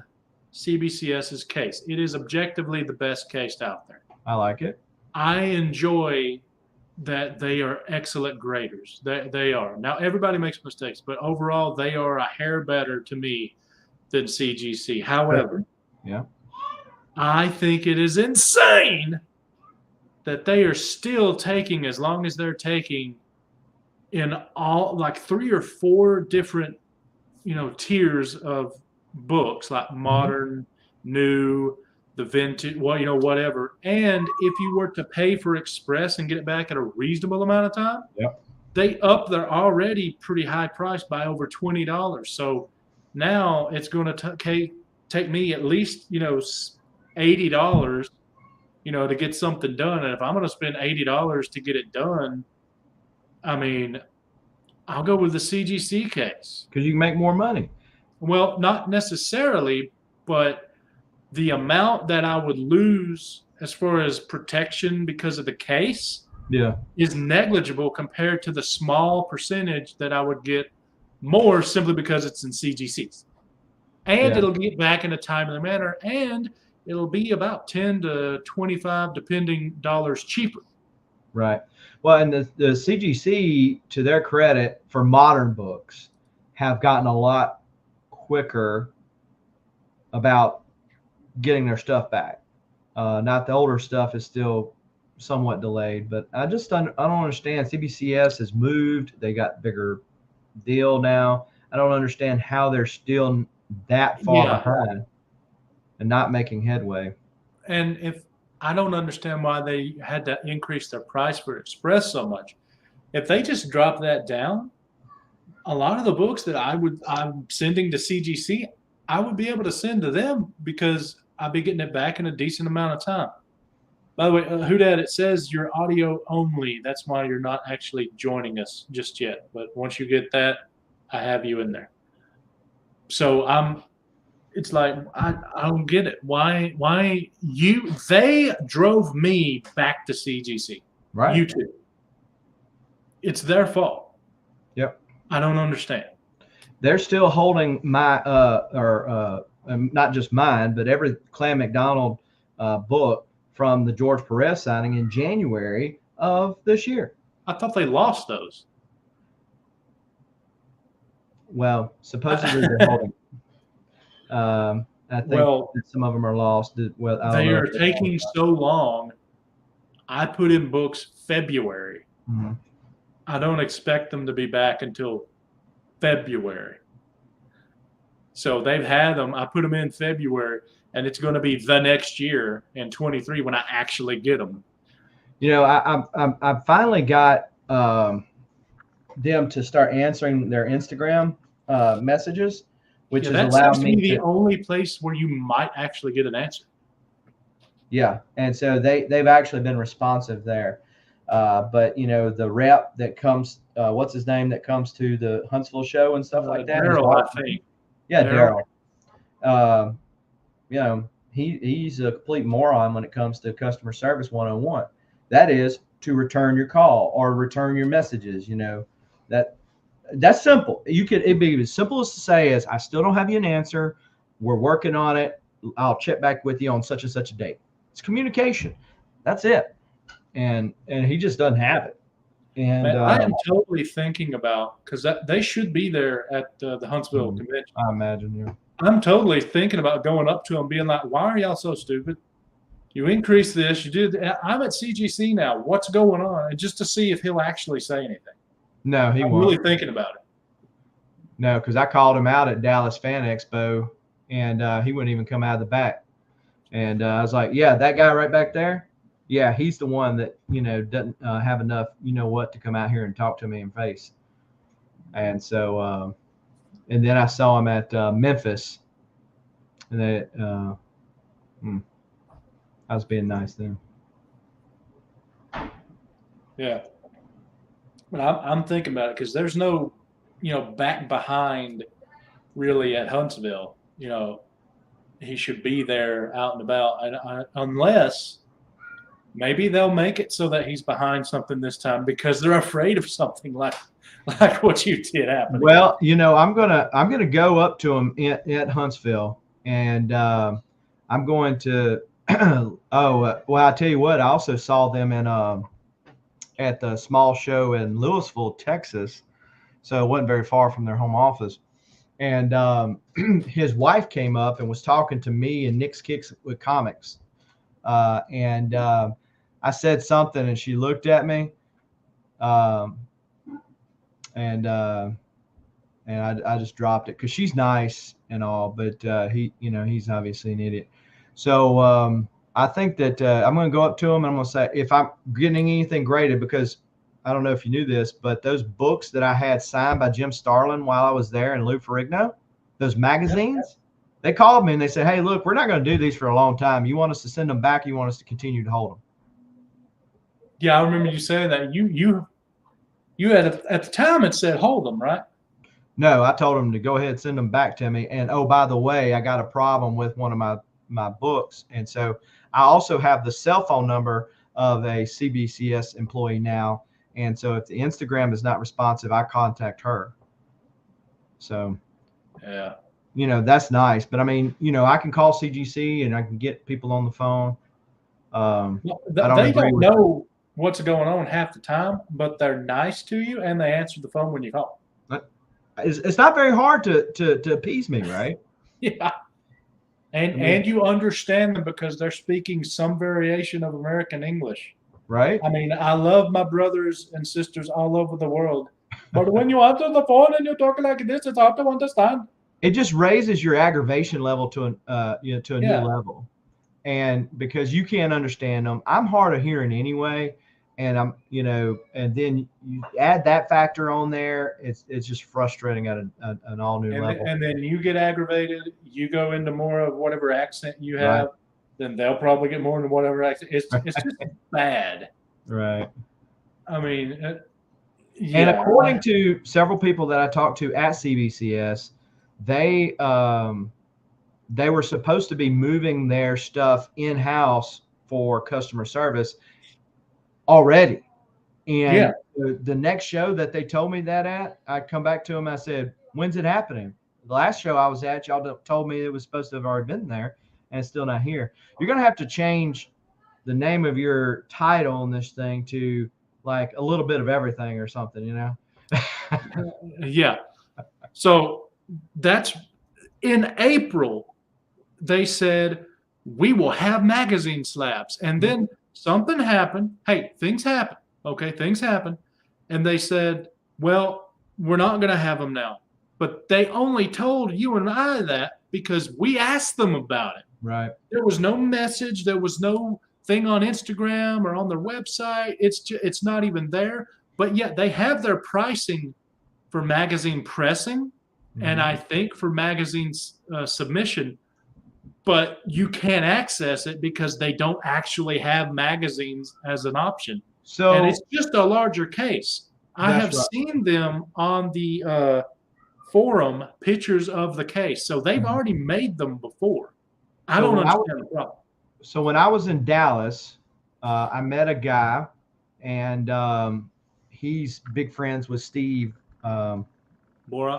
CBCS's case. It is objectively the best case out there. I like it. I enjoy that they are excellent graders. They are. Now, everybody makes mistakes, but overall, they are a hair better to me than CGC. However, yeah, I think it is insane that they are still taking, as long as they're taking, in all like 3 or 4 different, tiers of books, like modern, new, the vintage, whatever. And if you were to pay for Express and get it back at a reasonable amount of time, they up their already pretty high price by over $20. So now it's going to take me at least, $80, to get something done. And if I'm going to spend $80 to get it done, I mean, I'll go with the CGC case. Because you can make more money. Well, not necessarily, but the amount that I would lose as far as protection because of the case is negligible compared to the small percentage that I would get more simply because it's in CGCs. And it'll get back in a timely manner, and it'll be about 10 to 25 depending dollars cheaper. Right. Well, and the CGC, to their credit, for modern books, have gotten a lot quicker about getting their stuff back. Not the older stuff is still somewhat delayed, but I don't understand. CBCS has moved. They got bigger deal now. I don't understand how they're still that far behind and not making headway. And if I don't understand why they had to increase their price for Express so much. If they just drop that down, a lot of the books that I'm sending to CGC, I would be able to send to them because I'll be getting it back in a decent amount of time. By the way, Hudad, it says you're audio only. That's why you're not actually joining us just yet. But once you get that, I have you in there. So it's like, I don't get it. Why they drove me back to CGC. Right. You two. It's their fault. Yep. I don't understand. They're still holding my, not just mine, but every Clan McDonald book from the George Perez signing in January of this year. I thought they lost those. Well, supposedly they're holding. I think that some of them are lost. They are taking so long. I put in books February. Mm-hmm. I don't expect them to be back until February. So they've had them. I put them in February, and it's going to be the next year in 23 when I actually get them. I finally got them to start answering their Instagram messages, which has allowed me the only place where you might actually get an answer. Yeah, and so they've actually been responsive there. But the rep that comes, what's his name, that comes to the Huntsville show and stuff like that. Daryl, I think. Yeah, Daryl. He's a complete moron when it comes to customer service 101. That is to return your call or return your messages. That's simple. It'd be as simple as to say is, I still don't have you an answer. We're working on it. I'll check back with you on such and such a date. It's communication. That's it. And he just doesn't have it. And I am totally thinking about, because they should be there at the Huntsville convention. I imagine, yeah. I'm totally thinking about going up to them, being like, "Why are y'all so stupid? You increase this, you do that. I'm at CGC now. What's going on?" And just to see if he'll actually say anything. No, he won't. I'm really thinking about it. No, because I called him out at Dallas Fan Expo, and he wouldn't even come out of the back. And I was like, "Yeah, that guy right back there. Yeah, he's the one that doesn't have enough to come out here and talk to me in face." And so, and then I saw him at Memphis, and I was being nice then. Yeah. But I'm thinking about it because there's no, back behind really at Huntsville. He should be there out and about, unless maybe they'll make it so that he's behind something this time because they're afraid of something like what you did happen. Well, I'm gonna go up to him at Huntsville, and I'm going to. Well, I tell you what, I also saw them at the small show in Louisville, Texas, so it wasn't very far from their home office. And his wife came up and was talking to me and Nick's Kicks with Comics, and I said something, and she looked at me, and I just dropped it because she's nice and all, but he's obviously an idiot. So I think that I'm going to go up to him and I'm going to say, if I'm getting anything graded, because I don't know if you knew this, but those books that I had signed by Jim Starlin while I was there in Lou Ferrigno, those magazines, they called me and they said, hey, look, we're not going to do these for a long time. You want us to send them back? Or you want us to continue to hold them? Yeah, I remember you saying that. You had at the time it said hold them, right? No, I told them to go ahead and send them back to me. And, oh, by the way, I got a problem with one of my books. And so I also have the cell phone number of a CBCS employee now. And so if the Instagram is not responsive, I contact her. So, yeah, that's nice. But I mean, I can call CGC and I can get people on the phone. They don't know what's going on half the time, but they're nice to you and they answer the phone when you call. It's not very hard to appease me, right? Yeah. And you understand them because they're speaking some variation of American English. Right. I mean, I love my brothers and sisters all over the world, but when you answer the phone and you talk like this, it's hard to understand. It just raises your aggravation level to a new level, and because you can't understand them, I'm hard of hearing anyway, and I'm and then you add that factor on there, it's just frustrating at an all new level. And then you get aggravated, you go into more of whatever accent you have. Right. Then they'll probably get more than whatever accent. It's just bad. Right. I mean, and according to several people that I talked to at CBCS, they were supposed to be moving their stuff in-house for customer service already. And the next show that they told me that at, I come back to them. I said, when's it happening? The last show I was at, y'all told me it was supposed to have already been there. And it's still not here. You're going to have to change the name of your title on this thing to like a little bit of everything or something, Yeah. So that's in April, they said, we will have magazine slabs. And then something happened. Hey, things happen. Okay, things happen. And they said, well, we're not going to have them now. But they only told you and I that because we asked them about it. Right. There was no message. There was no thing on Instagram or on their website. It's not even there. But yet they have their pricing for magazine pressing, and I think for magazines submission. But you can't access it because they don't actually have magazines as an option. So, and it's just a larger case. I have seen them on the forum pictures of the case, so they've already made them before. I don't understand the problem. So when I was in Dallas, I met a guy, and he's big friends with Steve Bora.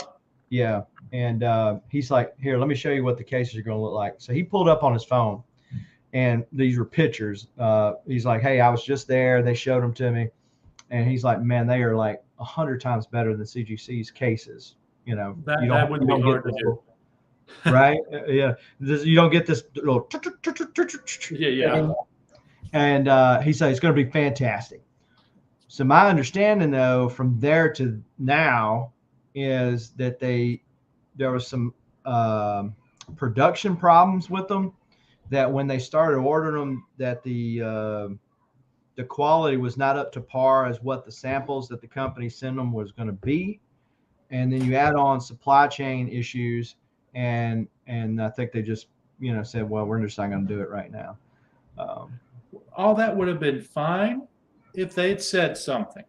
Yeah, and he's like, here, let me show you what the cases are going to look like. So he pulled up on his phone, and these were pictures. He's like, hey, I was just there. They showed them to me, and he's like, man, they are like 100 times better than CGC's cases. That would be hard to do. Right? Yeah. You don't get this little. Yeah. And he said it's going to be fantastic. So my understanding, though, from there to now is that there was some production problems with them, that when they started ordering them, that the quality was not up to par as what the samples that the company sent them was going to be. And then you add on supply chain issues, and I think they just said, well, we're just not going to do it right now. All that would have been fine if they had said something.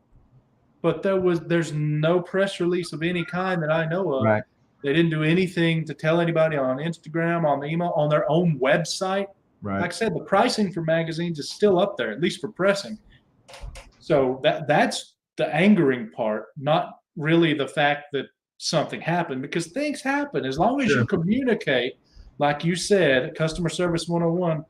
But there's no press release of any kind that I know of. Right. They didn't do anything to tell anybody on Instagram, on the email, on their own website. Right. Like I said, the pricing for magazines is still up there, at least for pressing. So that's the angering part, not really the fact that something happened, because things happen. As long as Sure. you communicate, like you said, customer service 101,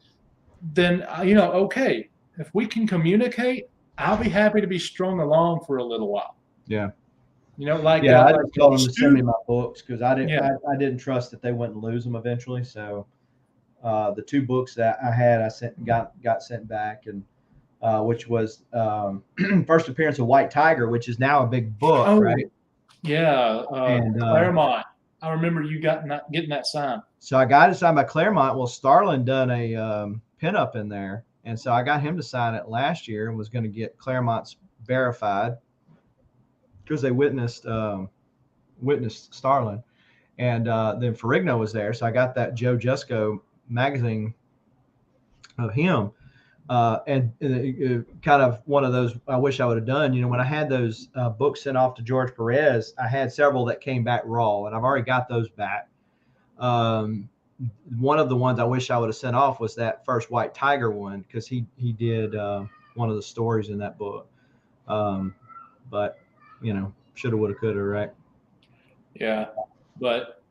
then, okay, if we can communicate, I'll be happy to be strung along for a little while. Yeah. Like I like just told them to send me Stu- my books because I didn't Yeah. I didn't trust that they wouldn't lose them eventually. So the 2 books that I had, I got sent back, and which was first appearance of White Tiger, which is now a big book, Oh, right? yeah, And Claremont. I remember you getting that signed. so I got it signed by Claremont. Well, Starlin done a pinup in there, and so I got him to sign it last year, and was going to get Claremont's verified because they witnessed Starlin, and then Ferrigno was there, so I got that Joe Jusko magazine of him, and kind of one of those I wish I would have done. When I had those books sent off to George Perez, I had several that came back raw, and I've already got those back. One of the ones I wish I would have sent off was that first White Tiger one, because he did one of the stories in that book. But shoulda, woulda, coulda, right? Yeah, but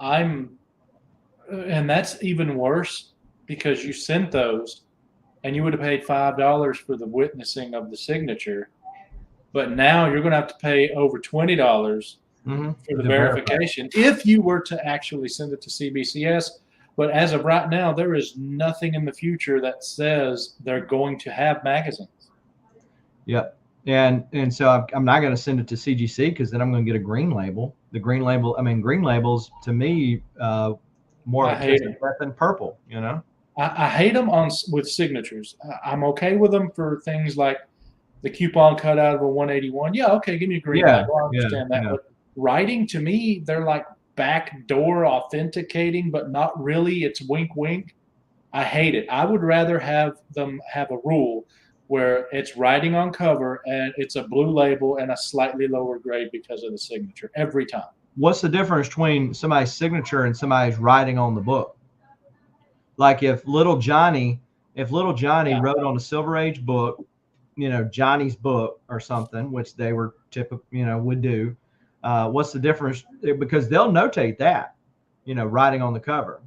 and that's even worse, because you sent those and you would have paid $5 for the witnessing of the signature, but now you're going to have to pay over $20 for the verification if you were to actually send it to CBCS. But as of right now, there is nothing in the future that says they're going to have magazines. Yep. And so I'm not going to send it to CGC, because then I'm going to get a green label. The green label, green labels to me, more of a kiss of death than purple, I hate them with signatures. I'm okay with them for things like the coupon cut out of a 181. Yeah, okay, give me a green label. I understand that. But writing, to me, they're like backdoor authenticating, but not really. It's wink, wink. I hate it. I would rather have them have a rule where it's writing on cover and it's a blue label and a slightly lower grade because of the signature every time. What's the difference between somebody's signature and somebody's writing on the book? Like if little Johnny wrote on a Silver Age book, Johnny's book or something, which they were would do. What's the difference? Because they'll notate that, writing on the cover.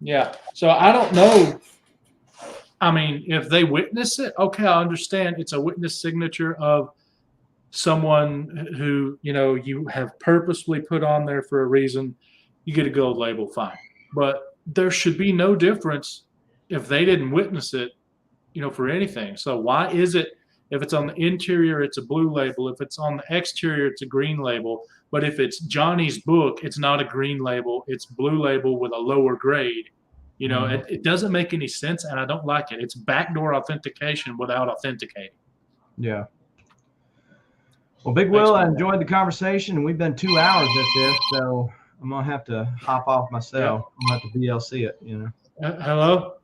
Yeah. So I don't know. If they witness it, okay, I understand it's a witness signature of someone who, you have purposely put on there for a reason. You get a gold label, fine. But there should be no difference if they didn't witness it, for anything. So why is it, if it's on the interior, it's a blue label. If it's on the exterior, it's a green label. But if it's Johnny's book, it's not a green label. It's blue label with a lower grade. It doesn't make any sense, and I don't like it. It's backdoor authentication without authenticating. Yeah. Well, Big Will, I enjoyed the conversation, and we've been 2 hours at this, so I'm going to have to hop off myself. I'm going to have to VLC it, Hello?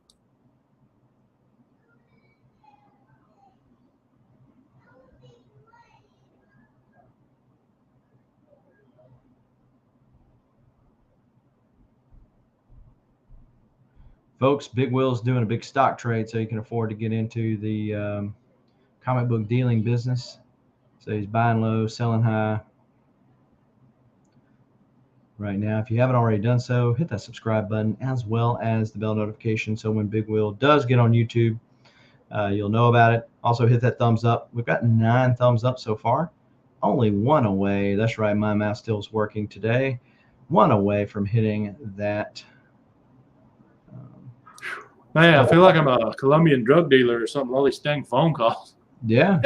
Folks, Big Will's doing a big stock trade, so he can afford to get into the comic book dealing business. So he's buying low, selling high. Right now, if you haven't already done so, hit that subscribe button as well as the bell notification, so when Big Will does get on YouTube, you'll know about it. Also, hit that thumbs up. We've got 9 thumbs up so far. Only 1 away. That's right, my mouse still is working today. 1 away from hitting that. Man, I feel like I'm a Colombian drug dealer or something. All these dang phone calls. Yeah.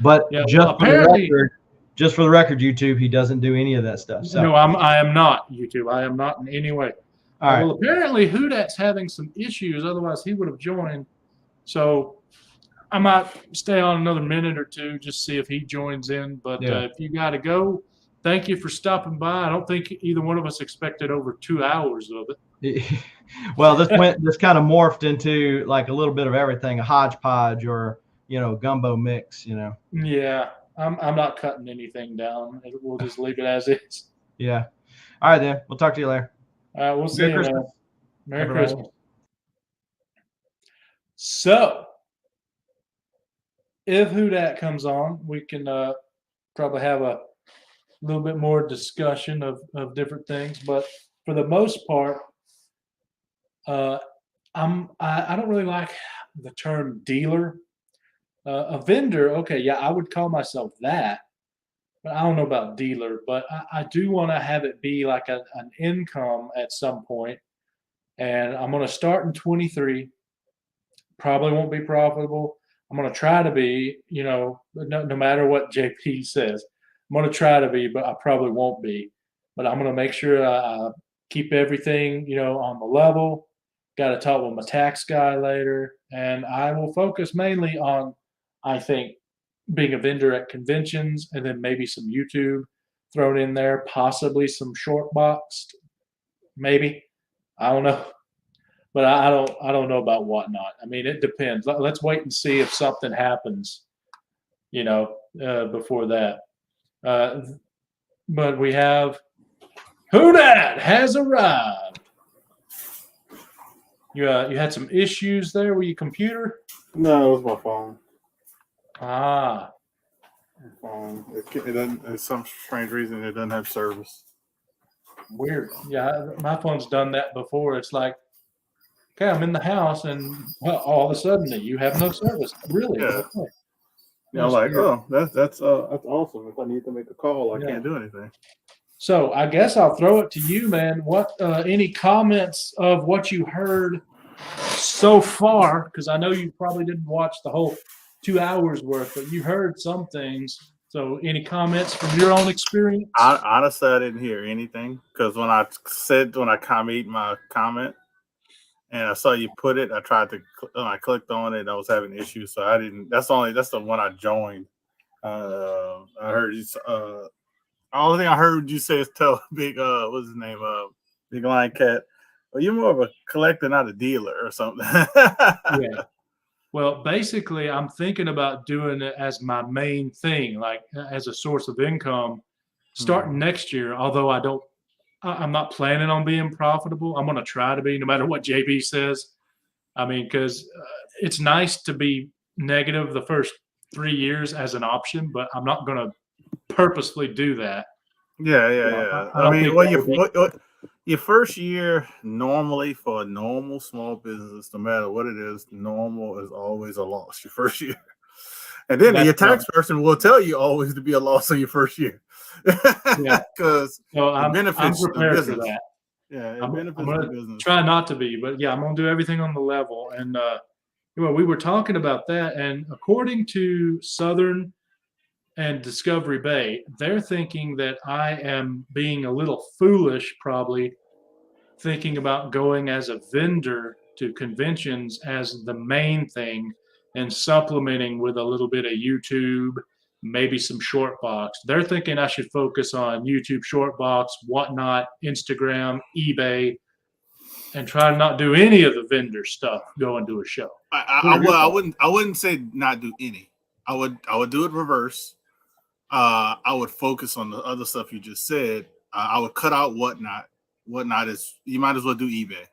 But just for the record, YouTube, he doesn't do any of that stuff. So. No, I am not, YouTube. I am not in any way. All right. Well, apparently Hudat's having some issues. Otherwise, he would have joined. So I might stay on another minute or two, just see if he joins in. But if you got to go, thank you for stopping by. I don't think either one of us expected over 2 hours of it. Well, this kind of morphed into like a little bit of everything, a hodgepodge or, gumbo mix, Yeah, I'm not cutting anything down. We'll just leave it as is. Yeah. All right, then. We'll talk to you later. All right, we'll see Merry you, man. Christmas, Merry everybody. Christmas. So, if Who Dat comes on, we can probably have a little bit more discussion of different things. But for the most part, I don't really like the term dealer. A vendor, okay, yeah, I would call myself that, but I don't know about dealer. But I do want to have it be like an income at some point, and I'm going to start in 23. Probably won't be profitable. I'm going to try to be, no matter what JP says. I'm going to try to be, but I probably won't be. But I'm going to make sure I keep everything, on the level. Got to talk with my tax guy later, and I will focus mainly on, I think, being a vendor at conventions, and then maybe some YouTube thrown in there, possibly some short boxed, maybe. I don't know. But I don't know about whatnot. I mean, it depends. Let's wait and see if something happens, before that. Uh, but we have Who Dat has arrived. You had some issues there with your computer? No, it was my phone. Ah, My phone. It doesn't. For some strange reason, it doesn't have service. weird. Yeah, my phone's done that before. It's like, okay, I'm in the house, and all of a sudden you have no service. Really? Yeah. Okay. Yeah, I'm like, oh, that's awesome. If I need to make a call, I can't do anything. So I guess I'll throw it to you, man. What any comments of what you heard so far? Because I know you probably didn't watch the whole 2 hours worth, but you heard some things. So any comments from your own experience? Honestly, I didn't hear anything because when I made my comment and I saw you put it, I clicked on it and I was having issues, so I didn't. That's the one I joined. I heard you. Only thing I heard you say is tell Big what's his name? Big Lion Cat. Well, you're more of a collector, not a dealer or something. Yeah. Well, basically, I'm thinking about doing it as my main thing, like as a source of income, starting next year. Although I'm not planning on being profitable. I'm going to try to be, no matter what JB says. I mean, because it's nice to be negative the first 3 years as an option, but I'm not going to purposely do that. Yeah. I mean, your first year normally for a normal small business, no matter what it is, normal is always a loss your first year. And then your tax person will tell you always to be a loss in your first year. Yeah. Because I'm benefits prepared the for business. that. Yeah, I'm benefits going the to business. try not to be, but yeah, I'm going to do everything on the level. And we were talking about that, and according to Southern and Discovery Bay, they're thinking that I am being a little foolish, probably thinking about going as a vendor to conventions as the main thing and supplementing with a little bit of YouTube, maybe some short box. They're thinking I should focus on YouTube short box, whatnot, Instagram, eBay, and try to not do any of the vendor stuff going to a show. I wouldn't say not do any. I would do it reverse. I would focus on the other stuff you just said. I would cut out whatnot. Whatnot is you might as well do eBay.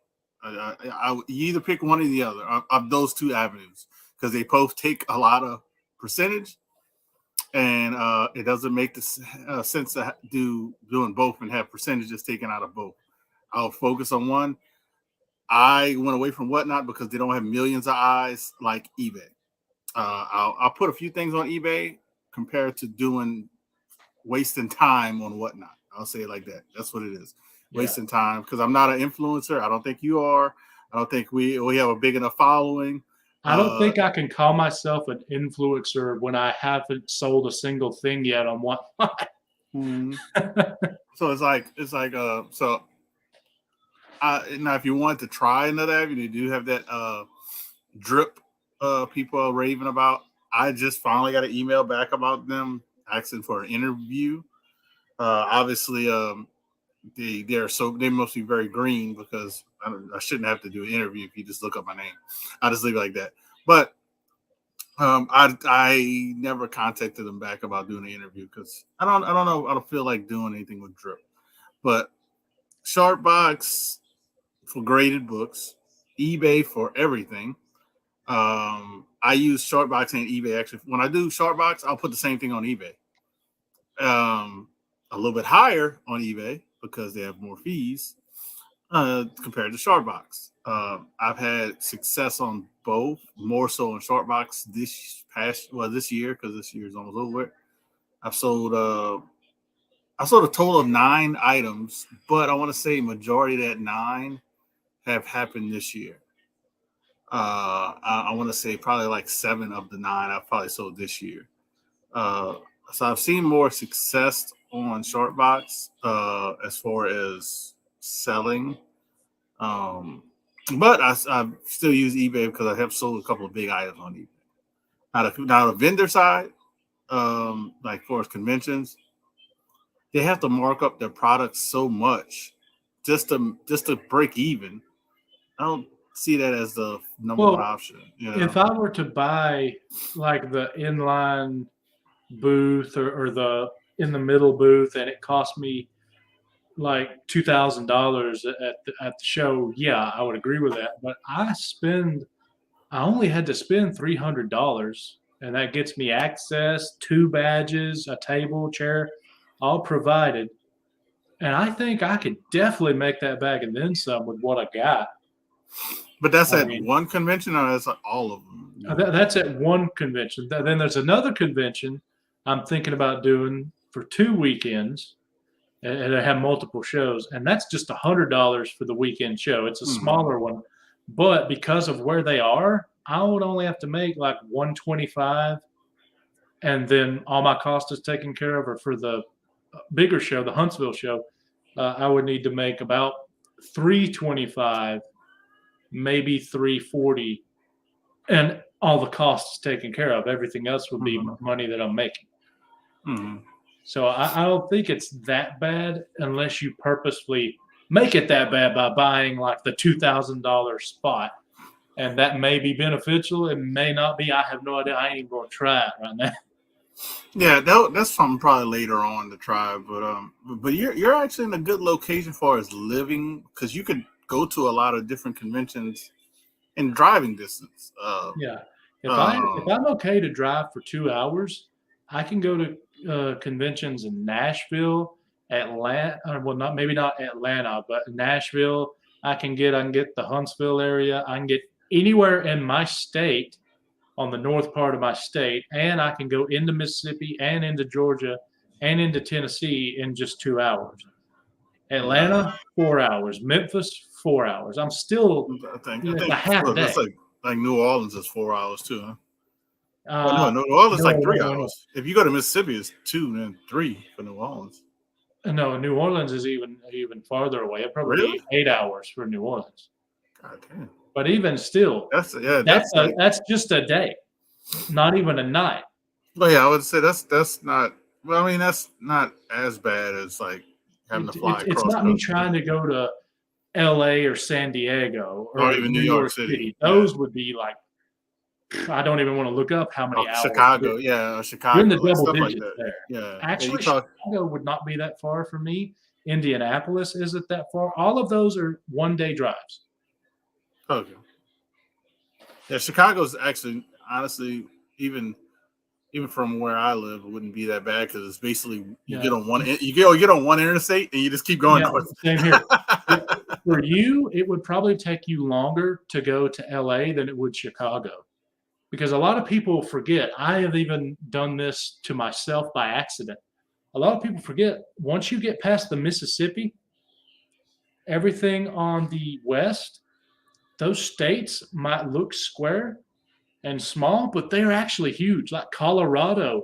You either pick one or the other of those two avenues because they both take a lot of percentage, and it doesn't make the sense to doing both and have percentages taken out of both. I'll focus on one. I went away from whatnot because they don't have millions of eyes like eBay. I'll put a few things on eBay compared to wasting time on whatnot. I'll say it like that. That's what it is. Wasting time because I'm not an influencer. I don't think you are. I don't think we have a big enough following. I don't think I can call myself an influencer when I haven't sold a single thing yet on whatnot. So it's like so. Now, if you want to try another avenue, you do have that drip people are raving about. I just finally got an email back about them asking for an interview. Obviously, they must be very green because I shouldn't have to do an interview if you just look up my name. I'll just leave it like that. But I never contacted them back about doing an interview because I don't know. I don't feel like doing anything with Drip. But Sharpbox for graded books, eBay for everything. I use Sharpbox and eBay. Actually, when I do Sharpbox, I'll put the same thing on eBay. A little bit higher on eBay because they have more fees compared to Sharpbox. I've had success on both, more so on Sharpbox this year because this year is almost over. I sold a total of 9 items, but I want to say majority of that 9 have happened this year. I want to say probably like 7 of the 9 I've probably sold this year. So I've seen more success on Sharpbox as far as selling. But I still use eBay because I have sold a couple of big items on eBay. Now the vendor side, like for conventions, they have to mark up their products so much just to break even. I don't see that as the number one option. You know? If I were to buy like the inline booth or the in the middle booth and it cost me like $2,000 at the show, yeah, I would agree with that. But I only had to spend $300, and that gets me access, 2 badges, a table, chair, all provided. And I think I could definitely make that back and then some with what I got. But that's one convention, or that's like all of them? That's at one convention. Then there's another convention I'm thinking about doing for 2 weekends, and I have multiple shows, and that's just $100 for the weekend show. It's a smaller one, but because of where they are, I would only have to make like $125, and then all my cost is taken care of. Or for the bigger show, the Huntsville show, I would need to make about $325, maybe $340, and all the costs taken care of. Everything else would be money that I'm making. So I don't think it's that bad unless you purposefully make it that bad by buying like the $2,000 spot. And that may be beneficial. It may not be. I have no idea. I ain't even going to try it right now. Yeah, that's something probably later on to try. But you're actually in a good location as far as living, because you could go to a lot of different conventions in driving distance. Yeah. If I'm okay to drive for 2 hours, I can go to conventions in Nashville, Atlanta. Well, not Atlanta, but Nashville. I can get the Huntsville area. I can get anywhere in my state, on the north part of my state, and I can go into Mississippi and into Georgia and into Tennessee in just 2 hours. Atlanta, 4 hours. Memphis, 4 hours. I'm still I think a half day. That's like New Orleans is 4 hours too, huh? No, New Orleans is like 3 hours. If you go to Mississippi, it's 2 and 3 for New Orleans. No, New Orleans is even farther away. It probably Really? 8 hours for New Orleans. God damn. But even still, that's just a day, not even a night. Well, yeah, I would say that's not. Well, I mean, that's not as bad as like having to fly across. It's not me trying to go to L.A. or San Diego or even New York City. Those would be like, I don't even want to look up how many hours. Chicago. You're in the double digits like there. Yeah. Actually, Chicago would not be that far from me. Indianapolis isn't that far. All of those are one-day drives. Okay. Yeah, Chicago's actually, honestly, even from where I live, it wouldn't be that bad because it's basically you get on one interstate and you just keep going. Same here. For you, it would probably take you longer to go to LA than it would Chicago, because a lot of people forget. I have even done this to myself by accident. A lot of people forget, once you get past the Mississippi, everything on the west, those states might look square and small, but they're actually huge. Like Colorado,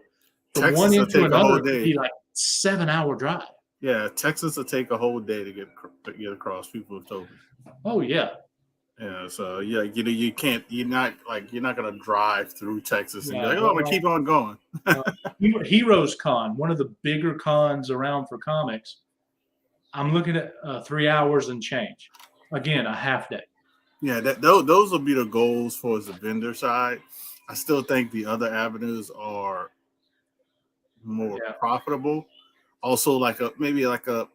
from one end to another could be like 7-hour drive. Yeah, Texas will take a whole day to get across. People have told me. Oh yeah, Yeah, so yeah, you can't. You're not gonna drive through Texas and be Yeah, like, oh, I'm but gonna keep on going. Heroes Con, one of the bigger cons around for comics, I'm looking at 3 hours and change. Again, a half day. Yeah, those will be the goals for the vendor side. I still think the other avenues are more Yeah. profitable. Also, maybe like a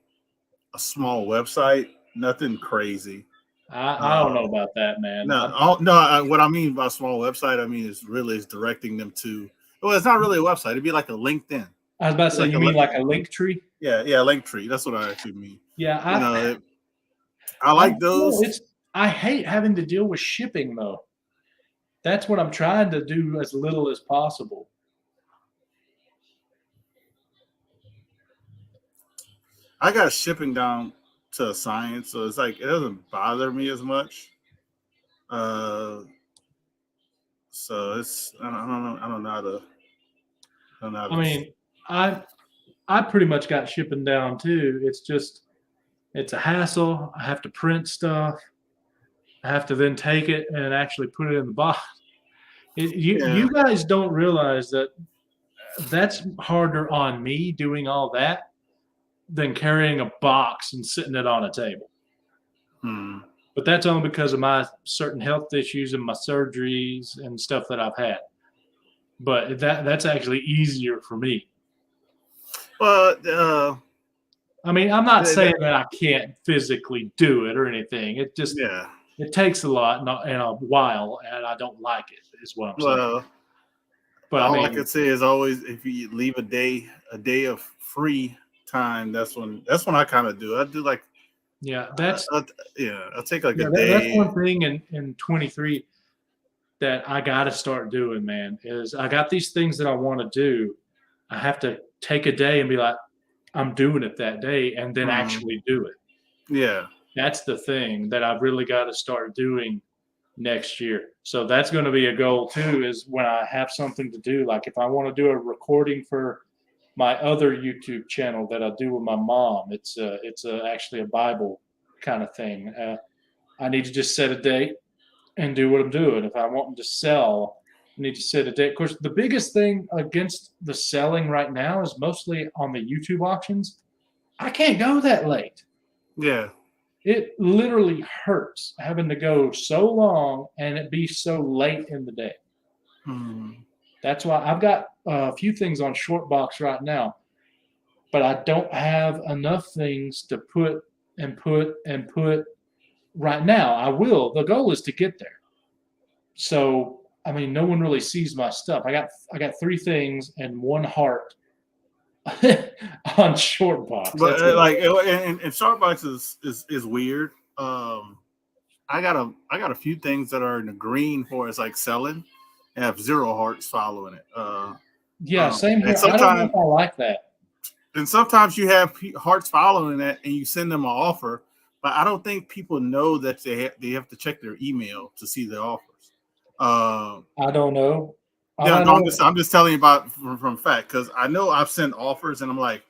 small website, nothing crazy. I don't know about that, man. What I mean by small website, I mean is directing them to. Well, it's not really a website. It'd be like a LinkedIn. I was about to say, Like you mean like a link tree? Yeah, Linktree. That's what I actually mean. Yeah, I like those. I hate having to deal with shipping though. That's what I'm trying to do as little as possible. I got shipping down to a science, so it's like it doesn't bother me as much. So it's I don't know how to. I don't know how I to. mean, I pretty much got shipping down too. It's a hassle. I have to print stuff. I have to then take it and actually put it in the box. You guys don't realize that that's harder on me doing all that than carrying a box and sitting it on a table. But that's only because of my certain health issues and my surgeries and stuff that I've had. But that's actually easier for me. Well, I mean, I'm not saying that I can't physically do it or anything. It just it takes a lot and a while, and I don't like it. Is what I'm saying. But all I can say is always if you leave a day of free time, that's when I kind of do. I do like I'll take like a day. That's one thing in 23 that I got to start doing, man. Is I got these things that I want to do. I have to take a day and be like, I'm doing it that day, and then actually do it. Yeah, that's the thing that I've really got to start doing next year. So that's going to be a goal too, is when I have something to do. Like if I want to do a recording for my other YouTube channel that I do with my mom, it's actually a Bible kind of thing. I need to just set a date and do what I'm doing. If I want to sell, I need to set a date. Of course, the biggest thing against the selling right now is mostly on the YouTube auctions. I can't go that late. Yeah. It literally hurts having to go so long and it be so late in the day. That's why I've got a few things on Shortbox right now, but I don't have enough things to put right now. I will. The goal is to get there. So, I mean, no one really sees my stuff. I got 3 things and 1 heart on Shortbox. But and Shortbox is weird. I got a few things that are in the green for it's like selling and have 0 hearts following it. Same here. I don't know if I like that. And sometimes you have hearts following that and you send them an offer, but I don't think people know that they have to check their email to see the offers. I don't know. I'm just telling you about from fact, because I know I've sent offers and I'm like,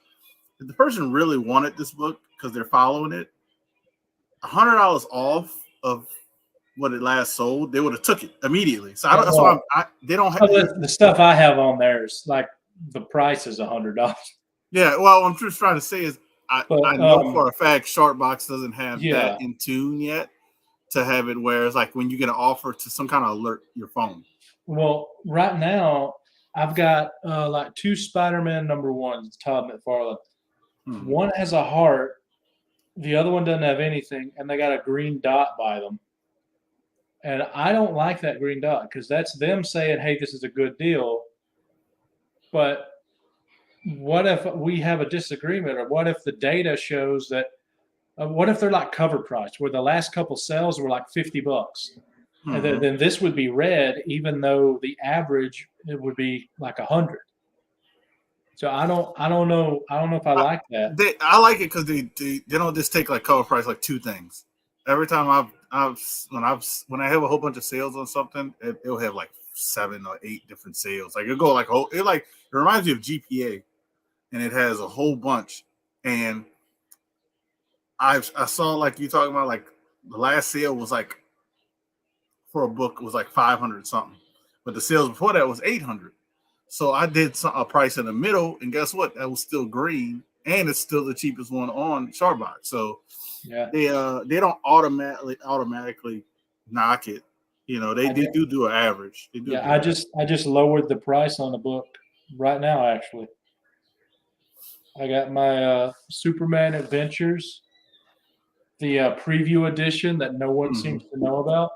if the person really wanted this book because they're following it, $100 off of what it last sold, they would have took it immediately. So that's why they don't have the stuff I have on there is like the price is $100. Yeah, well, what I'm just trying to say is I know for a fact Shortbox doesn't have that in tune yet to have it where it's like when you get an offer to some kind of alert your phone. Well, right now I've got like 2 Spider-Man #1s, Todd McFarlane. One has a heart, the other one doesn't have anything, and they got a green dot by them. And I don't like that green dot because that's them saying, hey, this is a good deal. But what if we have a disagreement, or what if the data shows that what if they're like cover price where the last couple sales were like $50 and then this would be red even though the average it would be like 100. So I don't know if I like that. I like it because they don't just take like cover price like 2 things. Every time when I have a whole bunch of sales on something, it'll have like 7 or 8 different sales. Like it'll go like it reminds me of GPA, and it has a whole bunch. And I saw like you talking about like the last sale was like for a book was like 500 something, but the sales before that was 800. So I did a price in the middle, and guess what? That was still green, and it's still the cheapest one on Chartbox. So Yeah. they don't automatically knock it. You know, they do an average. They do. Yeah, I just lowered the price on the book right now. Actually, I got my Superman Adventures, the preview edition that no one seems to know about.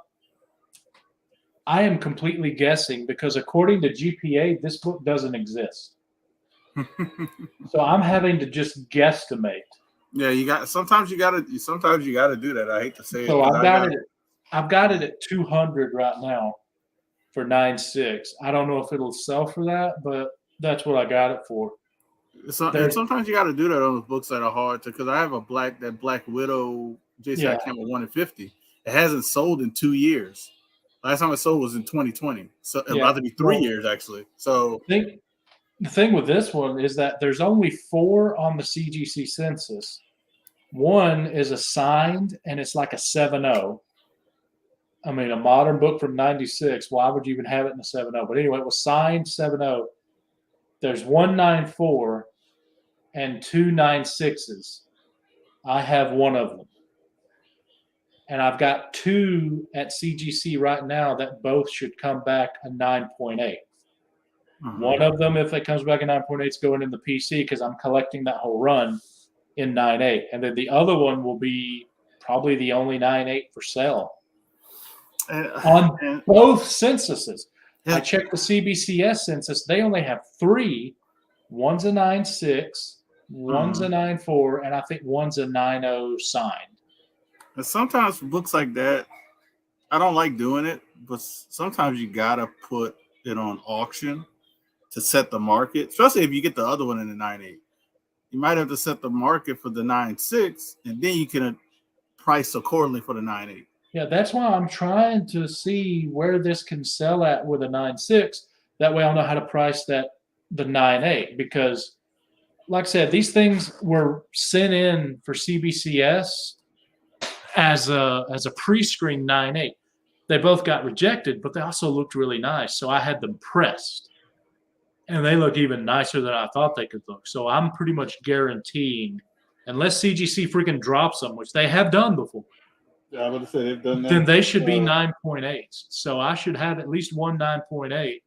I am completely guessing because according to GPA, this book doesn't exist. So I'm having to just guesstimate. Yeah, sometimes you gotta do that. I hate to say So it. I've got it at 200 right now for 9.6. I don't know if it'll sell for that, but that's what I got it for. And sometimes you got to do that on the books that are hard to, because I have that Black Widow J.C.I. Campbell 150. It hasn't sold in 2 years. Last time it sold was in 2020. So it's about to be 3 years actually. So the thing with this one is that there's only 4 on the CGC census. One is assigned and it's like a 7.0. I mean, a modern book from 96. Why would you even have it in a 7.0? But anyway, it was signed 7.0. There's 194 and 2 9.6s. I have one of them. And I've got 2 at CGC right now that both should come back a 9.8. One of them, if it comes back a 9.8, is going in the PC because I'm collecting that whole run in 9.8. And then the other one will be probably the only 9.8 for sale. On both censuses. I checked the CBCS census. They only have 3. One's a 9.6, one's a 9.4, and I think one's a 9.0 signed. And sometimes for books like that, I don't like doing it, but sometimes you gotta put it on auction to set the market, especially if you get the other one in the 9.8. You might have to set the market for the 9.6, and then you can price accordingly for the 9.8. Yeah, that's why I'm trying to see where this can sell at with a 9.6. That way I'll know how to price the 9.8, because like I said, these things were sent in for CBCS as a pre-screen 9.8. They both got rejected, but they also looked really nice. So I had them pressed. And they look even nicer than I thought they could look. So I'm pretty much guaranteeing, unless CGC freaking drops them, which they have done before. Yeah, I would say they've done that. Then they should be 9.8s. So I should have at least one 9.8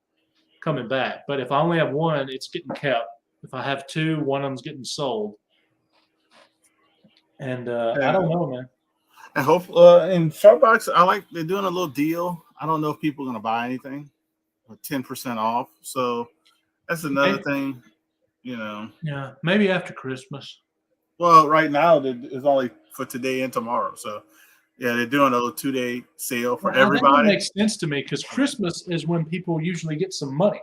coming back. But if I only have one, it's getting kept. If I have 2, one of them's getting sold. And I don't know, man. I hope in Chartbox, they're doing a little deal. I don't know if people are going to buy anything, 10% off. So that's another thing, you know. Yeah, maybe after Christmas. Well, right now it's only for today and tomorrow. So yeah, they're doing a little 2-day sale for everybody. That makes sense to me because Christmas is when people usually get some money.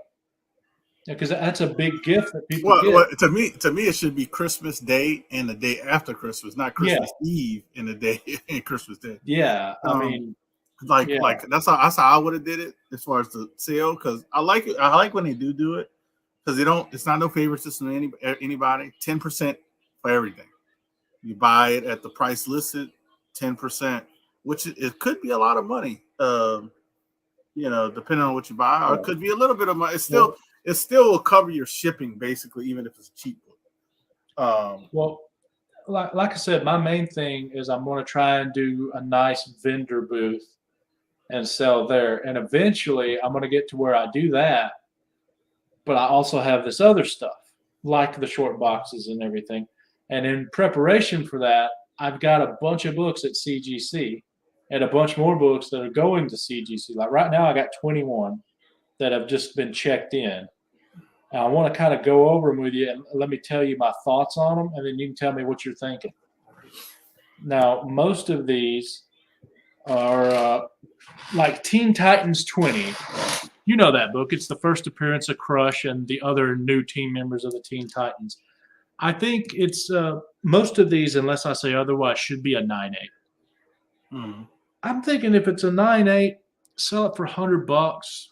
Because that's a big gift that people get. Well, to me, it should be Christmas Day and the day after Christmas, not Christmas Eve and the day and Christmas Day. Yeah, I mean, like that's how I would have did it as far as the sale, because I like it. I like when they do it because they don't. It's not no favoritism to anybody. 10% for everything. You buy it at the price listed, 10%, which it could be a lot of money. You know, depending on what you buy, or it could be a little bit of money. It still will cover your shipping, basically, even if it's cheap. Well, like I said, my main thing is I'm going to try and do a nice vendor booth and sell there. And eventually I'm going to get to where I do that. But I also have this other stuff, like the short boxes and everything. And in preparation for that, I've got a bunch of books at CGC and a bunch more books that are going to CGC. Like right now, I got 21 that have just been checked in. And I want to kind of go over them with you and let me tell you my thoughts on them, and then you can tell me what you're thinking. Now, most of these are like Teen Titans 20. You know that book. It's the first appearance of Crush and the other new team members of the Teen Titans. I think it's most of these, unless I say otherwise, should be a 9.8. I'm thinking if it's a 9.8, sell it for $100.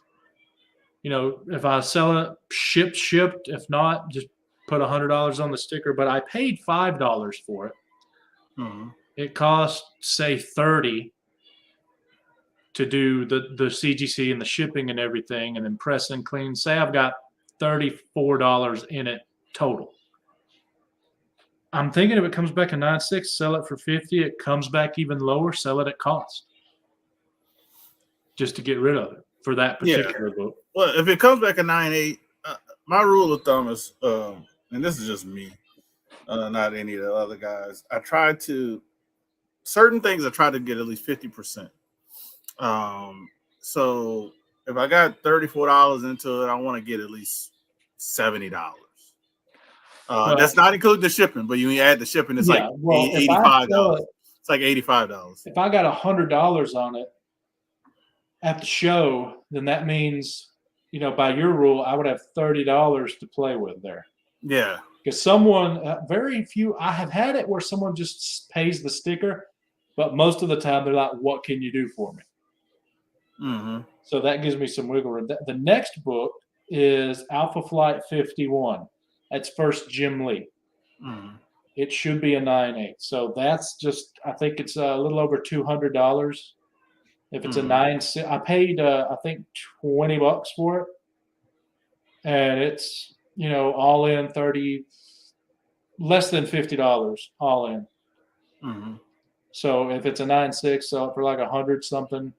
You know, if I sell it shipped. If not, just put $100 on the sticker. But I paid $5 for it. It cost, say, $30. to do the CGC and the shipping and everything, and then press and clean. Say I've got $34 in it total. I'm thinking if it comes back a 9.6, sell it for 50. It comes back even lower, sell it at cost, just to get rid of it for that particular book. Well, if it comes back a 9.8, my rule of thumb is, and this is just me, not any of the other guys. I try to certain things. I try to get at least 50%. So if I got $34 into it, I want to get at least $70. That's not including the shipping, but you add the shipping, it's like $85. It's like $85. If I got $100 on it at the show, then that means, by your rule, I would have $30 to play with there. Yeah. Because very few, I have had it where someone just pays the sticker, but most of the time they're like, what can you do for me? Mm-hmm. So that gives me some wiggle room. The next book is Alpha Flight 51. That's first Jim Lee. Mm-hmm. It should be a 9.8. So that's I think it's a little over $200. If it's a 9.6, I paid, I think $20 for it. And it's, all in less than $50 all in. Mm-hmm. So if it's a 9.6, sell it for like 100 something.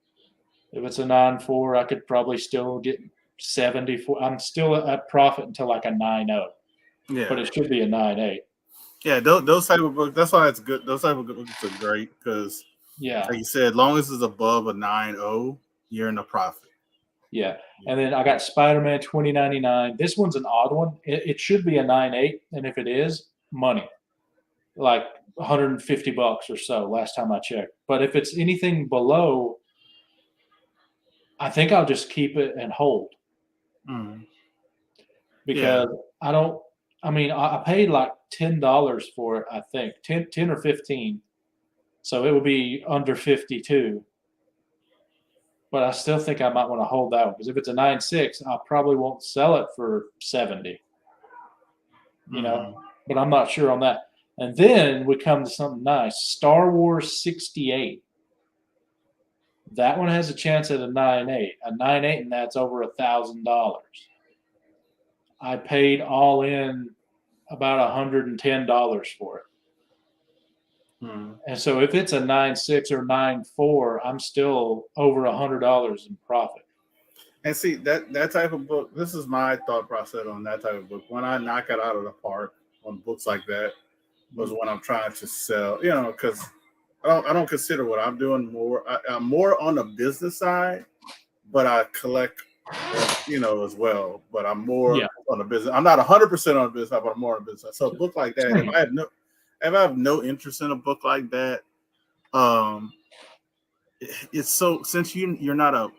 If it's a 9.4, I could probably still get 74. I'm still at profit until like a 9.0. Yeah. But it should be a 9.8. Yeah, those type of books, that's why it's good. Those type of books are great because, like you said, as long as it's above a 9.0, you're in the profit. Yeah. And then I got Spider-Man 2099. This one's an odd one. It should be a 9.8. And if it is, money. Like $150 or so last time I checked. But if it's anything below, I think I'll just keep it and hold. Mm. Because I paid like $10 for it, I think. 10 or 15. So it would be under 52. But I still think I might want to hold that one. Because if it's a 9.6, I probably won't sell it for 70. But I'm not sure on that. And then we come to something nice. Star Wars 68. That one has a chance at a 9.8. A 9.8, and that's over $1,000. I paid all in about $110 for it. And so if it's a 9.6 or 9.4, I'm still over $100 in profit. And see, that type of book, this is my thought process on that type of book. When I knock it out of the park on books like that was when I'm trying to sell, because I don't consider what I'm doing more. I'm more on the business side, but I collect, as well. But I'm more on the business. I'm not 100% on the business side, but I'm more on the business side. So a book like that, if I have no interest in a book like that, it's so, since you're not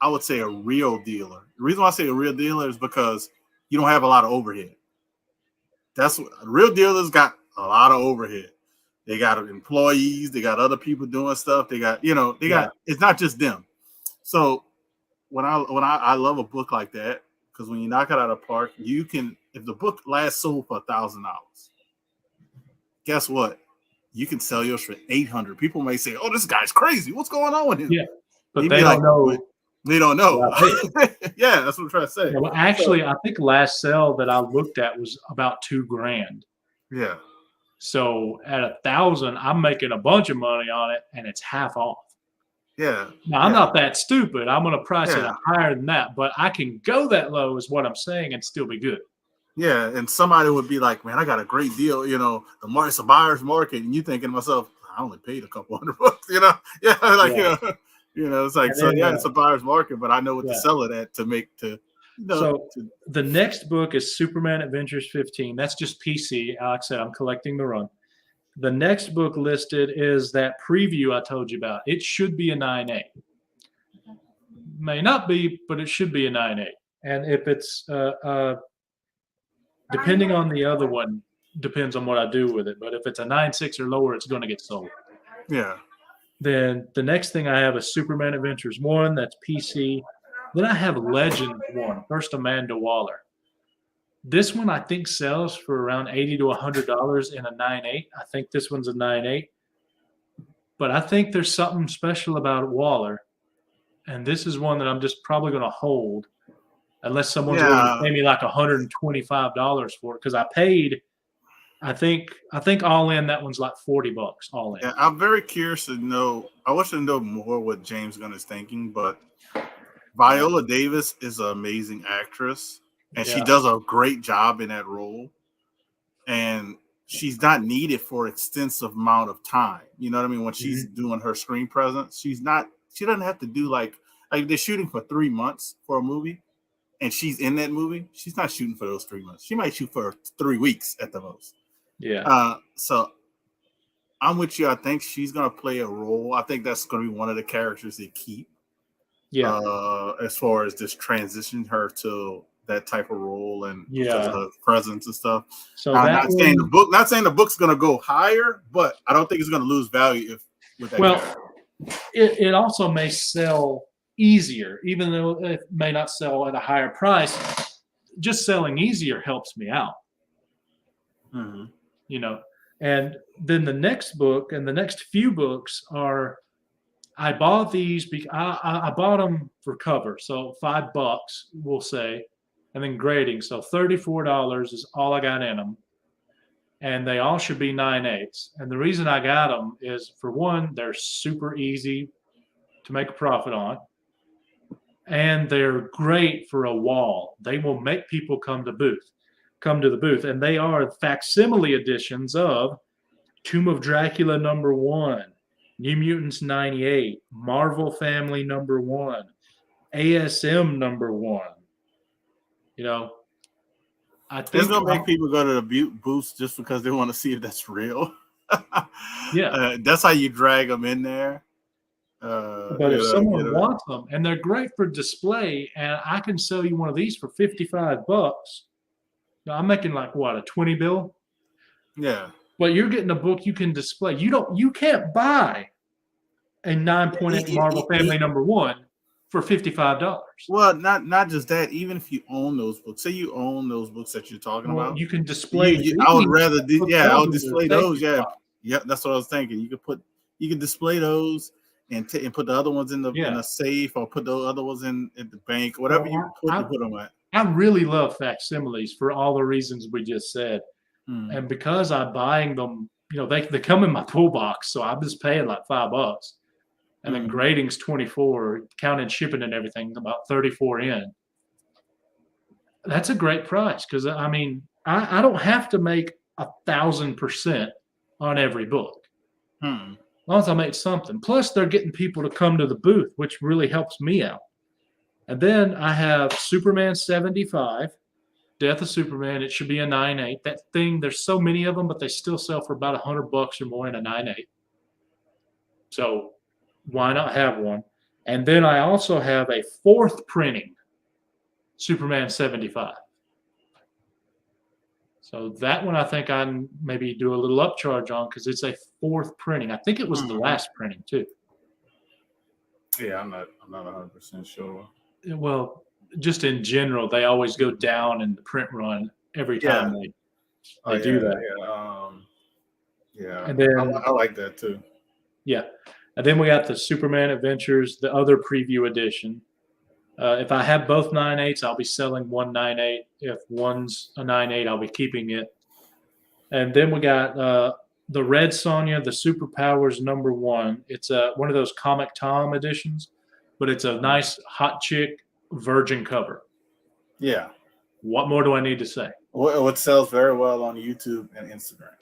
I would say a real dealer. The reason why I say a real dealer is because you don't have a lot of overhead. That's what real dealers got, a lot of overhead. They got employees, they got other people doing stuff. They got, it's not just them. So when I love a book like that, because when you knock it out of the park, you can, if the book last sold for $1,000, guess what? You can sell yours for $800. People may say, "Oh, this guy's crazy. What's going on with him?" Yeah, but they don't know. They don't know. Yeah, that's what I'm trying to say. Yeah, well, actually, I think last sale that I looked at was about $2,000. Yeah. So at 1,000, I'm making a bunch of money on it, and it's half off. Yeah. Now I'm not that stupid. I'm going to price it higher than that, but I can go that low, is what I'm saying, and still be good. Yeah, and somebody would be like, "Man, I got a great deal." It's a buyer's market, and you thinking to myself, "I only paid a couple $100." It's like, it's a buyer's market, but I know what to sell it at to make So the next book is Superman Adventures 15. That's just PC. Like I said, I'm collecting the run. The next book listed is that preview I told you about. It should be a 9.8. May not be, but it should be a 9.8. And if it's depending on the other one, depends on what I do with it. But if it's a 9.6 or lower, it's going to get sold. Yeah. Then the next thing I have is Superman Adventures 1. That's PC. Then I have Legend 1, First Amanda Waller. This one I think sells for around $80 to $100 in a 9.8. I think this one's a 9.8. But I think there's something special about Waller. and this is one that I'm just probably going to hold unless someone's willing to pay me like $125 for it, because I paid. I think all in that one's like $40 all in. Yeah, I'm very curious to know. I wish to know more what James Gunn is thinking, but Viola Davis is an amazing actress, and she does a great job in that role. And she's not needed for extensive amount of time. You know what I mean? When she's doing her screen presence, she doesn't have to do like they're shooting for 3 months for a movie, and she's in that movie. She's not shooting for those 3 months. She might shoot for 3 weeks at the most. Yeah. So I'm with you. I think she's gonna play a role. I think that's gonna be one of the characters they keep. Yeah. As far as just transition her to that type of role and her presence and stuff. So not saying the book's gonna go higher, but I don't think it's gonna lose value with that. Well, it also may sell easier, even though it may not sell at a higher price. Just selling easier helps me out. Mm-hmm. You know, and then the next book and the next few books are, I bought these because I bought them for cover, so $5 we'll say, and then grading, so $34 is all I got in them, and they all should be 9/8. And the reason I got them is, for one, they're super easy to make a profit on, and they're great for a wall. They will make people come to the booth, and they are facsimile editions of Tomb of Dracula #1, New Mutants 98, Marvel Family #1, ASM #1. You know, I think it's gonna make people go to the booths just because they want to see if that's real. That's how you drag them in there. But if someone wants them, and they're great for display, and I can sell you one of these for $55. I'm making like what, a 20 bill? Yeah. But you're getting a book you can display. You can't buy a 9.8 Marvel Family #1 for $55. Well, not just that. Even if you own those books, say you own those books that you're talking about, you can display. I would rather I would display those. Yeah, that's what I was thinking. You can display those and put the other ones in a safe, or put the other ones in at the bank, whatever you put them at. I really love facsimiles for all the reasons we just said. And because I'm buying them, they come in my toolbox, so I'm just paying like $5. And then grading's 24, counting shipping and everything, about 34 in. That's a great price, because I mean, I don't have to make 1,000% on every book. As long as I make something. Plus, they're getting people to come to the booth, which really helps me out. And then I have Superman 75, Death of Superman. It should be a 9/8. That thing, there's so many of them, but they still sell for about $100 or more in a 9/8. So why not have one? And then I also have a 4th printing Superman 75. So that one I think I maybe do a little upcharge on, because it's a 4th printing. I think it was the last printing too. Yeah, I'm not 100% sure. Well, just in general, they always go down in the print run every time they do that. Yeah, and then I like that too. Yeah, and then we got the Superman Adventures, the other preview edition. If I have both 9/8s, I'll be selling one 9/8. If one's a 9/8, I'll be keeping it. And then we got the Red Sonja, the Superpowers #1. It's one of those Comic Tom editions, but it's a nice hot chick virgin cover. Yeah. What more do I need to say? Well, it sells very well on YouTube and Instagram.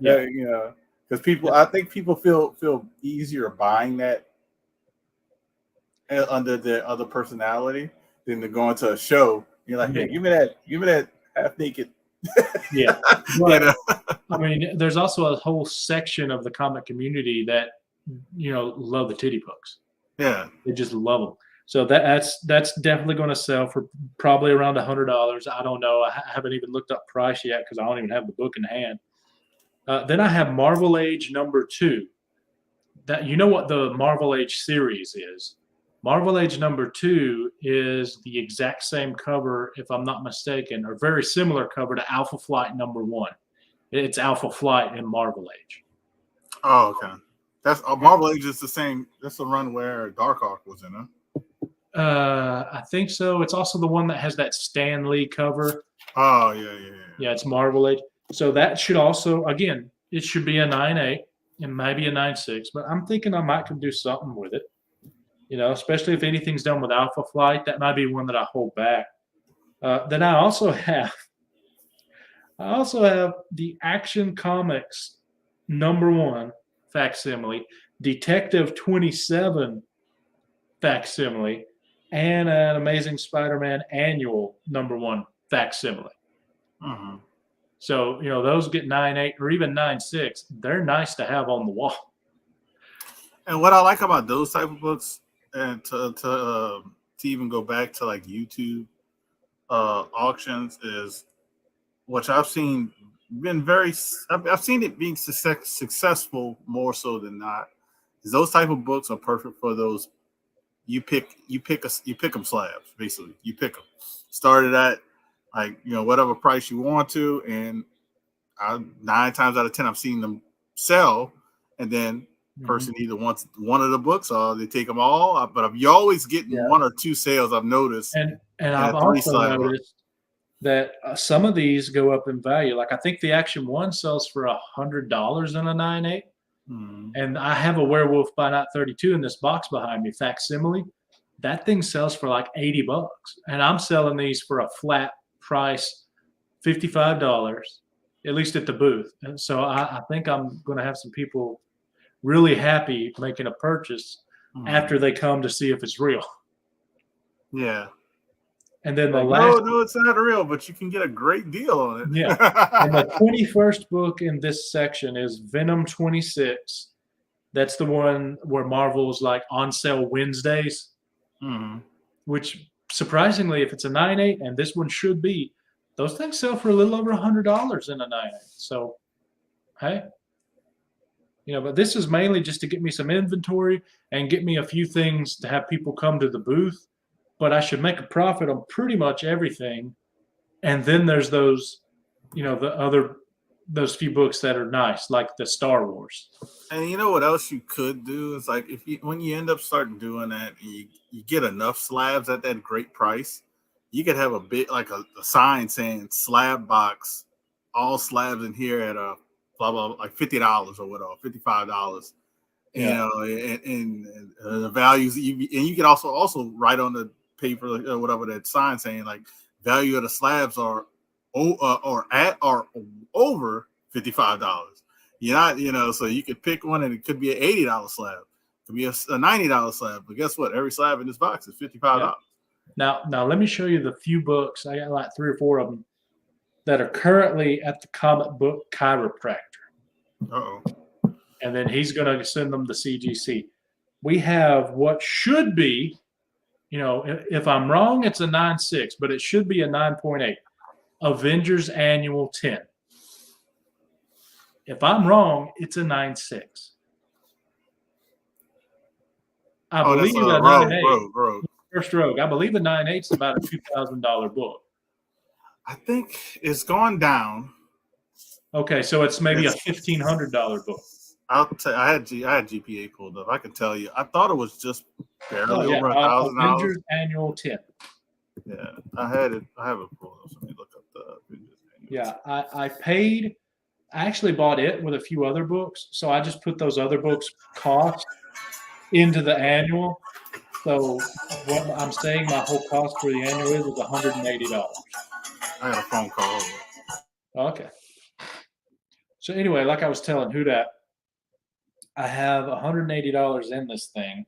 Yeah. Because I think people feel easier buying that under their other personality than to go into a show. You're like, hey, give me that half naked. Yeah. But, I mean, there's also a whole section of the comic community that love the titty books. Yeah, they just love them. So that's definitely going to sell for probably around $100. I don't know. I haven't even looked up price yet, because I don't even have the book in hand. Then I have Marvel Age #2. That, what the Marvel Age series is. Marvel Age #2 is the exact same cover, if I'm not mistaken, or very similar cover to Alpha Flight #1. It's Alpha Flight in Marvel Age. Oh, okay. That's Marvel Age is the same. That's the run where Darkhawk was in, huh? I think so. It's also the one that has that Stan Lee cover. Oh yeah. Yeah, it's Marvel Age. So that should also, again, it should be a 9.8 and maybe a 9.6. But I'm thinking I might could do something with it. Especially if anything's done with Alpha Flight, that might be one that I hold back. Then I also have the Action Comics #1 facsimile, Detective 27 facsimile, and an Amazing Spider-Man annual #1 facsimile. Mm-hmm. So, those get 9.8 or even 9.6. They're nice to have on the wall. And what I like about those type of books, and to even go back to like YouTube auctions, is which I've seen I've seen it being successful more so than not. Is those type of books are perfect for those. You pick them slabs, basically. You pick them. Started at whatever price you want to, and 9 times out of 10 I've seen them sell, and then person either wants one of the books or they take them all. But you always get 1 or 2 sales, I've noticed. And I've also noticed that some of these go up in value. Like I think the Action 1 sells for $100 in a 9.8. And I have a Werewolf by Night 32 in this box behind me, facsimile. That thing sells for like $80, and I'm selling these for a flat price, $55, at least at the booth. And so I think I'm going to have some people really happy making a purchase after they come to see if it's real. Yeah. And then no, it's not real, but you can get a great deal on it. Yeah. And the 21st book in this section is Venom 26. That's the one where Marvel's like on sale Wednesdays, which surprisingly, if it's a 9.8, and this one should be, those things sell for a little over $100 in a 9.8. So, hey, but this is mainly just to get me some inventory and get me a few things to have people come to the booth. But I should make a profit on pretty much everything. And then there's those, those few books that are nice, like the Star Wars. And you know what else you could do is like when you end up starting doing that, and you get enough slabs at that great price, you could have a bit like a sign saying slab box, all slabs in here at a blah blah, like $50 or whatever, $55. Yeah. And the values you can also write on the paper or whatever that sign saying like value of the slabs are at or over $55. You're not, so you could pick one, and it could be an $80 slab, it could be a $90 slab. But guess what? Every slab in this box is $55. Yeah. Now let me show you the few books. I got like 3 or 4 of them that are currently at the Comic Book Chiropractor. And then he's going to send them to CGC. We have what should be, if I'm wrong, it's a 9.6, but it should be a 9.8. Avengers Annual 10. If I'm wrong, it's a 9.6. I believe a 9.8. First Rogue. I believe a 9.8 is about a $2,000 book. I think it's gone down. Okay, so it's maybe a $1,500 book. I'll tell you, I had GPA pulled up. I can tell you, I thought it was just barely over $1,000. Avengers Annual 10. Yeah, I have it pulled up. So let me look up the Avengers Annual. Yeah, I actually bought it with a few other books, so I just put those other books' cost into the annual. So what I'm saying, my whole cost for the annual is $180. I got a phone call. Okay. So anyway, like I was telling Huda, I have $180 in this thing,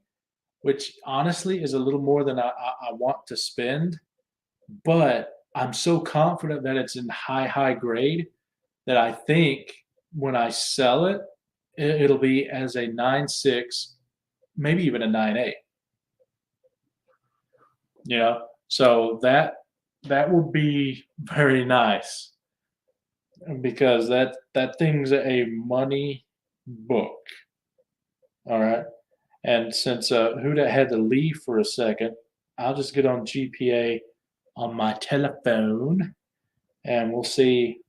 which honestly is a little more than I want to spend, but I'm so confident that it's in high grade that I think when I sell it, it'll be as a 9.6, maybe even a 9.8. So that will be very nice, because that thing's a money book. All right. And since Huda had to leave for a second, I'll just get on GPA on my telephone, and we'll see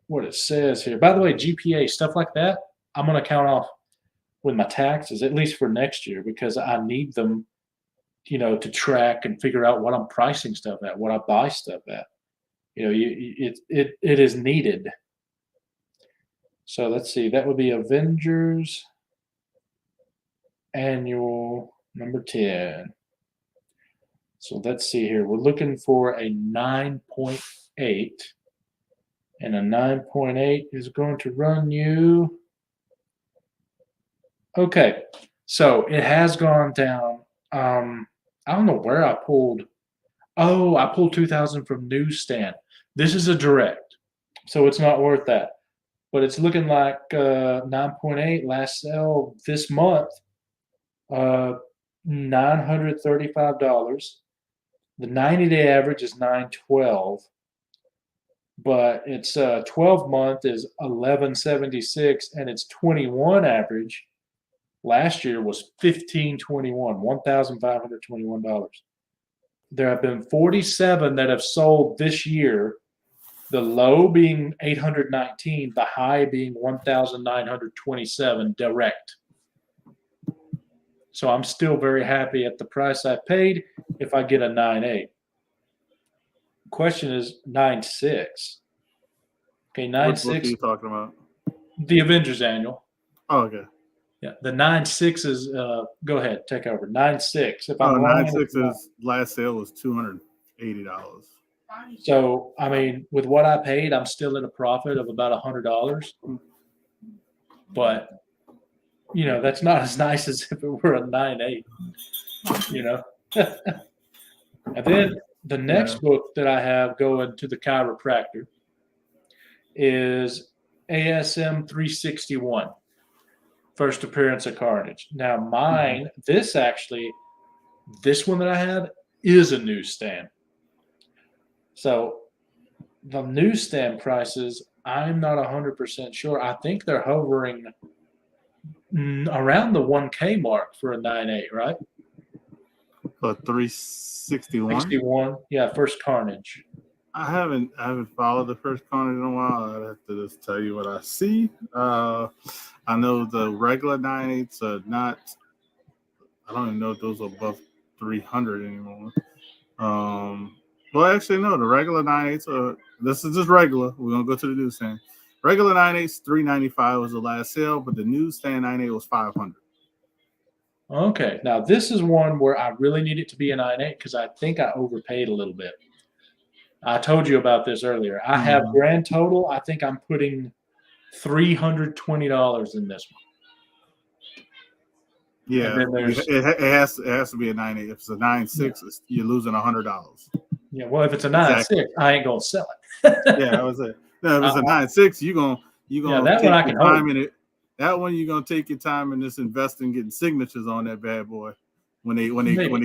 what it says here. By the way, GPA, stuff like that, I'm going to count off with my taxes, at least for next year, because I need them, to track and figure out what I'm pricing stuff at, what I buy stuff at. It is needed. So let's see, that would be Avengers annual number 10. So let's see here. We're looking for a 9.8. And a 9.8 is going to run you. Okay. So it has gone down. I don't know where I pulled. Oh, I pulled 2,000 from Newsstand. This is a direct. So it's not worth that. But it's looking like 9.8 last sale this month. $935. The 90-day average is 912, but its 12-month is 1176, and its 21 average last year was 1521, $1,521. There have been 47 that have sold this year. The low being 819, the high being 1,927 direct. So I'm still very happy at the price I paid if I get a 9.8. Question is 9.6. Okay, What book are 9.6. you talking about? The Avengers Annual. Oh, okay. Yeah, the 9.6 is. Go ahead, take over. 9.6. If Oh, I'm wrong, 9.6 is last sale was $280. So I mean, with what I paid, I'm still in a profit of about $100. But that's not as nice as if it were a 9.8. And then the next book that I have going to the chiropractor is ASM 361, First Appearance of Carnage. Now mine, this one that I have is a newsstand. So the newsstand prices, I'm not 100% sure. I think they're hovering around the 1K mark for a 9.8, right? But 361. 61, yeah, First Carnage. I haven't followed the First Carnage in a while. I'd have to just tell you what I see. I know the regular 9.8s are not. I don't even know if those are above 300 anymore. Well, actually, no. The regular 9.8s are. This is just regular. We're gonna go to the newsstand. Regular 9.8s, $395 was the last sale, but the newsstand 9.8 was $500. Okay, now this is one where I really need it to be a 9.8 because I think I overpaid a little bit. I told you about this earlier. I have grand total. I think I'm putting $320 in this one. Yeah, it has to be a 9.8. If it's a 9.6, you're losing $100. Yeah, well, if it's a 9.6, I ain't gonna sell it. Yeah, I was it. No, if it's a 9.6, you're gonna that take one I your can time hold. in it. That one you're gonna take your time and just invest in getting signatures on that bad boy when they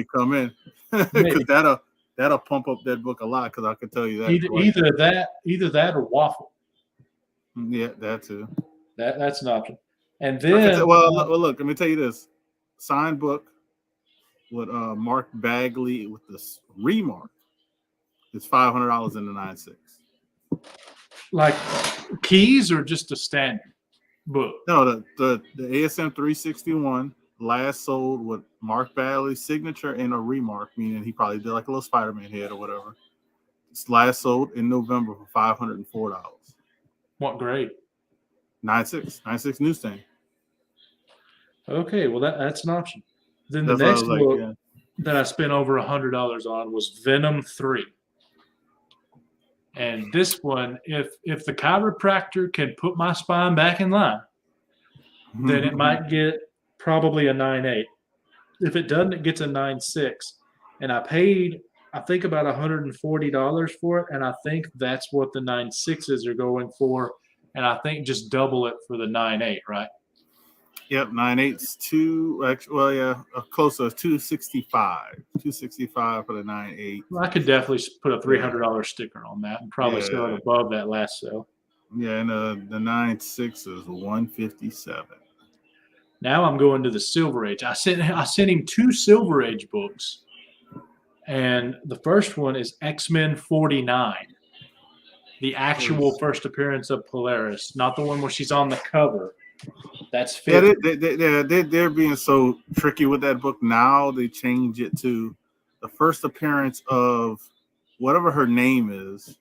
come in, because that'll pump up that book a lot. Because I can tell you that either that or waffle. Yeah, that too. That's an option. And then look, let me tell you this: signed book with Mark Bagley with this remark. It's $500 in the 9.6. Like keys or just a standard book? No, the ASM 361 last sold with Mark Bagley's signature and a remark, meaning he probably did like a little Spider-Man head or whatever. It's last sold in November for $504. What grade? 9.6 newsstand. Okay, well that's an option. Then the That's next book that I spent over $100 on was Venom 3. And this one, if the chiropractor can put my spine back in line, then it might get probably a 9.8. If it doesn't, it gets a 9.6. And I paid, I think, about $140 for it, and I think that's what the 9.6s are going for. And I think just double it for the 9.8, right? Yep, 9.8's closer, 265. 265 for the 9.8. Well, I could definitely put a $300 sticker on that and probably sell it above that last sale. Yeah, and the 9.6 is 157. Now I'm going to the Silver Age. I sent him 2 Silver Age books, and the first one is X-Men 49, the actual first appearance of Polaris, not the one where she's on the cover. That's Yeah, 50. they're being so tricky with that book now. They change it to the first appearance of whatever her name is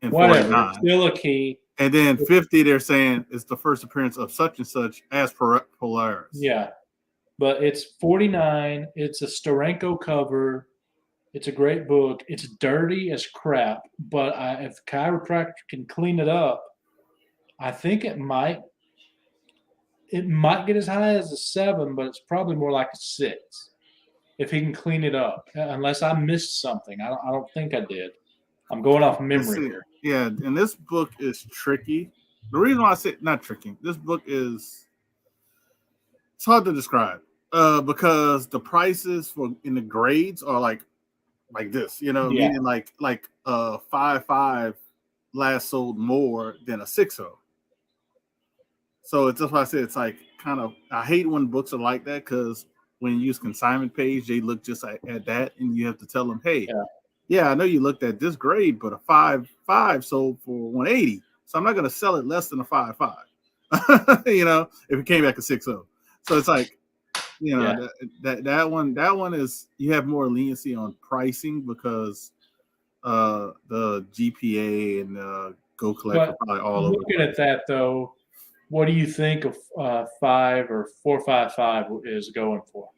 in Whatever. 49. Still a key. And then 50, they're saying it's the first appearance of such and such as Polaris. Yeah. But it's 49. It's a Steranko cover. It's a great book. It's dirty as crap. But if Chiropractor can clean it up, I think it might get as high as a 7, but it's probably more like a 6 if he can clean it up. Unless I missed something. I don't think I did. I'm going off memory here. Yeah, and this book is tricky. The reason why I say not tricky, this book is it's hard to describe because the prices for in the grades are like this, Yeah. meaning like 5.5 last sold more than a 6.0. So it's just why I say it's like kind of I hate when books are like that because when you use consignment page, they look just at that, and you have to tell them, hey. Yeah, I know you looked at this grade, but a 5.5 sold for 180. So I'm not going to sell it less than a 5.5. If it came back a 6.0. So it's like, that one is you have more leniency on pricing because the GPA and Go Collect are probably all over. Looking at that though, what do you think of 5 or 4.55 is going for?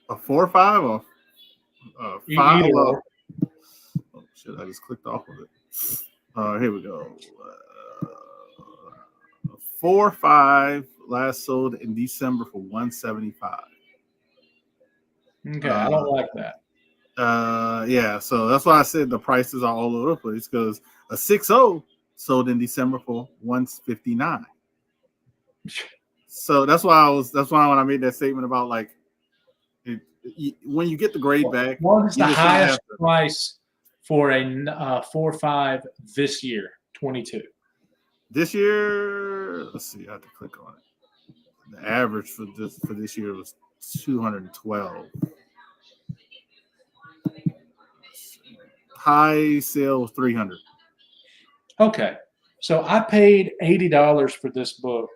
A 4.5 or 5? Either. Oh shit! I just clicked off of it. Here we go. 4.5 last sold in December for 175. Okay, I don't like that. Yeah, so that's why I said the prices are all over the place because a 6.0 sold in December for 159. So that's why when I made that statement about like when you get the grade back, what is the highest price for a 4.5 this year, 22? This year, let's see, I have to click on it. The average for this year was 212. High sale was 300. Okay, so I paid $80 for this book,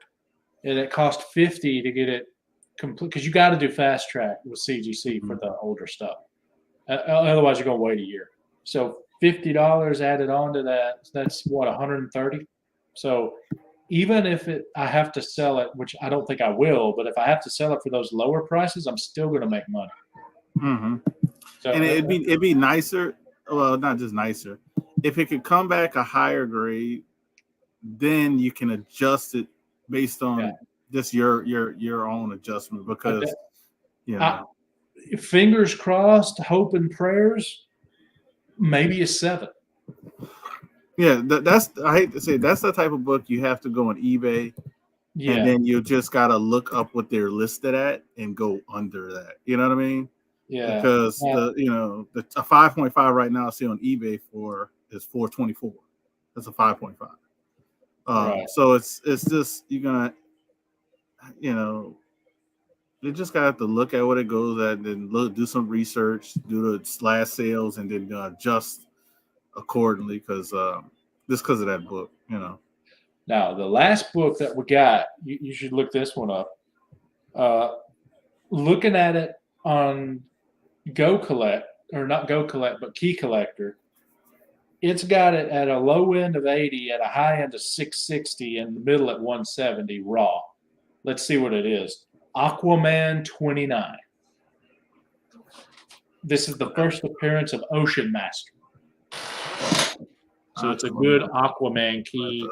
and it cost $50 to get it complete because you got to do fast track with CGC for the older stuff. Otherwise, you're gonna wait a year. So $50 added on to that, that's what, 130. So even if I have to sell it, which I don't think I will, but if I have to sell it for those lower prices, I'm still gonna make money. Mm-hmm. So, and it'd be nicer. Well, not just nicer. If it could come back a higher grade, then you can adjust it based on just your own adjustment because fingers crossed, hope and prayers, maybe a 7. Yeah, that's I hate to say that's the type of book you have to go on eBay, and then you just gotta look up what they're listed at and go under that. You know what I mean? Yeah. Because a 5.5 right now I see on eBay is 424. That's a 5.5. Right. So it's just you're gonna, you just gotta have to look at what it goes at, and then do some research, do the last sales, and then adjust accordingly because of that book, Now the last book that we got, you should look this one up. Looking at it on Go Collect, or not Go Collect, but Key Collector, it's got it at a low end of 80, at a high end of 660, and the middle at 170 raw. Let's see what it is. Aquaman 29. This is the first appearance of Ocean Master. So it's a good Aquaman key.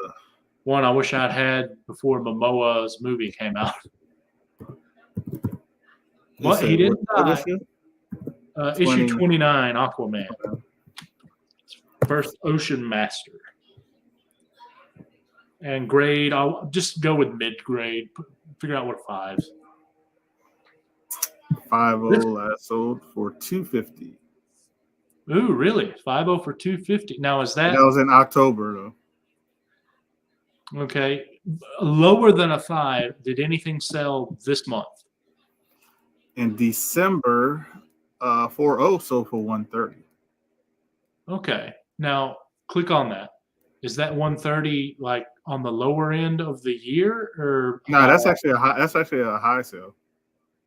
One I wish I'd had before Momoa's movie came out. But he didn't die. Issue 29, Aquaman. First Ocean Master. And grade, I'll just go with mid-grade. Figure out what 5s. 5.0 last sold for $250. Ooh, really? 5.0 for $250. Now is that? That was in October, though. Okay, lower than a 5. Did anything sell this month? In December, 4.0 sold for $130. Okay, now click on that. Is that 130 like on the lower end of the year or No, that's actually a high. That's actually a high sale.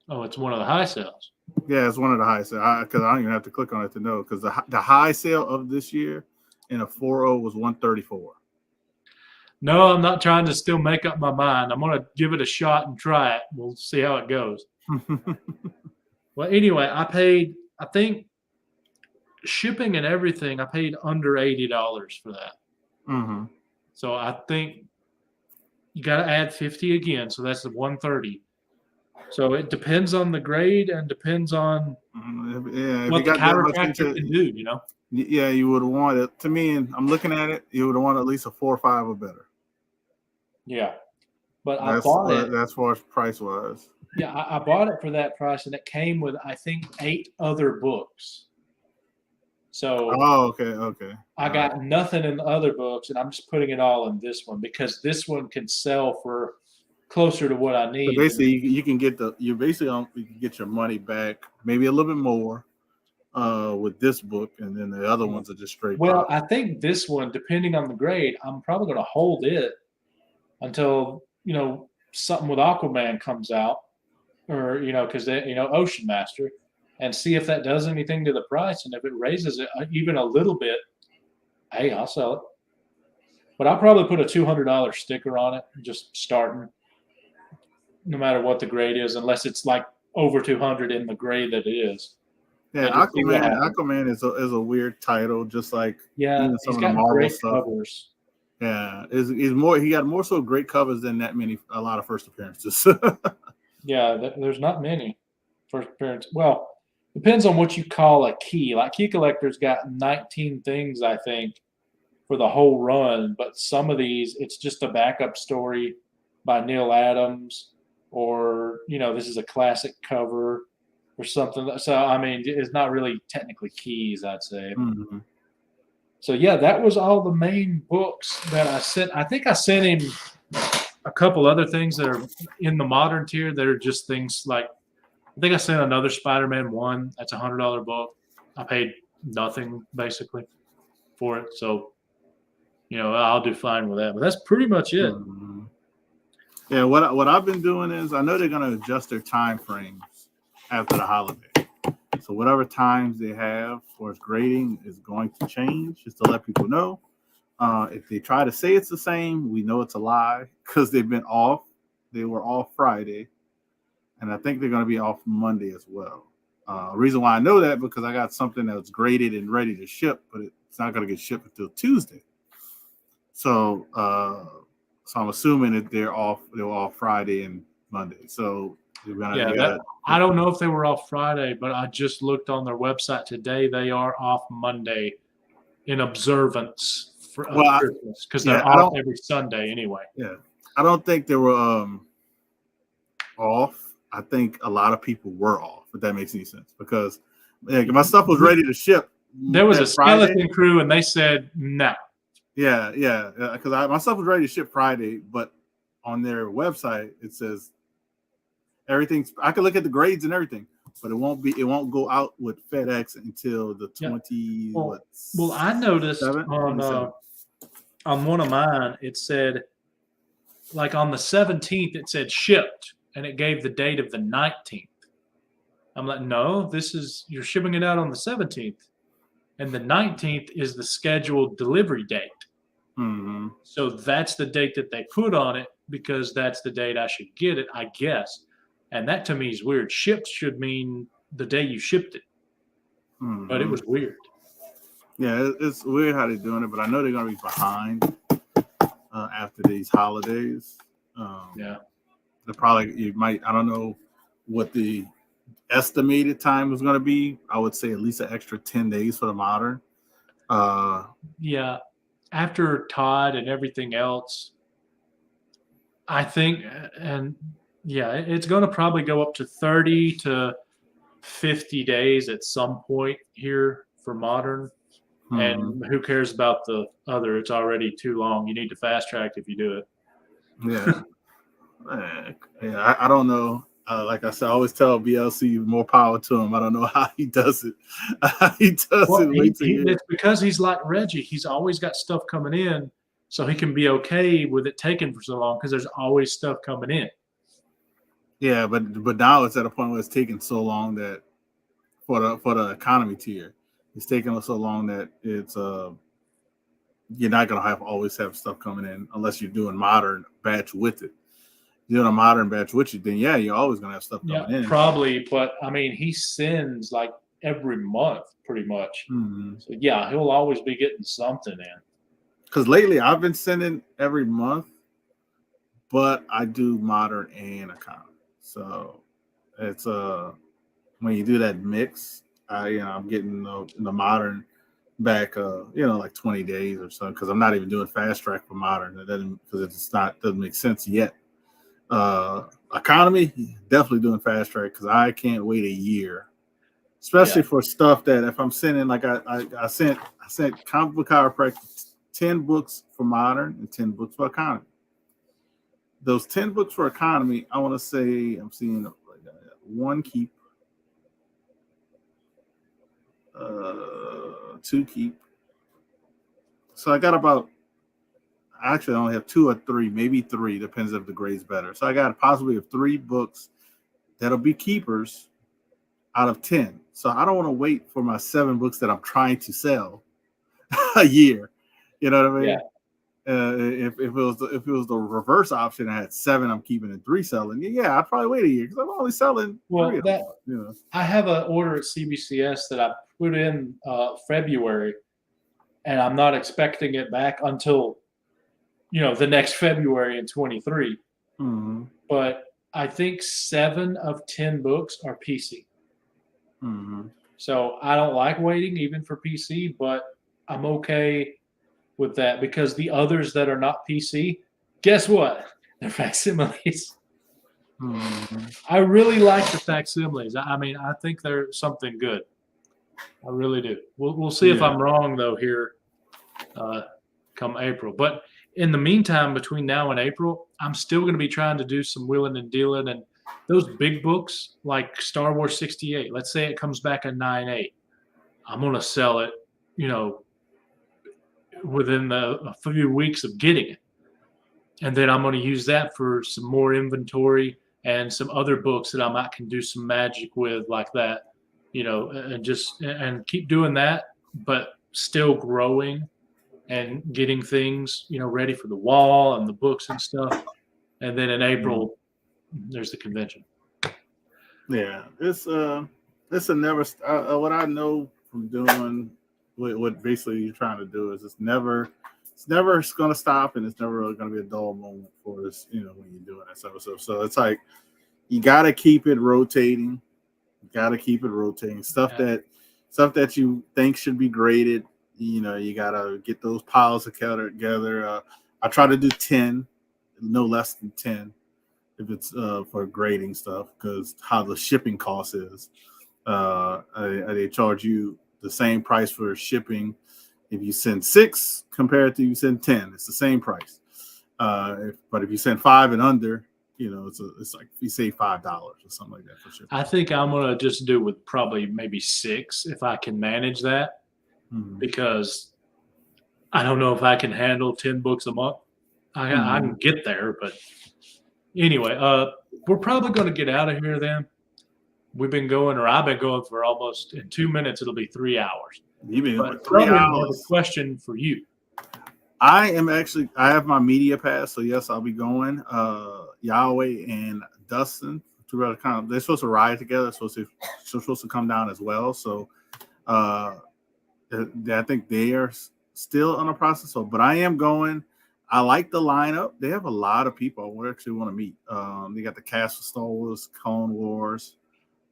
Oh, it's one of the high sales. Yeah, it's one of the high sales. Because I don't even have to click on it to know. Because the high sale of this year in a 4.0 was 134. No, I'm not trying to still make up my mind. I'm gonna give it a shot and try it. We'll see how it goes. Well, anyway, I think shipping and everything, I paid under $80 for that. Mm-hmm. So I think you got to add 50 again. So that's the 130. So it depends on the grade and depends on Yeah, what the chiropractor can do, you know? Yeah, you would want it. To me, and I'm looking at it, you would want at least a 4 or 5 or better. Yeah. But That's, I bought it. That's far as price wise. Yeah, I bought it for that price, and it came with, I think, 8 other books. So okay. I got nothing in the other books, and I'm just putting it all in this one because this one can sell for closer to what I need. So basically, you can get you can get your money back, maybe a little bit more, with this book, and then the other ones are just straight. Well, I think this one, depending on the grade, I'm probably going to hold it until something with Aquaman comes out, or because Ocean Master, and see if that does anything to the price, and if it raises it even a little bit, hey, I'll sell it. But I'll probably put a $200 sticker on it, just starting, no matter what the grade is, unless it's like over 200 in the grade that it is. Yeah, Aquaman is a weird title, just like some of the Marvel great stuff. Covers. Yeah, is more. He got more so great covers than a lot of first appearances. Yeah, there's not many first appearances. Well, depends on what you call a key. Like Key Collector's got 19 things, I think, for the whole run. But some of these, it's just a backup story by Neil Adams, or this is a classic cover or something. So I mean, it's not really technically keys, I'd say. Mm-hmm. So yeah, that was all the main books that I sent. I think I sent him a couple other things that are in the modern tier that are just things like, I think I sent another Spider-Man 1. That's $100 book. I paid nothing basically for it. So, I'll do fine with that. But that's pretty much it. Mm-hmm. Yeah, what I've been doing is, I know they're going to adjust their time frames after the holiday. So whatever times they have for grading is going to change, just to let people know. If they try to say it's the same, we know it's a lie because they've been off. They were off Friday, and I think they're going to be off Monday as well. Reason why I know that, because I got something that's graded and ready to ship, but it's not going to get shipped until Tuesday. So I'm assuming that they're off. They were off Friday and Monday. So I don't know if they were off Friday, but I just looked on their website today. They are off Monday in observance for Christmas, because they're off every Sunday anyway. Yeah, I don't think they were off. I think a lot of people were off, if that makes any sense, because my stuff was ready to ship. There was a skeleton crew, and they said no. Yeah, because my stuff was ready to ship Friday, but on their website it says everything's. I can look at the grades and everything, but it won't go out with FedEx until the 20. Well, I noticed on one of mine, it said, like on the 17th, it said shipped, and it gave the date of the 19th. I'm like, no, you're shipping it out on the 17th, and the 19th is the scheduled delivery date. Mm-hmm. So that's the date that they put on it, because that's the date I should get it, I guess. And that to me is weird. Shipped should mean the day you shipped it. Mm-hmm. But it was weird. Yeah, it's weird how they're doing it, but I know they're going to be behind after these holidays. Yeah. I don't know what the estimated time was going to be. I would say at least an extra 10 days for the modern. Yeah. After Todd and everything else, I think, and yeah, it's going to probably go up to 30 to 50 days at some point here for modern. Mm-hmm. And who cares about the other? It's already too long. You need to fast track if you do it. Yeah. I don't know. Like I said, I always tell BLC more power to him. I don't know how he does it. It's because he's like Reggie. He's always got stuff coming in, so he can be okay with it taking for so long because there's always stuff coming in. Yeah, but now it's at a point where it's taking so long that for the economy tier, it's taking so long that it's you're not gonna always have stuff coming in unless you're doing modern batch with it. Doing a modern batch with you, then yeah, you're always gonna have stuff coming in. Probably, but I mean, he sends like every month pretty much. Mm-hmm. So yeah, he'll always be getting something in. Because lately I've been sending every month, but I do modern and economy. So it's when you do that mix, I'm getting the modern back like 20 days or so, because I'm not even doing fast track for modern. It doesn't, because doesn't make sense yet. Economy, definitely doing fast track because I can't wait a year, especially for stuff that if I'm sending, like I sent Comic Book Chiropractic 10 books for modern and 10 books for economy. Those 10 books for economy, I want to say I'm seeing one keep, 2 keep. So I got about, actually I only have 2 or 3, maybe 3, depends if the grade's better. So I got possibly 3 books that'll be keepers out of 10. So I don't want to wait for my 7 books that I'm trying to sell a year. You know what I mean? Yeah. If it was the reverse option, I had 7 I'm keeping and 3 selling. Yeah, I'd probably wait a year because I'm only selling 3 of them. I have an order at CBCS that I put in February, and I'm not expecting it back until the next February in 23. Mm-hmm. But I think 7 of 10 books are PC. Mm-hmm. So I don't like waiting even for PC, but I'm okay with that because the others that are not PC, guess what? They're facsimiles. Mm-hmm. I really like the facsimiles. I mean, I think they're something good. I really do. We'll see if I'm wrong though here come April. But in the meantime, between now and April, I'm still going to be trying to do some wheeling and dealing. And those big books like Star Wars 68, let's say it comes back at 9.8, I'm going to sell it, within a few weeks of getting it. And then I'm going to use that for some more inventory and some other books that I might can do some magic with like that, and keep doing that, but still growing and getting things, ready for the wall and the books and stuff. And then in April, there's the convention. Yeah, it's a never. What I know from doing what basically you're trying to do is it's never going to stop, and it's never really going to be a dull moment for us, when you're doing that stuff. So it's like you got to keep it rotating. Stuff that you think should be graded. You got to get those piles together. I try to do 10, no less than 10, if it's for grading stuff, because how the shipping cost is. They charge you the same price for shipping if you send 6 compared to you send 10. It's the same price. But if you send 5 and under, it's like you save $5 or something like that for shipping. I think I'm gonna just do with probably maybe 6 if I can manage that, because I don't know if I can handle 10 books a month. I can get there, but anyway, we're probably going to get out of here then. I've been going for almost, in 2 minutes, it'll be 3 hours. You've been going But for 3 I have hours. a question for you. I have my media pass, so yes, I'll be going. Yahweh and Dustin, they're supposed to ride together, supposed to come down as well. So I think they are still in the process. But I am going. I like the lineup. They have a lot of people I actually want to meet. They got the cast of Star Wars, Clone Wars,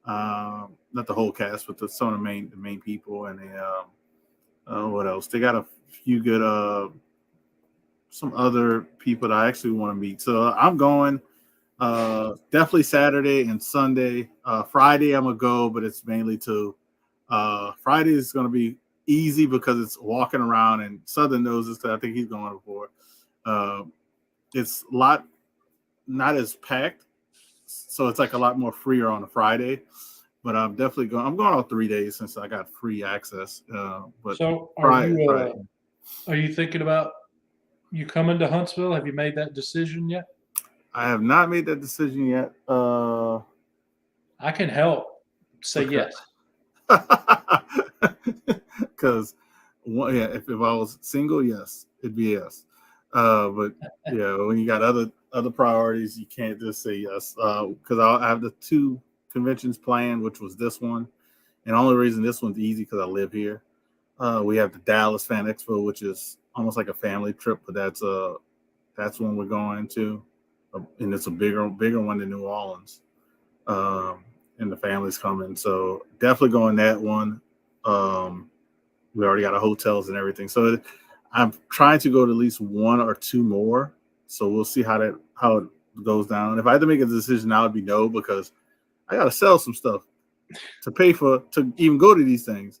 not the whole cast, but some of the main people. And what else? They got a few good some other people that I actually want to meet. So I'm going definitely Saturday and Sunday. Friday I'm gonna go, but it's mainly to Friday is gonna be easy because it's walking around, and Southern knows this because I think he's going before. It's a lot not as packed, so it's like a lot more freer on a Friday. But I'm definitely going. I'm going all 3 days since I got free access. But So Friday. are you thinking about You coming to Huntsville? Have you made that decision yet? I have not made that decision yet. I can help. Say Okay. yes. Because yeah, if I was single, yes, it'd be yes. But yeah, when you got other priorities, you can't just say yes. Because I have the 2 conventions planned, which was this one, and the only reason this one's easy because I live here. We have the Dallas Fan Expo, which is almost like a family trip, but that's when we're going to, and it's a bigger one than New Orleans. And the family's coming, so definitely going that one. We already got our hotels and everything, so I'm trying to go to at least 1 or 2 more. So we'll see how it goes down. If I had to make a decision, now, it'd be no, because I got to sell some stuff to pay for to even go to these things,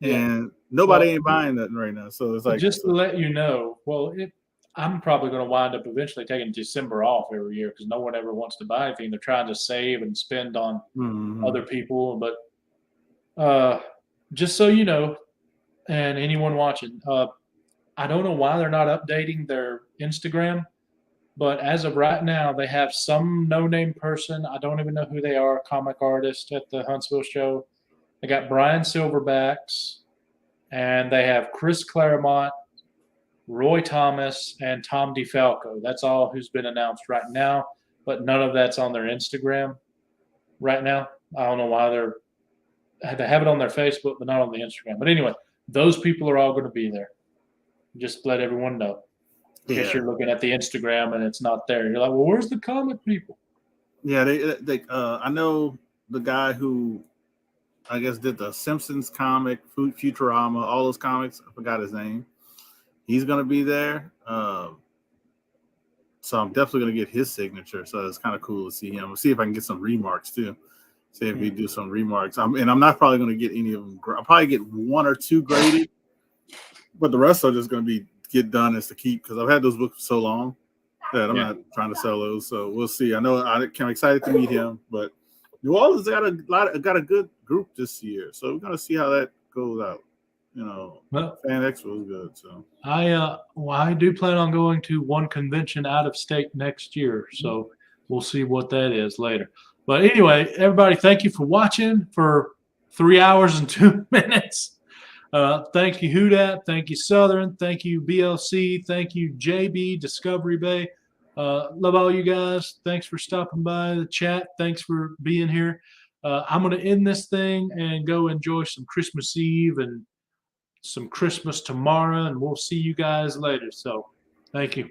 and nobody ain't buying nothing right now. So it's like, just to let you know, I'm probably going to wind up eventually taking December off every year because no one ever wants to buy anything. They're trying to save and spend on other people. But just so you know, and anyone watching, I don't know why they're not updating their Instagram, but as of right now, they have some no-name person. I don't even know who they are, comic artist at the Huntsville show. They got Brian Silverbacks, and they have Chris Claremont, Roy Thomas, and Tom DeFalco. That's all who's been announced right now, but none of that's on their Instagram right now. I don't know why they have it on their Facebook, but not on the Instagram. But anyway, those people are all going to be there. Just let everyone know. In case you're looking at the Instagram and it's not there. You're like, well, where's the comic people? Yeah, they I know the guy who I guess did the Simpsons comic, Futurama, all those comics. I forgot his name. He's gonna be there. So I'm definitely gonna get his signature. So it's kind of cool to see him. We'll see if I can get some remarks too. See if we do some remarks. I'm not probably gonna get any of them. I'll probably get 1 or 2 graded, but the rest are just gonna get done as to keep, because I've had those books for so long that I'm not trying to sell those. So we'll see. I know I'm excited to meet him, but New Orleans got a good group this year, so we're gonna see how that goes out. Well, Fan Expo is good. So I do plan on going to one convention out of state next year, so we'll see what that is later. But anyway, everybody, thank you for watching for 3 hours and 2 minutes. Thank you, Houdat. Thank you, Southern. Thank you, BLC. Thank you, JB, Discovery Bay. Love all you guys. Thanks for stopping by the chat. Thanks for being here. I'm going to end this thing and go enjoy some Christmas Eve and some Christmas tomorrow, and we'll see you guys later. So thank you.